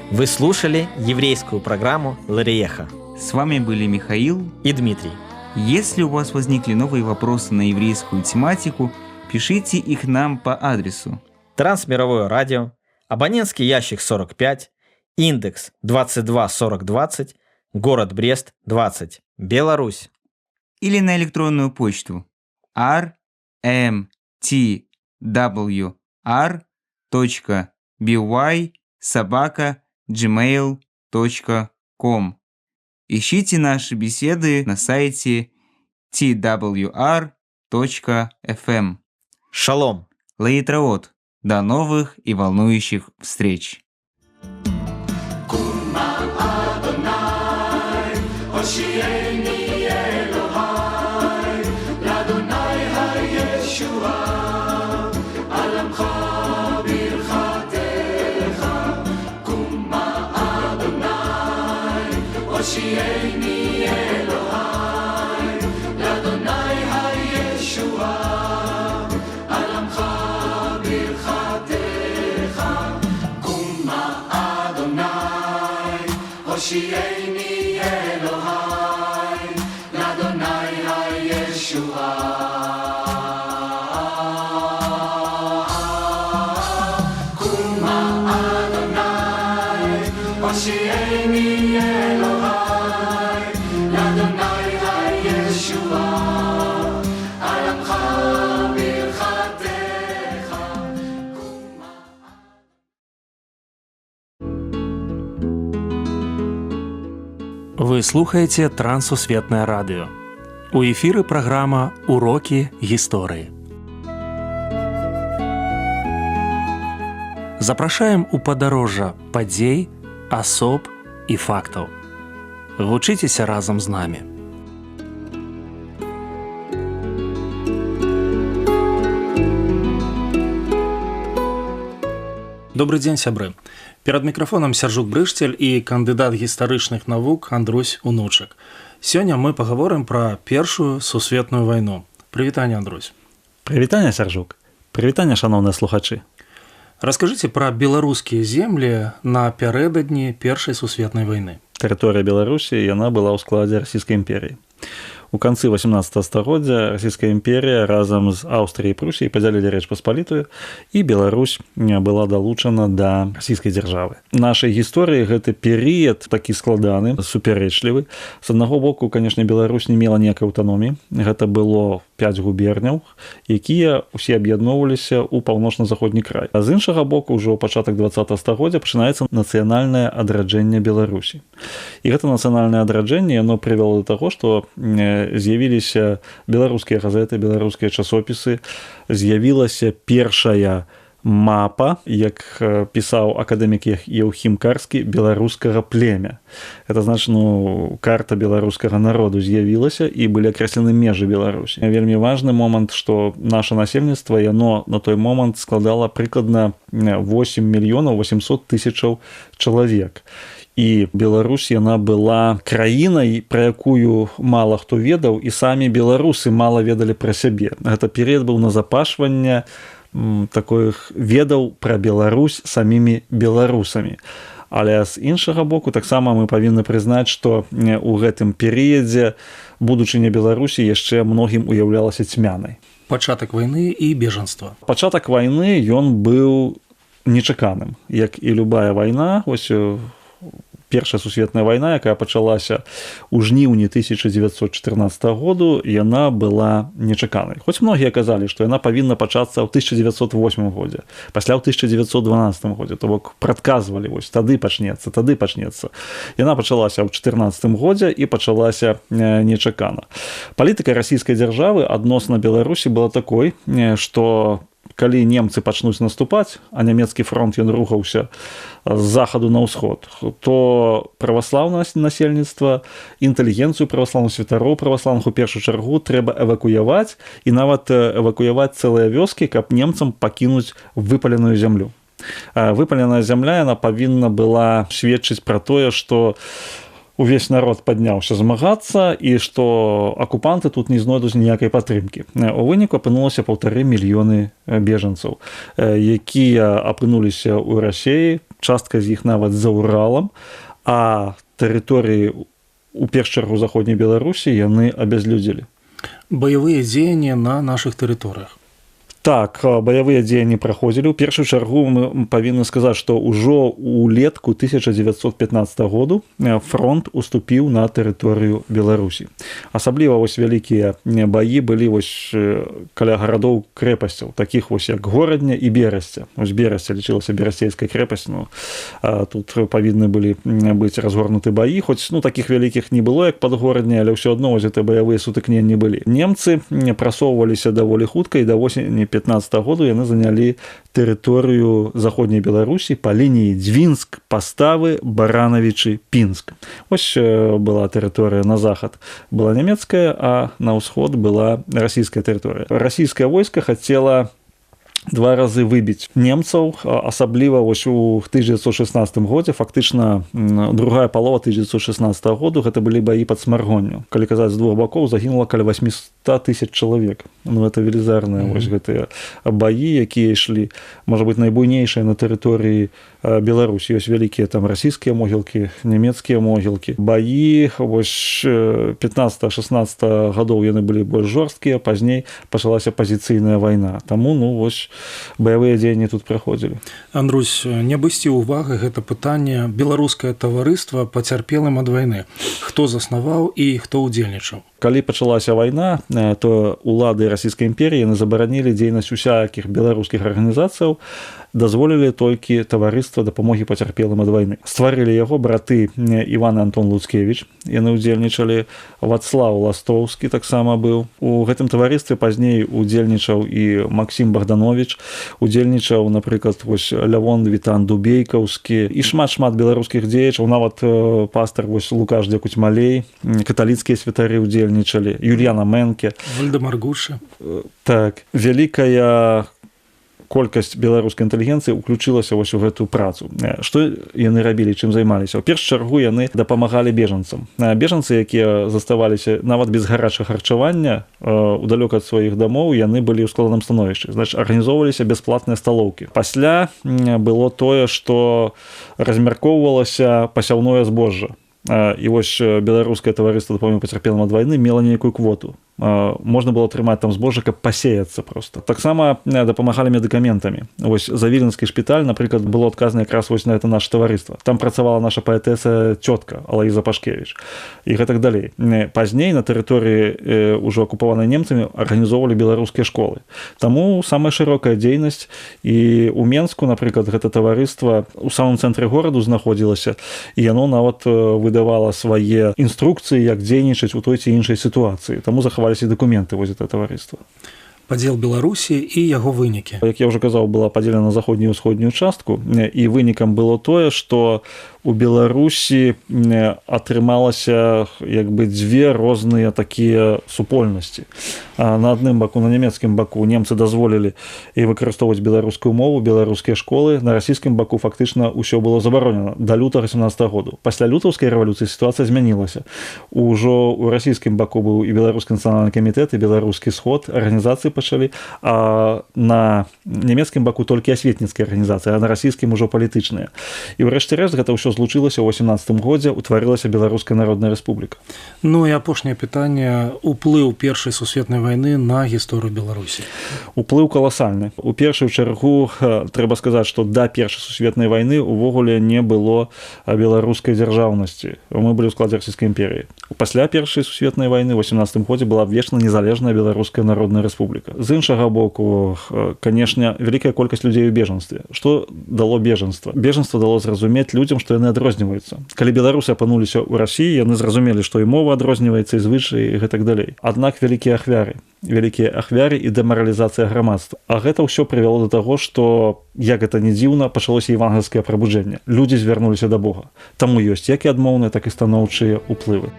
Вы слушали еврейскую программу «Лереха». С вами были Михаил и Дмитрий. Если у вас возникли новые вопросы на еврейскую тематику, пишите их нам по адресу Трансмировое радио, абонентский ящик 45, индекс 224020, город Брест, 20, Беларусь. Или на электронную почту rmtwr.by@gmail.com. Ищите наши беседы на сайте twr.fm. Шалом. Лаитраот. До новых и волнующих встреч. הושיעני אלוהי, לאדוני הישועה. קומה אדוני, הושיעני אלוהי, לאדוני הישועה. על עמך ברכתך. Вы слухаєте Трансусветное радио. У эфіры праграма «Уроки гісторыі». Запрашаем у падарожжа падзей, асоб і фактаў. Вучыцеся разам з намі. Добрый дзень, сябры. Перад мікрафонам Сяржук Брыштель і кандыдат гістарычных навук Андрусь Унучак. Сёння мы пагаворым пра Першую сусветную вайну. Прывітанне, Андрусь. Прывітанне, Сяржук. Прывітанне, шаноўныя слухачы. Раскажыце пра беларускія землі напярэдадні Першай сусветнай вайны. Тэрыторыя Беларусі, яна была ў складзе Расійскай імперіі. У канцы 18 стагоддзя Расійская імперія разам з Аўстрыяй і Прусіяй падзялілі Рэч Паспалітую, і Беларусь была далучана да расійскай дзяржавы. Нашай гісторыі гэты перыяд такі складаны, супярэчлівы. З аднаго боку, канешне, Беларусь не мела ніякай аўтаноміі. Гэта было 5 губерняў, якія ўсе аб'ядноўваліся ў паўночна-заходні край. А з іншага боку, ўжо ў пачатак 20 стагоддзя пачынаецца нацыянальнае адраджэнне Беларусі. І гэта нацыянальнае адраджэнне, яно прывяло да таго, што з'явіліся беларускія газеты, беларускія часопісы, з'явілася першая мапа, як пісаў акадэмік Еўхім Карскі, беларускага племя. Это значит, карта беларускага народу з'явілася і былі акрэслены межы Беларусі. Вельмі важны момант, што наша насельніцтва, яно на той момант складала прыкладна 8 мільёнаў 800 тысячаў чалавек. І Беларусь, яна была краінай, пра якую мала хто ведаў, і самі беларусы мала ведалі пра сябе. Гэта перыяд быў назапашвання таких ведаў пра Беларусь самімі беларусамі. Але з іншага боку, таксама мы павінны прызнаць, што ў гэтым перыядзе будучыня Беларусі яшчэ многім уяўлялася цьмянай. Пачатак вайны і бежанства. Пачатак вайны, ён быў нечаканым. Як і любая вайна, ось Першая сусветная вайна, якая пачалася ў жніўні 1914 году, яна была нечаканай. Хоць многія казалі, што яна павінна пачацца ў 1908 годзе, пасля ў 1912 годзе, то бок прадказвалі, вось тады пачнецца. Яна пачалася ў 2014 годзе і пачалася нечакана. Палітыка расійскай дзяржавы адносна Беларусі была такой, што калі немцы пачнуць наступаць, а нямецкі фронт ён рухаўся з захаду на ўсход, то праваслаўнае насельніцтва, інтэлігенцыю праваслаўных, святароў праваслаўных у першую чаргу трэба эвакуяваць, і нават эвакуяваць цэлыя вёскі, каб немцам пакінуць выпаленую зямлю. Выпаленая зямля, яна павінна была сведчыць пра тое, што увесь народ падняўся змагацца і што акупанты тут не знойдуць ніякай падтрымкі. У выніку апынулася 1,5 мільёны бежанцаў, якія апынуліся ў Расіі, частка з іх нават за Уралам, а тэрыторыі у першую чаргу заходняй Беларусі яны абязлюдзілі. Баявыя дзеянні на нашых тэрыторыях. Так, баявыя дзеянні праходзілі. У першую чаргу мы павінны сказаць, што ўжо ўлетку 1915 году фронт уступіў на тэрыторыю Беларусі. Асабліва вось вялікія баі былі вось каля гарадоў крэпасцяў, такіх вось як Горадня і Берасця. Вось Берасця лічылася берасцейская крэпасць, тут павінны былі быць разгорнуты баі, хоць такіх вялікіх не было, як пад Горадня, але ўсё адно вось гэтыя баявыя сутыкненні былі. Немцы прасоўваліся даволі хутка, і да восені 15 году яны занялі тэрыторыю заходняй Беларусі па лініі Дзвінск, Паставы, Баранавічы, Пінск. Ось была тэрыторыя на захад была нямецкая, а на ўсход была расійская тэрыторыя. Расійскае войска хацела 2 разы выбіць немцаў, асабліва вось у 1916 годзе, фактычна другая палова 1916 году, гэта былі баі пад Смаргонню. Калі казаць, з двух бакоў загінула каля 800 тысяч чалавек. Это велізарныя вось гэтыя баі, якія ішлі, можа быць, найбуйнейшыя на тэрыторыі Беларусі. Ёсць вялікія там расійскія могілкі, нямецкія могілкі. Баі вось 15-16 гадоў яны былі больш жорсткія, пазней пачалася пазіцыйная вайна. Таму, вось баявыя дзеянні тут праходзілі. Андрусь, не абысці ўвагы гэта пытанне беларускае таварыства пацярпелым ад вайны. Хто заснаваў і хто ўдзельнічаў? Калі пачалася вайна, то улады Расійскай імперіі забаранілі дзейнасць усякіх беларускіх арганізацыяў дазволілі толькі таварыства дапамогі пацярпелым ад вайны. Стварылі яго браты Іван і Антон Луцкевіч, яны ўдзельнічалі, Вацлаў Ластоўскі таксама быў. У гэтым таварыстве пазней удзельнічаў і Максім Богданович, удзельнічаў, напрыклад, вось Лявон Вітан Дубейкаўскі і шмат беларускіх дзеячаў, нават пастар вось Лукаш Дзякуцьмалей, каталіцкія святары удзельнічалі, Юльяна Менке. Вальдемар Гуша. Так, вялікая колькасць беларускай інтэлігенцыі ўключылася вось у гэтую працу. Што яны рабілі, чым займаліся? У першую чаргу яны дапамагалі бежанцам. Бежанцы, якія заставаліся нават без гарачага харчавання, удалёк ад сваіх дамоў, яны былі ў складаным становішчы. Значыць, арганізоўваліся бясплатныя сталоўкі. Пасля было тое, што размяркоўвалася пасяўное збожжа. І вось беларускае таварыства дапамогі пацярпелым ад вайны мела нейкую квоту. Можна было атрымаць там збожжа, каб пасеяцца проста. Таксама дапамагалі медыкаментамі. Вось за Віленскі шпіталь, напрыклад, было адказана якраз вось на это наша таварыства. Там працавала наша паэтэса цётка Алаіза Пашкевіч і гэтак далей. Пазней на тэрыторыі ўжо акупаванай немцамі арганізоўвалі беларускія школы. Таму самая шырокая дзейнасць, і ў Менску, напрыклад, гэта таварыства у самым цэнтры гораду знаходзілася, і яно нават выдавала свае інструкцыі, як дзейнічаць у той ці іншай сітуацыі. Таму захаваліся дакументы вось гэта таварыства. Падзел Беларусі і яго вынікі. Як я ўжо казаў, была падзелена на заходнюю і ўсходнюю частку, і вынікам было тое, што у Беларусі атрымалася як бы дзве розныя такія супольнасці. На адным баку, на нямецкім баку немцы дазволілі і выкарыстоўваць беларускую мову, беларускія школы, на расійскім баку фактычна ўсё было забаронена да лютага 17 году. Пасля лютаўскай рэвалюцыі сітуацыя змянілася. Ужо ў расійскім баку быў і беларускі нацыянальны камітэт, і беларускі сход, арганізацыі пачалі, а на нямецкім баку толькі асветніцкія арганізацыі, а на расійскім ужо палітычныя. І ўрэшце рэшт гэта ўсё злучылася ў 18 годзе, утварылася Беларуская Народная Рэспубліка. Ну і апошняе пытанне, уплыў Першай сусветнай вайны на гісторыю Беларусі. Уплыў каласальны. У першую чаргу трэба сказаць, што да Першай сусветнай вайны увогуле не было беларускай дзяржаўнасці. Мы былі ў складзе Расійскай імперіі. Пасля Першай сусветнай вайны ў 18 годзе была абвешчана незалежная Беларуская Народная Рэспубліка. З іншага боку, канешне, вялікая колькасць людзей у бежанстве. Што дало бежанства? Бежанства дало зразумець людзям, што яны адрозніваюцца. Калі беларусы апынуліся ў Расіі, яны зразумелі, што і мова адрозніваецца, і звычаі, і гэтак далей. Аднак вялікія ахвяры і дэмаралізацыя грамадства. А гэта ўсё прывяло да таго, што, як гэта не дзіўна, пачалося евангельскае прабуджэнне. Людзі звярнуліся да Бога. Таму ёсць як і адмоўныя, так і станоўчыя ўплывы.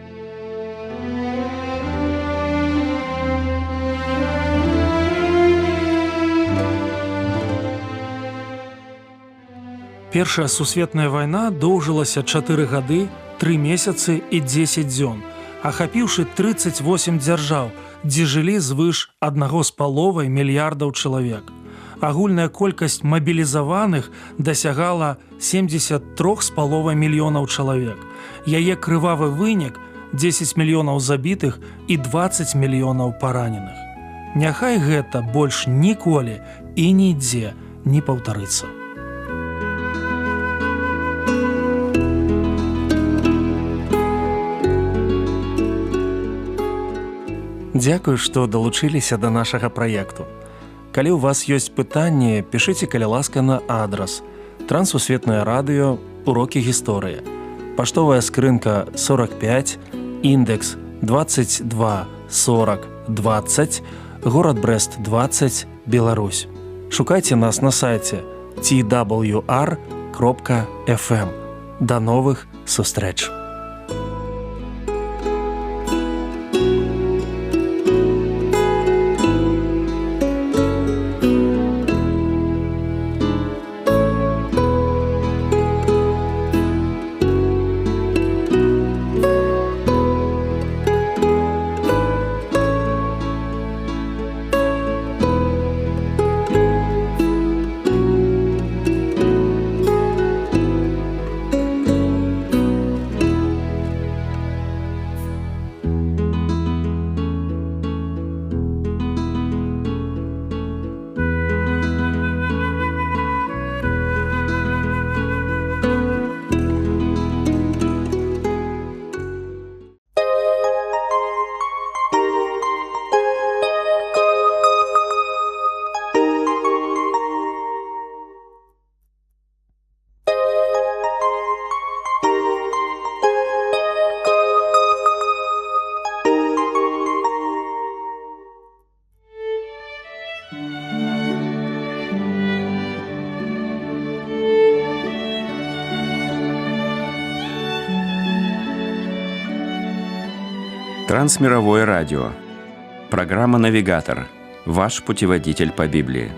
Першая сусветная вайна доўжылася 4 гады, 3 месяцы і 10 дзён, ахапіўшы 38 дзяржаў, дзе жылі звыш 1,5 мільярдаў чалавек. Агульная колькасць мабілізаваных дасягала 73,5 мільёнаў чалавек. Яе крывавы вынік – 10 мільёнаў забітых і 20 мільёнаў параненых. Няхай гэта больш ніколі і нідзе не паўтарыцца. Дзякую, што далучыліся да нашага праекту. Калі ў вас ёсць пытанні, пішыце, калі ласка, на адрас Трансусветнае радыё, урокі гісторыі. Паштовая скрынка 45, індекс 22 40 20, горад Брэст 20, Беларусь. Шукайце нас на сайце twr.fm. Да новых сустрэч! Трансмировое радио. Программа «Навигатор». Ваш путеводитель по Библии.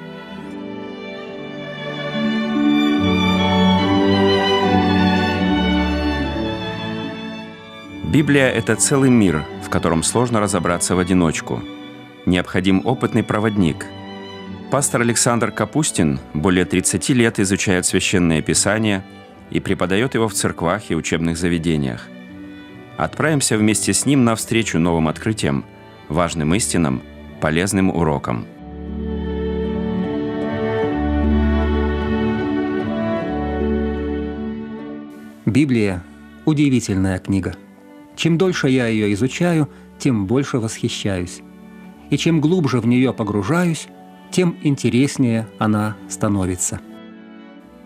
Библия – это целый мир, в котором сложно разобраться в одиночку. Необходим опытный проводник. Пастор Александр Капустин более 30 лет изучает Священное Писание и преподает его в церквах и учебных заведениях. Отправимся вместе с ним навстречу новым открытиям, важным истинам, полезным урокам. Библия – удивительная книга. Чем дольше я ее изучаю, тем больше восхищаюсь. И чем глубже в нее погружаюсь, тем интереснее она становится.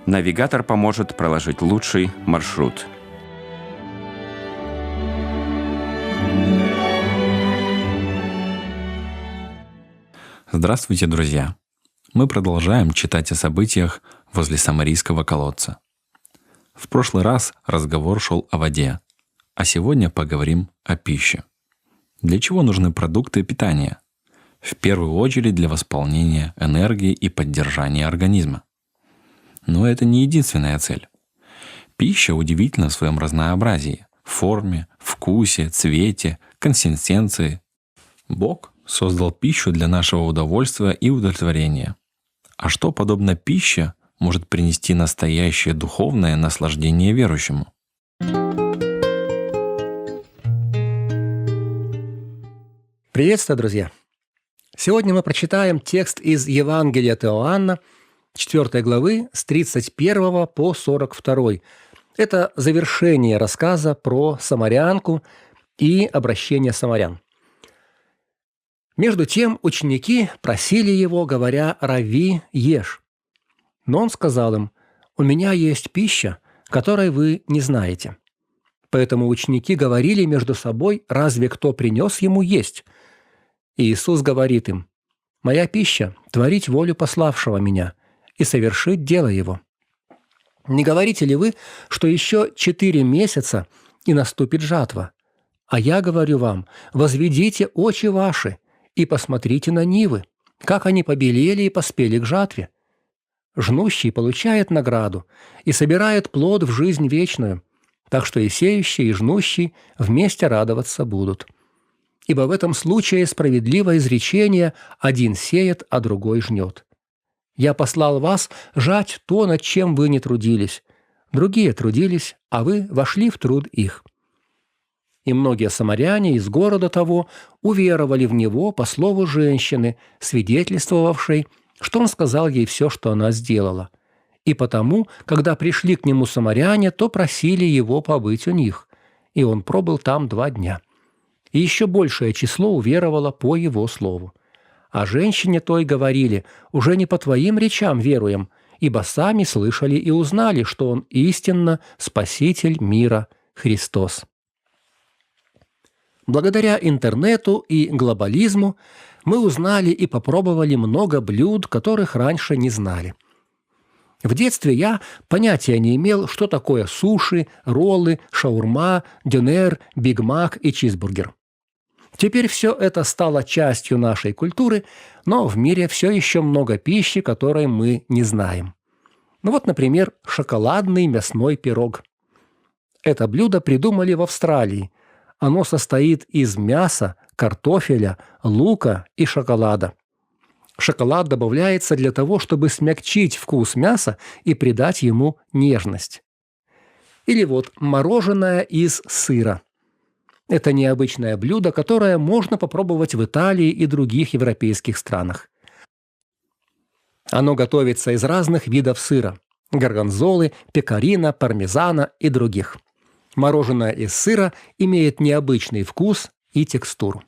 Навигатор поможет проложить лучший маршрут. Здравствуйте, друзья! Мы продолжаем читать о событиях возле Самарийского колодца. В прошлый раз разговор шел о воде, а сегодня поговорим о пище. Для чего нужны продукты питания? В первую очередь для восполнения энергии и поддержания организма. Но это не единственная цель. Пища удивительна в своем разнообразии – форме, вкусе, цвете, консистенции. Бог создал пищу для нашего удовольствия и удовлетворения. А что, подобно пище, может принести настоящее духовное наслаждение верующему? Приветствую, друзья! Сегодня мы прочитаем текст из Евангелия от Иоанна, 4 главы, с 31 по 42. Это завершение рассказа про самарянку и обращение самарян. Между тем ученики просили его, говоря: «Рави, ешь». Но он сказал им: «У меня есть пища, которой вы не знаете». Поэтому ученики говорили между собой: «Разве кто принес ему есть?» И Иисус говорит им: «Моя пища – творить волю пославшего меня и совершить дело его». Не говорите ли вы, что еще 4 месяца и наступит жатва? А я говорю вам: возведите очи ваши и посмотрите на нивы, как они побелели и поспели к жатве. Жнущий получает награду и собирает плод в жизнь вечную, так что и сеющий, и жнущий вместе радоваться будут. Ибо в этом случае справедливое изречение: один сеет, а другой жнет. Я послал вас жать то, над чем вы не трудились. Другие трудились, а вы вошли в труд их. И многие самаряне из города того уверовали в него по слову женщины, свидетельствовавшей, что он сказал ей все, что она сделала. И потому, когда пришли к нему самаряне, то просили его побыть у них, и он пробыл там 2 дня. И еще большее число уверовало по его слову. А женщине той говорили: «Уже не по твоим речам веруем, ибо сами слышали и узнали, что он истинно Спаситель мира Христос». Благодаря интернету и глобализму мы узнали и попробовали много блюд, которых раньше не знали. В детстве я понятия не имел, что такое суши, роллы, шаурма, дёнер, бигмак и чизбургер. Теперь все это стало частью нашей культуры, но в мире все еще много пищи, которой мы не знаем. Ну вот, например, шоколадный мясной пирог. Это блюдо придумали в Австралии. Оно состоит из мяса, картофеля, лука и шоколада. Шоколад добавляется для того, чтобы смягчить вкус мяса и придать ему нежность. Или вот мороженое из сыра. Это необычное блюдо, которое можно попробовать в Италии и других европейских странах. Оно готовится из разных видов сыра – горгонзолы, пекарина, пармезана и других. Мороженое из сыра имеет необычный вкус и текстуру.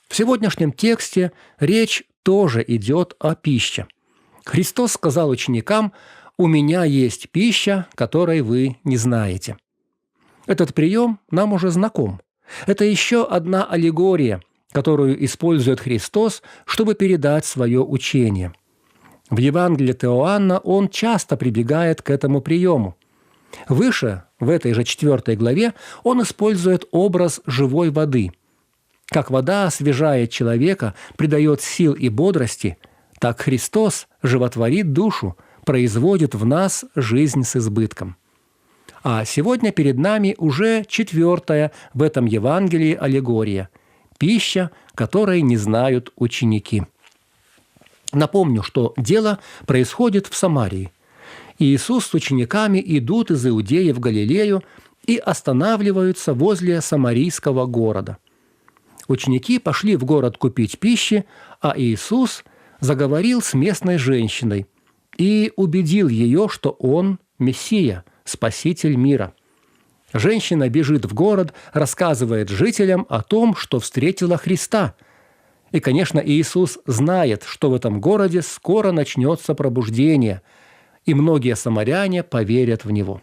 В сегодняшнем тексте речь тоже идет о пище. Христос сказал ученикам: «У меня есть пища, которой вы не знаете». Этот прием нам уже знаком. Это еще одна аллегория, которую использует Христос, чтобы передать свое учение. В Евангелии от Иоанна он часто прибегает к этому приему. Выше, в этой же 4 главе, он использует образ живой воды, Как вода освежает человека, придает сил и бодрости, так Христос животворит душу, производит в нас жизнь с избытком. А сегодня перед нами уже 4-я в этом Евангелии аллегория – пища, которой не знают ученики. Напомню, что дело происходит в Самарии. Иисус с учениками идут из Иудеи в Галилею и останавливаются возле самарийского города. Ученики пошли в город купить пищи, а Иисус заговорил с местной женщиной и убедил ее, что Он – Мессия, Спаситель мира. Женщина бежит в город, рассказывает жителям о том, что встретила Христа. И, конечно, Иисус знает, что в этом городе скоро начнется пробуждение, и многие самаряне поверят в Него.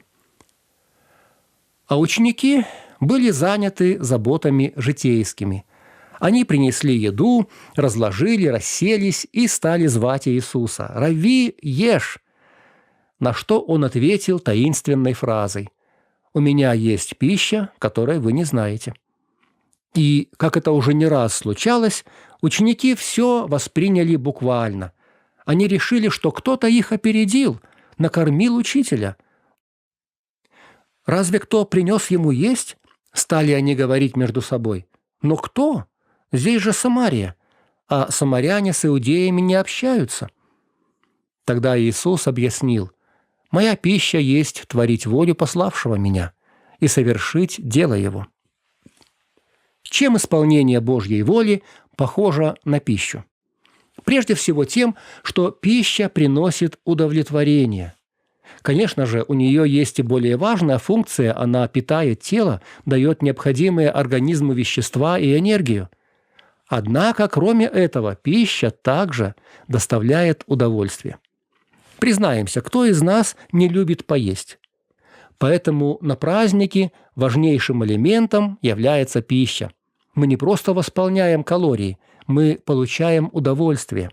А ученики были заняты заботами житейскими. Они принесли еду, разложили, расселись и стали звать Иисуса: «Равви, ешь!» На что он ответил таинственной фразой: «У меня есть пища, которой вы не знаете». И, как это уже не раз случалось, ученики все восприняли буквально. Они решили, что кто-то их опередил, накормил учителя. «Разве кто принес ему есть?» – стали они говорить между собой. «Но кто? Здесь же Самария, а самаряне с иудеями не общаются». Тогда Иисус объяснил: «Моя пища есть творить волю пославшего меня и совершить дело его». Чем исполнение Божьей воли похоже на пищу? Прежде всего тем, что пища приносит удовлетворение. Конечно же, у нее есть и более важная функция – она питает тело, дает необходимые организму вещества и энергию. Однако, кроме этого, пища также доставляет удовольствие. Признаемся, кто из нас не любит поесть? Поэтому на праздники важнейшим элементом является пища. Мы не просто восполняем калории, мы получаем удовольствие.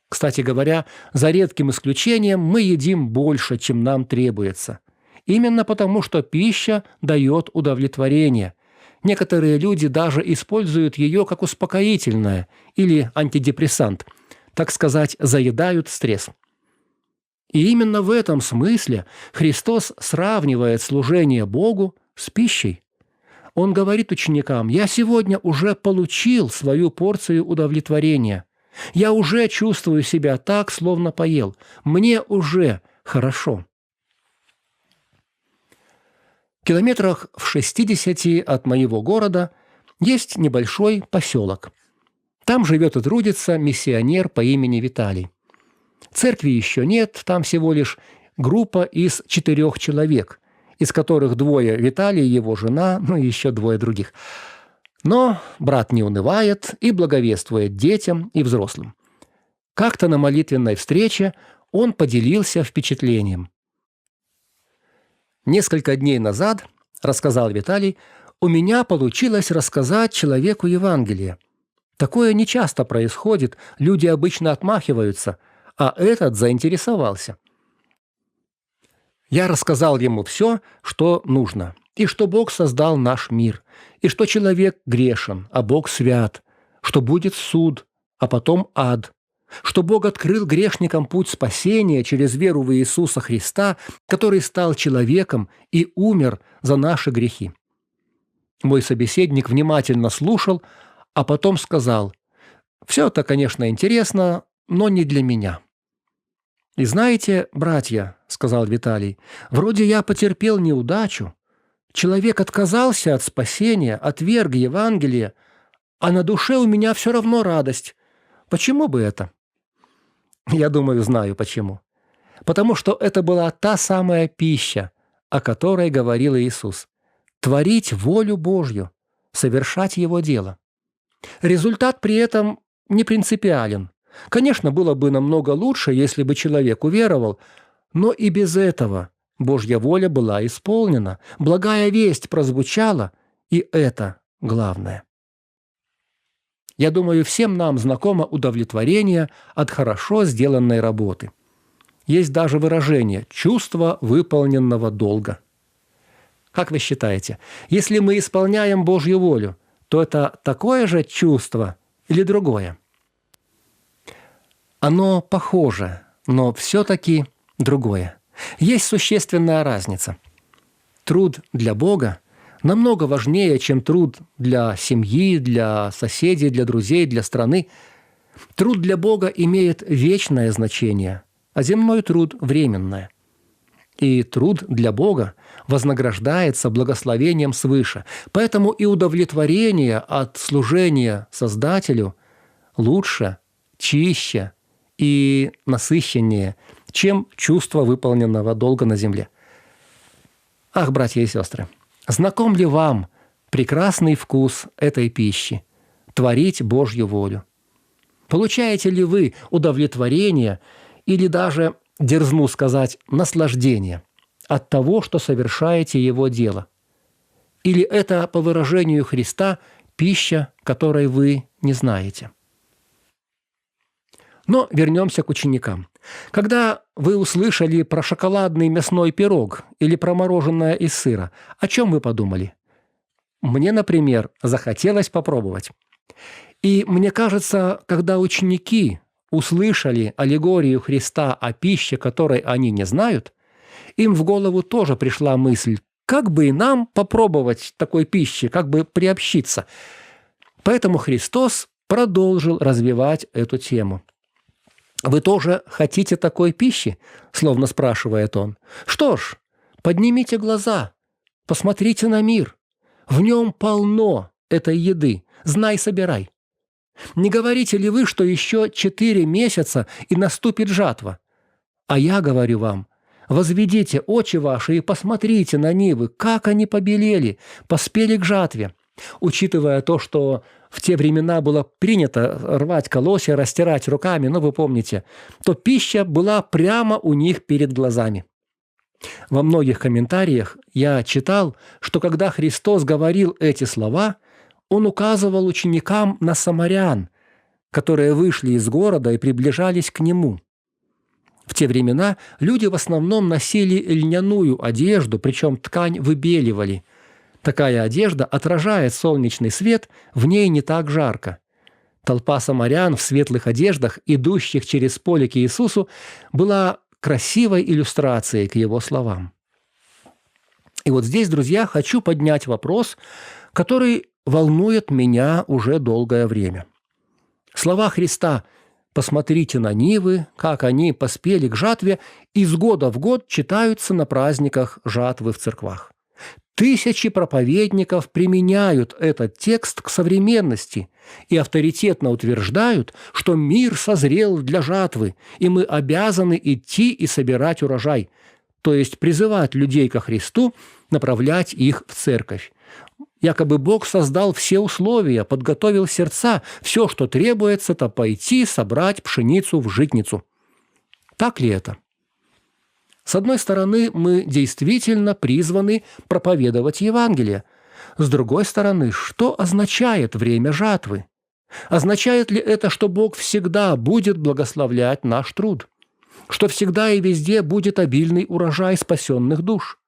Кстати говоря, за редким исключением мы едим больше, чем нам требуется. Именно потому, что пища дает удовлетворение. Некоторые люди даже используют ее как успокоительное или антидепрессант, так сказать, заедают стресс. И именно в этом смысле Христос сравнивает служение Богу с пищей. Он говорит ученикам: «Я сегодня уже получил свою порцию удовлетворения. Я уже чувствую себя так, словно поел. Мне уже хорошо». В километрах в 60 от моего города есть небольшой поселок. Там живет и трудится миссионер по имени Виталий. Церкви еще нет, там всего лишь группа из 4 человек, из которых 2 Виталий, его жена, ну и еще 2 других. Но брат не унывает и благовествует детям и взрослым. Как-то на молитвенной встрече он поделился впечатлением. «Несколько дней назад, — рассказал Виталий, — у меня получилось рассказать человеку Евангелие. Такое нечасто происходит, люди обычно отмахиваются, а этот заинтересовался. Я рассказал ему все, что нужно, и что Бог создал наш мир, и что человек грешен, а Бог свят, что будет суд, а потом ад, что Бог открыл грешникам путь спасения через веру в Иисуса Христа, который стал человеком и умер за наши грехи». Мой собеседник внимательно слушал, а потом сказал: «Все это, конечно, интересно, но не для меня». «И знаете, братья, — сказал Виталий, — вроде я потерпел неудачу. Человек отказался от спасения, отверг Евангелие, а на душе у меня все равно радость. Почему бы это?» Я думаю, знаю почему. Потому что это была та самая пища, о которой говорил Иисус. Творить волю Божью, совершать Его дело. Результат при этом не принципиален. Конечно, было бы намного лучше, если бы человек уверовал, но и без этого Божья воля была исполнена, благая весть прозвучала, и это главное. Я думаю, всем нам знакомо удовлетворение от хорошо сделанной работы. Есть даже выражение «чувство выполненного долга». Как вы считаете, если мы исполняем Божью волю, то это такое же чувство или другое? Оно похоже, но все-таки другое. Есть существенная разница. Труд для Бога намного важнее, чем труд для семьи, для соседей, для друзей, для страны. Труд для Бога имеет вечное значение, а земной труд – временное. И труд для Бога вознаграждается благословением свыше. Поэтому и удовлетворение от служения Создателю лучше, чище и насыщеннее, чем чувство выполненного долга на земле. Ах, братья и сестры, знаком ли вам прекрасный вкус этой пищи – творить Божью волю? Получаете ли вы удовлетворение или даже, дерзну сказать, наслаждение от того, что совершаете Его дело? Или это, по выражению Христа, пища, которой вы не знаете? Но вернемся к ученикам. Когда вы услышали про шоколадный мясной пирог или про мороженое из сыра, о чем вы подумали? Мне, например, захотелось попробовать. И мне кажется, когда ученики услышали аллегорию Христа о пище, которой они не знают, им в голову тоже пришла мысль, как бы и нам попробовать такой пищи, как бы приобщиться. Поэтому Христос продолжил развивать эту тему. «Вы тоже хотите такой пищи?» – словно спрашивает он. «Что ж, поднимите глаза, посмотрите на мир. В нем полно этой еды. Знай, собирай. Не говорите ли вы, что еще 4 месяца и наступит жатва? А я говорю вам, возведите очи ваши и посмотрите на нивы, как они побелели, поспели к жатве». Учитывая то, что в те времена было принято рвать колосья, растирать руками, вы помните, то пища была прямо у них перед глазами. Во многих комментариях я читал, что когда Христос говорил эти слова, Он указывал ученикам на самарян, которые вышли из города и приближались к Нему. В те времена люди в основном носили льняную одежду, причем ткань выбеливали. Такая одежда отражает солнечный свет, в ней не так жарко. Толпа самарян в светлых одеждах, идущих через поле к Иисусу, была красивой иллюстрацией к Его словам. И вот здесь, друзья, хочу поднять вопрос, который волнует меня уже долгое время. Слова Христа «посмотрите на нивы, как они поспели к жатве» из года в год читаются на праздниках жатвы в церквах. Тысячи проповедников применяют этот текст к современности и авторитетно утверждают, что мир созрел для жатвы, и мы обязаны идти и собирать урожай, то есть призывать людей ко Христу, направлять их в церковь. Якобы Бог создал все условия, подготовил сердца, все, что требуется, это пойти собрать пшеницу в житницу. Так ли это? С одной стороны, мы действительно призваны проповедовать Евангелие. С другой стороны, что означает время жатвы? Означает ли это, что Бог всегда будет благословлять наш труд? Что всегда и везде будет обильный урожай спасенных душ?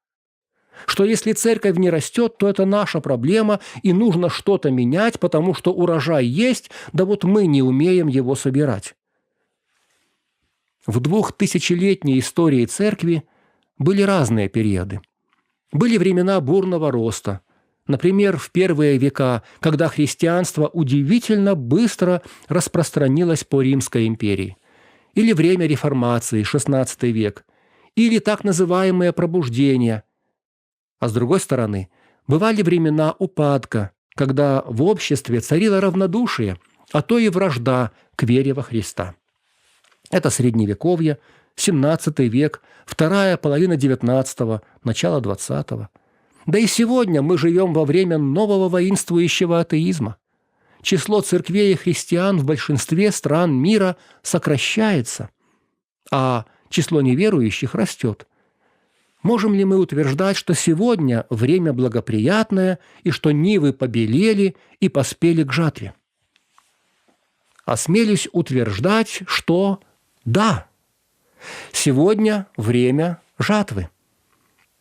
Что если церковь не растет, то это наша проблема, и нужно что-то менять, потому что урожай есть, да вот мы не умеем его собирать? В 2000-летней истории церкви были разные периоды. Были времена бурного роста. Например, в первые века, когда христианство удивительно быстро распространилось по Римской империи. Или время реформации, XVI век. Или так называемые пробуждения. А с другой стороны, бывали времена упадка, когда в обществе царило равнодушие, а то и вражда к вере во Христа. Это Средневековье, XVII век, вторая половина XIX, начало XX. Да и сегодня мы живем во время нового воинствующего атеизма. Число церквей и христиан в большинстве стран мира сокращается, а число неверующих растет. Можем ли мы утверждать, что сегодня время благоприятное и что нивы побелели и поспели к жатве? Осмелюсь утверждать, что да, сегодня время жатвы.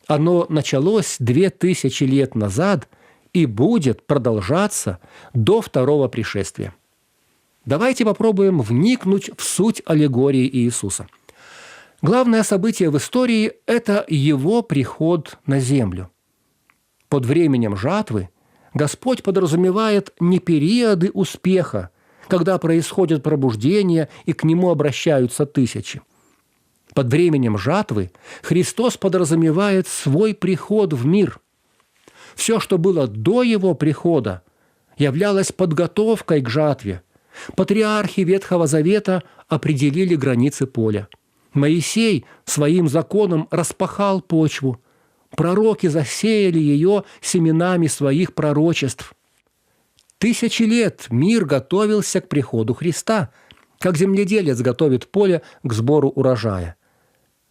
Оно началось 2000 лет назад и будет продолжаться до второго пришествия. Давайте попробуем вникнуть в суть аллегории Иисуса. Главное событие в истории – это Его приход на землю. Под временем жатвы Господь подразумевает не периоды успеха, когда происходит пробуждение и к Нему обращаются тысячи. Под временем жатвы Христос подразумевает свой приход в мир. Все, что было до Его прихода, являлось подготовкой к жатве. Патриархи Ветхого Завета определили границы поля. Моисей своим законом распахал почву. Пророки засеяли ее семенами своих пророчеств. 1000 лет мир готовился к приходу Христа, как земледелец готовит поле к сбору урожая.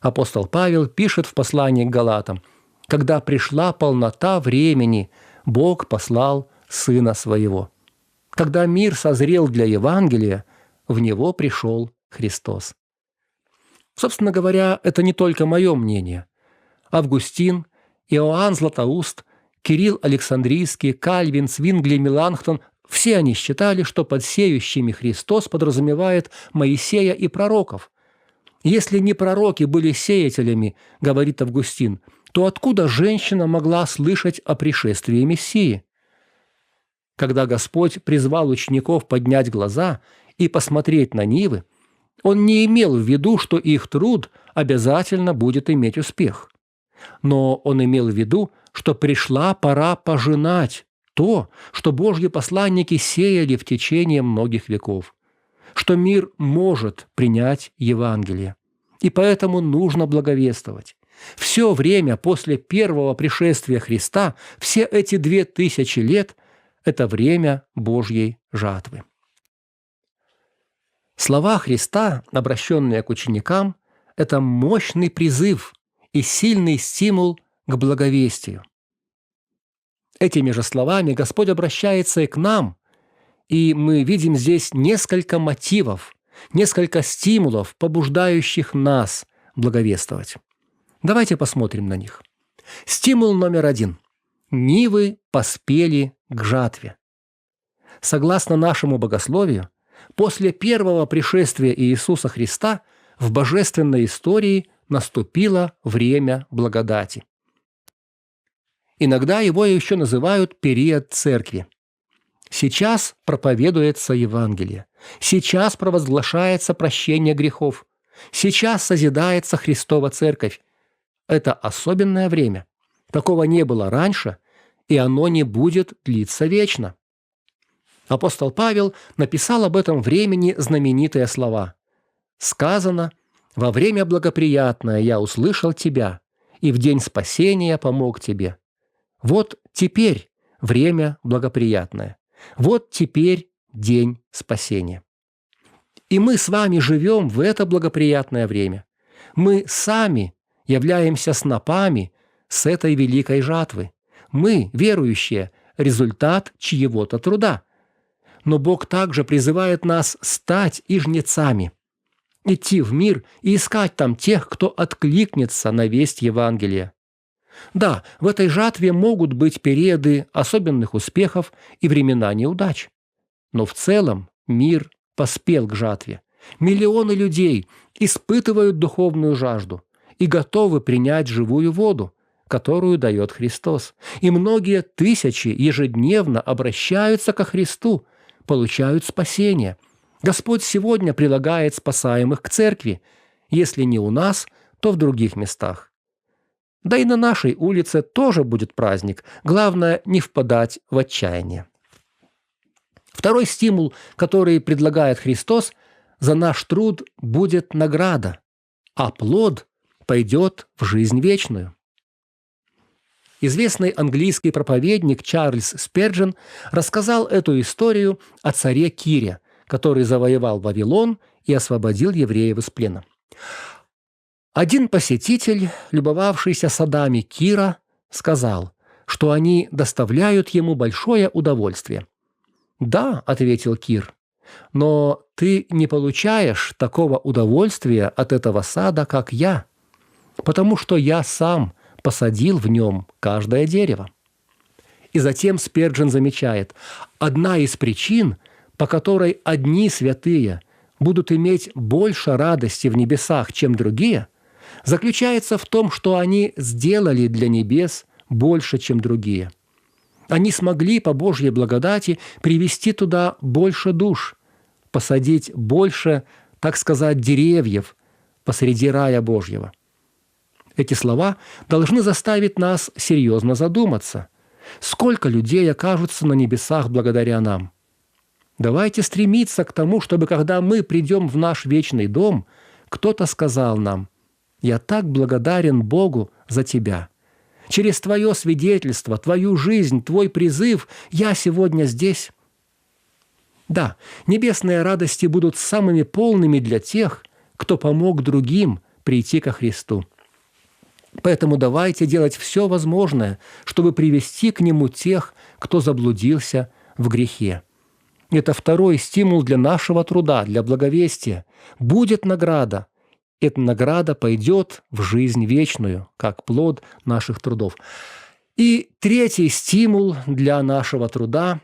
Апостол Павел пишет в послании к Галатам: «Когда пришла полнота времени, Бог послал Сына Своего». Когда мир созрел для Евангелия, в него пришел Христос. Собственно говоря, это не только мое мнение. Августин, Иоанн Златоуст, Кирилл Александрийский, Кальвин, Цвингли, Меланхтон – все они считали, что под сеющими Христос подразумевает Моисея и пророков. Если не пророки были сеятелями, говорит Августин, то откуда женщина могла слышать о пришествии Мессии? Когда Господь призвал учеников поднять глаза и посмотреть на нивы, Он не имел в виду, что их труд обязательно будет иметь успех. Но Он имел в виду, что пришла пора пожинать то, что Божьи посланники сеяли в течение многих веков, что мир может принять Евангелие, и поэтому нужно благовествовать. Все время после первого пришествия Христа, все эти 2000 лет – это время Божьей жатвы. Слова Христа, обращенные к ученикам, – это мощный призыв и сильный стимул к благовестию. Этими же словами Господь обращается и к нам, и мы видим здесь несколько мотивов, несколько стимулов, побуждающих нас благовествовать. Давайте посмотрим на них. Стимул номер 1. Нивы поспели к жатве. Согласно нашему богословию, после первого пришествия Иисуса Христа в божественной истории наступило время благодати. Иногда его еще называют период церкви. Сейчас проповедуется Евангелие. Сейчас провозглашается прощение грехов. Сейчас созидается Христова церковь. Это особенное время. Такого не было раньше, и оно не будет длиться вечно. Апостол Павел написал об этом времени знаменитые слова. «Сказано: во время благоприятное я услышал тебя, и в день спасения помог тебе. Вот теперь время благоприятное. Вот теперь день спасения». И мы с вами живем в это благоприятное время. Мы сами являемся снопами с этой великой жатвы. Мы, верующие, результат чьего-то труда. Но Бог также призывает нас стать и жнецами, идти в мир и искать там тех, кто откликнется на весть Евангелия. Да, в этой жатве могут быть периоды особенных успехов и времена неудач. Но в целом мир поспел к жатве. Миллионы людей испытывают духовную жажду и готовы принять живую воду, которую дает Христос. И многие тысячи ежедневно обращаются ко Христу, получают спасение. Господь сегодня прилагает спасаемых к церкви, если не у нас, то в других местах. Да и на нашей улице тоже будет праздник. Главное, не впадать в отчаяние. Второй стимул, который предлагает Христос, за наш труд будет награда, а плод пойдет в жизнь вечную. Известный английский проповедник Чарльз Спержен рассказал эту историю о царе Кире, который завоевал Вавилон и освободил евреев из плена. Один посетитель, любовавшийся садами Кира, сказал, что они доставляют ему большое удовольствие. «Да», — ответил Кир, — «но ты не получаешь такого удовольствия от этого сада, как я, потому что я сам посадил в нем каждое дерево». И затем Сперджин замечает, одна из причин, по которой одни святые будут иметь больше радости в небесах, чем другие, заключается в том, что они сделали для небес больше, чем другие. Они смогли по Божьей благодати привести туда больше душ, посадить больше, так сказать, деревьев посреди рая Божьего. Эти слова должны заставить нас серьезно задуматься. Сколько людей окажутся на небесах благодаря нам? Давайте стремиться к тому, чтобы, когда мы придем в наш вечный дом, кто-то сказал нам: «Я так благодарен Богу за тебя. Через твое свидетельство, твою жизнь, твой призыв я сегодня здесь». Да, небесные радости будут самыми полными для тех, кто помог другим прийти ко Христу. Поэтому давайте делать все возможное, чтобы привести к Нему тех, кто заблудился в грехе. Это второй стимул для нашего труда, для благовестия. Будет награда. Эта награда пойдет в жизнь вечную, как плод наших трудов. И третий стимул для нашего труда.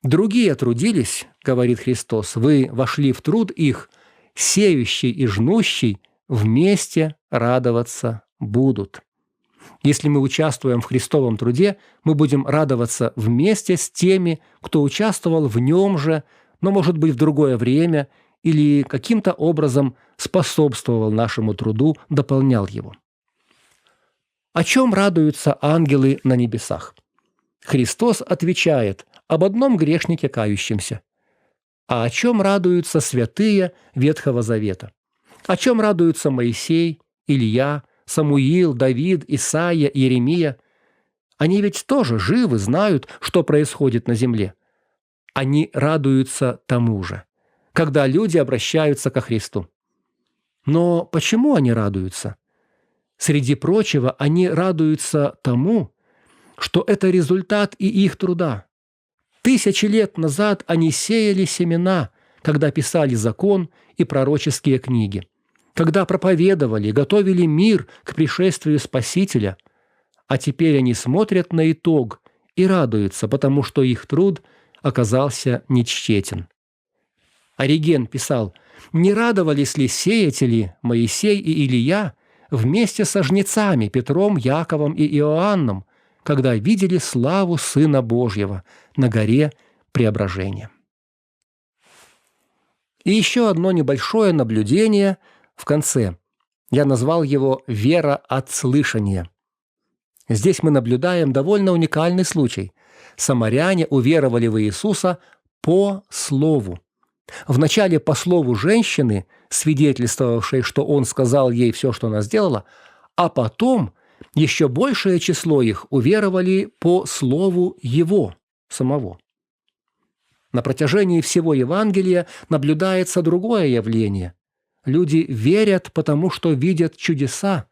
«Другие трудились, — говорит Христос, — вы вошли в труд их, сеющий и жнущий вместе радоваться будут». Если мы участвуем в Христовом труде, мы будем радоваться вместе с теми, кто участвовал в нем же, но, может быть, в другое время или каким-то образом способствовал нашему труду, дополнял его. О чем радуются ангелы на небесах? Христос отвечает об одном грешнике кающемся. А о чем радуются святые Ветхого Завета? О чем радуются Моисей, Илья, Самуил, Давид, Исаия, Иеремия? Они ведь тоже живы, знают, что происходит на земле. Они радуются тому же, когда люди обращаются ко Христу. Но почему они радуются? Среди прочего, они радуются тому, что это результат и их труда. 1000 лет назад они сеяли семена, когда писали закон и пророческие книги, когда проповедовали, готовили мир к пришествию Спасителя, а теперь они смотрят на итог и радуются, потому что их труд оказался нечтетен. Ориген писал: «Не радовались ли сеятели Моисей и Илия вместе со жнецами Петром, Яковом и Иоанном, когда видели славу Сына Божьего на горе Преображения?» И еще одно небольшое наблюдение в конце. Я назвал его «вера от слышания». Здесь мы наблюдаем довольно уникальный случай. Самаряне уверовали в Иисуса по слову. Вначале по слову женщины, свидетельствовавшей, что Он сказал ей все, что она сделала, а потом еще большее число их уверовали по слову Его самого. На протяжении всего Евангелия наблюдается другое явление. Люди верят, потому что видят чудеса.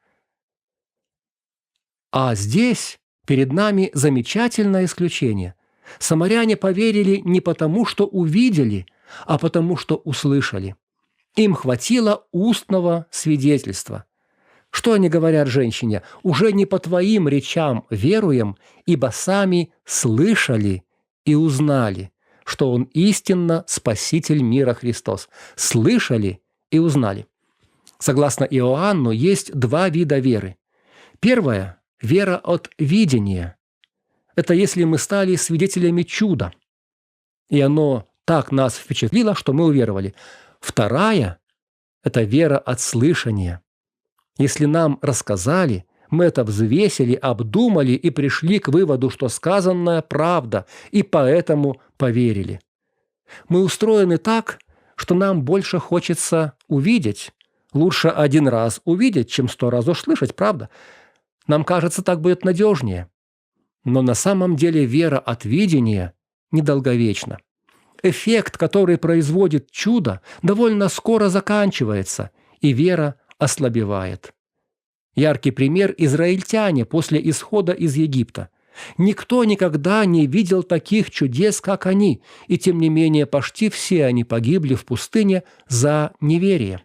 А здесь перед нами замечательное исключение. Самаряне поверили не потому, что увидели, а потому, что услышали. Им хватило устного свидетельства. Что они говорят женщине? «Уже не по твоим речам веруем, ибо сами слышали и узнали, что Он истинно Спаситель мира Христос». Слышали и узнали. Согласно Иоанну, есть два вида веры. Первая – вера от видения. Это если мы стали свидетелями чуда, и оно так нас впечатлило, что мы уверовали. Вторая – это вера от слышания. Если нам рассказали, мы это взвесили, обдумали и пришли к выводу, что сказанное правда, и поэтому поверили. Мы устроены так, что нам больше хочется увидеть. Лучше 1 раз увидеть, чем 100 раз услышать, правда? Нам кажется, так будет надежнее. Но на самом деле вера от видения недолговечна. Эффект, который производит чудо, довольно скоро заканчивается, и вера ослабевает. Яркий пример – израильтяне после исхода из Египта. Никто никогда не видел таких чудес, как они, и тем не менее почти все они погибли в пустыне за неверие.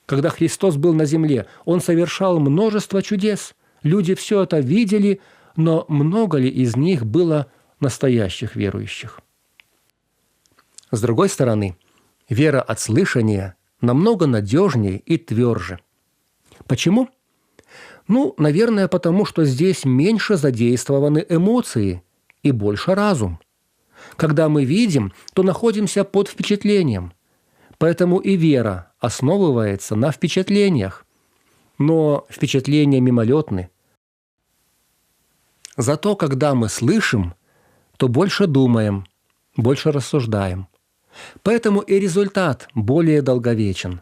Когда Христос был на земле, Он совершал множество чудес. Люди все это видели, но много ли из них было настоящих верующих? С другой стороны, вера от слышания намного надежнее и тверже. Почему? Наверное, потому что здесь меньше задействованы эмоции и больше разум. Когда мы видим, то находимся под впечатлением. Поэтому и вера основывается на впечатлениях. Но впечатления мимолетны. Зато когда мы слышим, то больше думаем, больше рассуждаем. Поэтому и результат более долговечен.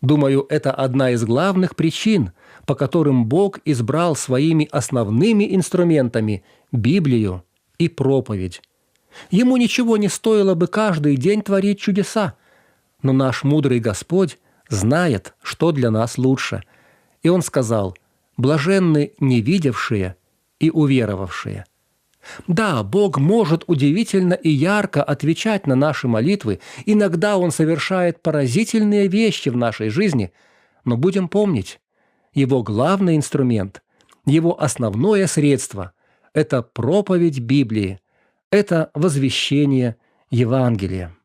Думаю, это одна из главных причин, по которым Бог избрал своими основными инструментами Библию и проповедь. Ему ничего не стоило бы каждый день творить чудеса, но наш мудрый Господь знает, что для нас лучше. И Он сказал: «Блаженны невидевшие и уверовавшие». Да, Бог может удивительно и ярко отвечать на наши молитвы. Иногда Он совершает поразительные вещи в нашей жизни. Но будем помнить, Его главный инструмент, Его основное средство – это проповедь Библии, это возвещение Евангелия.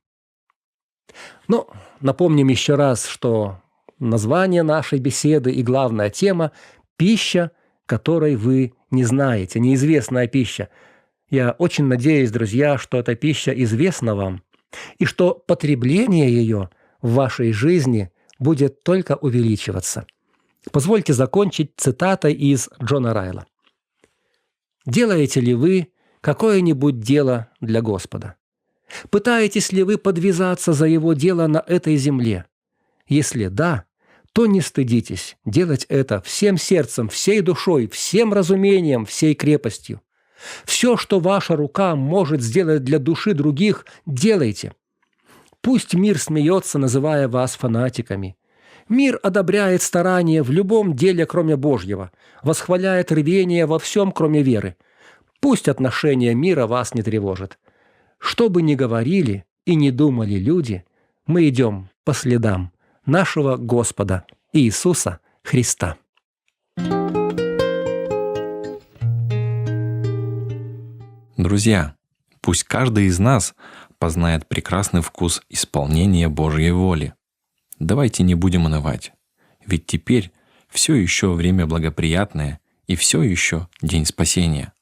Напомним еще раз, что название нашей беседы и главная тема – пища, которой вы не знаете, неизвестная пища. Я очень надеюсь, друзья, что эта пища известна вам, и что потребление ее в вашей жизни будет только увеличиваться. Позвольте закончить цитатой из Джона Райла. «Делаете ли вы какое-нибудь дело для Господа? Пытаетесь ли вы подвязаться за Его дело на этой земле? Если да, то не стыдитесь делать это всем сердцем, всей душой, всем разумением, всей крепостью. Все, что ваша рука может сделать для души других, делайте. Пусть мир смеется, называя вас фанатиками. Мир одобряет старания в любом деле, кроме Божьего, восхваляет рвение во всем, кроме веры. Пусть отношение мира вас не тревожит. Что бы ни говорили и не думали люди, мы идем по следам нашего Господа Иисуса Христа». Друзья, пусть каждый из нас познает прекрасный вкус исполнения Божьей воли. Давайте не будем унывать, ведь теперь все еще время благоприятное и все еще день спасения.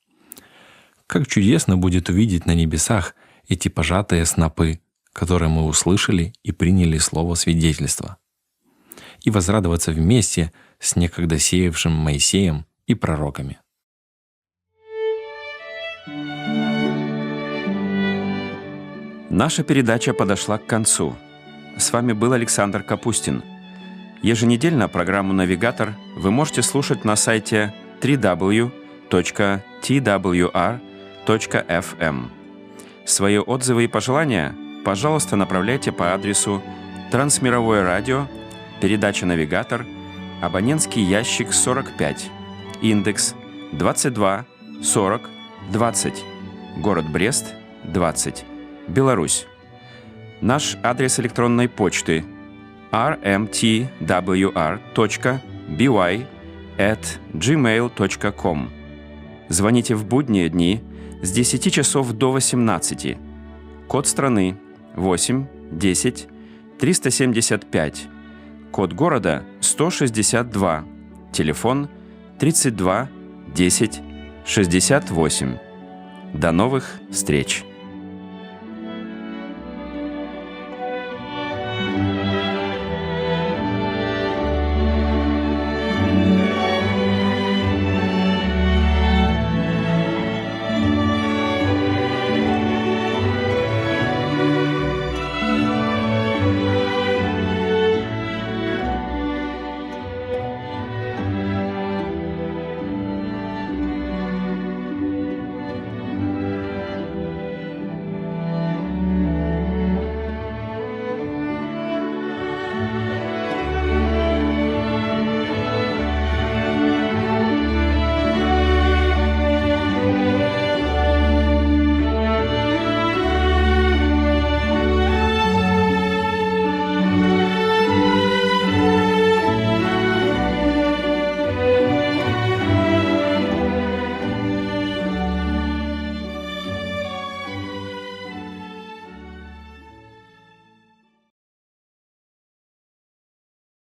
Как чудесно будет увидеть на небесах эти пожатые снопы, которые мы услышали и приняли слово свидетельства, и возрадоваться вместе с некогда сеявшим Моисеем и пророками. Наша передача подошла к концу. С вами был Александр Капустин. Еженедельно программу «Навигатор» вы можете слушать на сайте www.twr.fm. Свои отзывы и пожелания, пожалуйста, направляйте по адресу Трансмировое радио, передача «Навигатор», абонентский ящик 45, индекс 22 40 20, город Брест, 20, Беларусь. Наш адрес электронной почты rmtwr.by@gmail.com. Звоните в будние дни с 10 часов до 18. Код страны 8 10 375. Код города 162. Телефон 32 10 68. До новых встреч!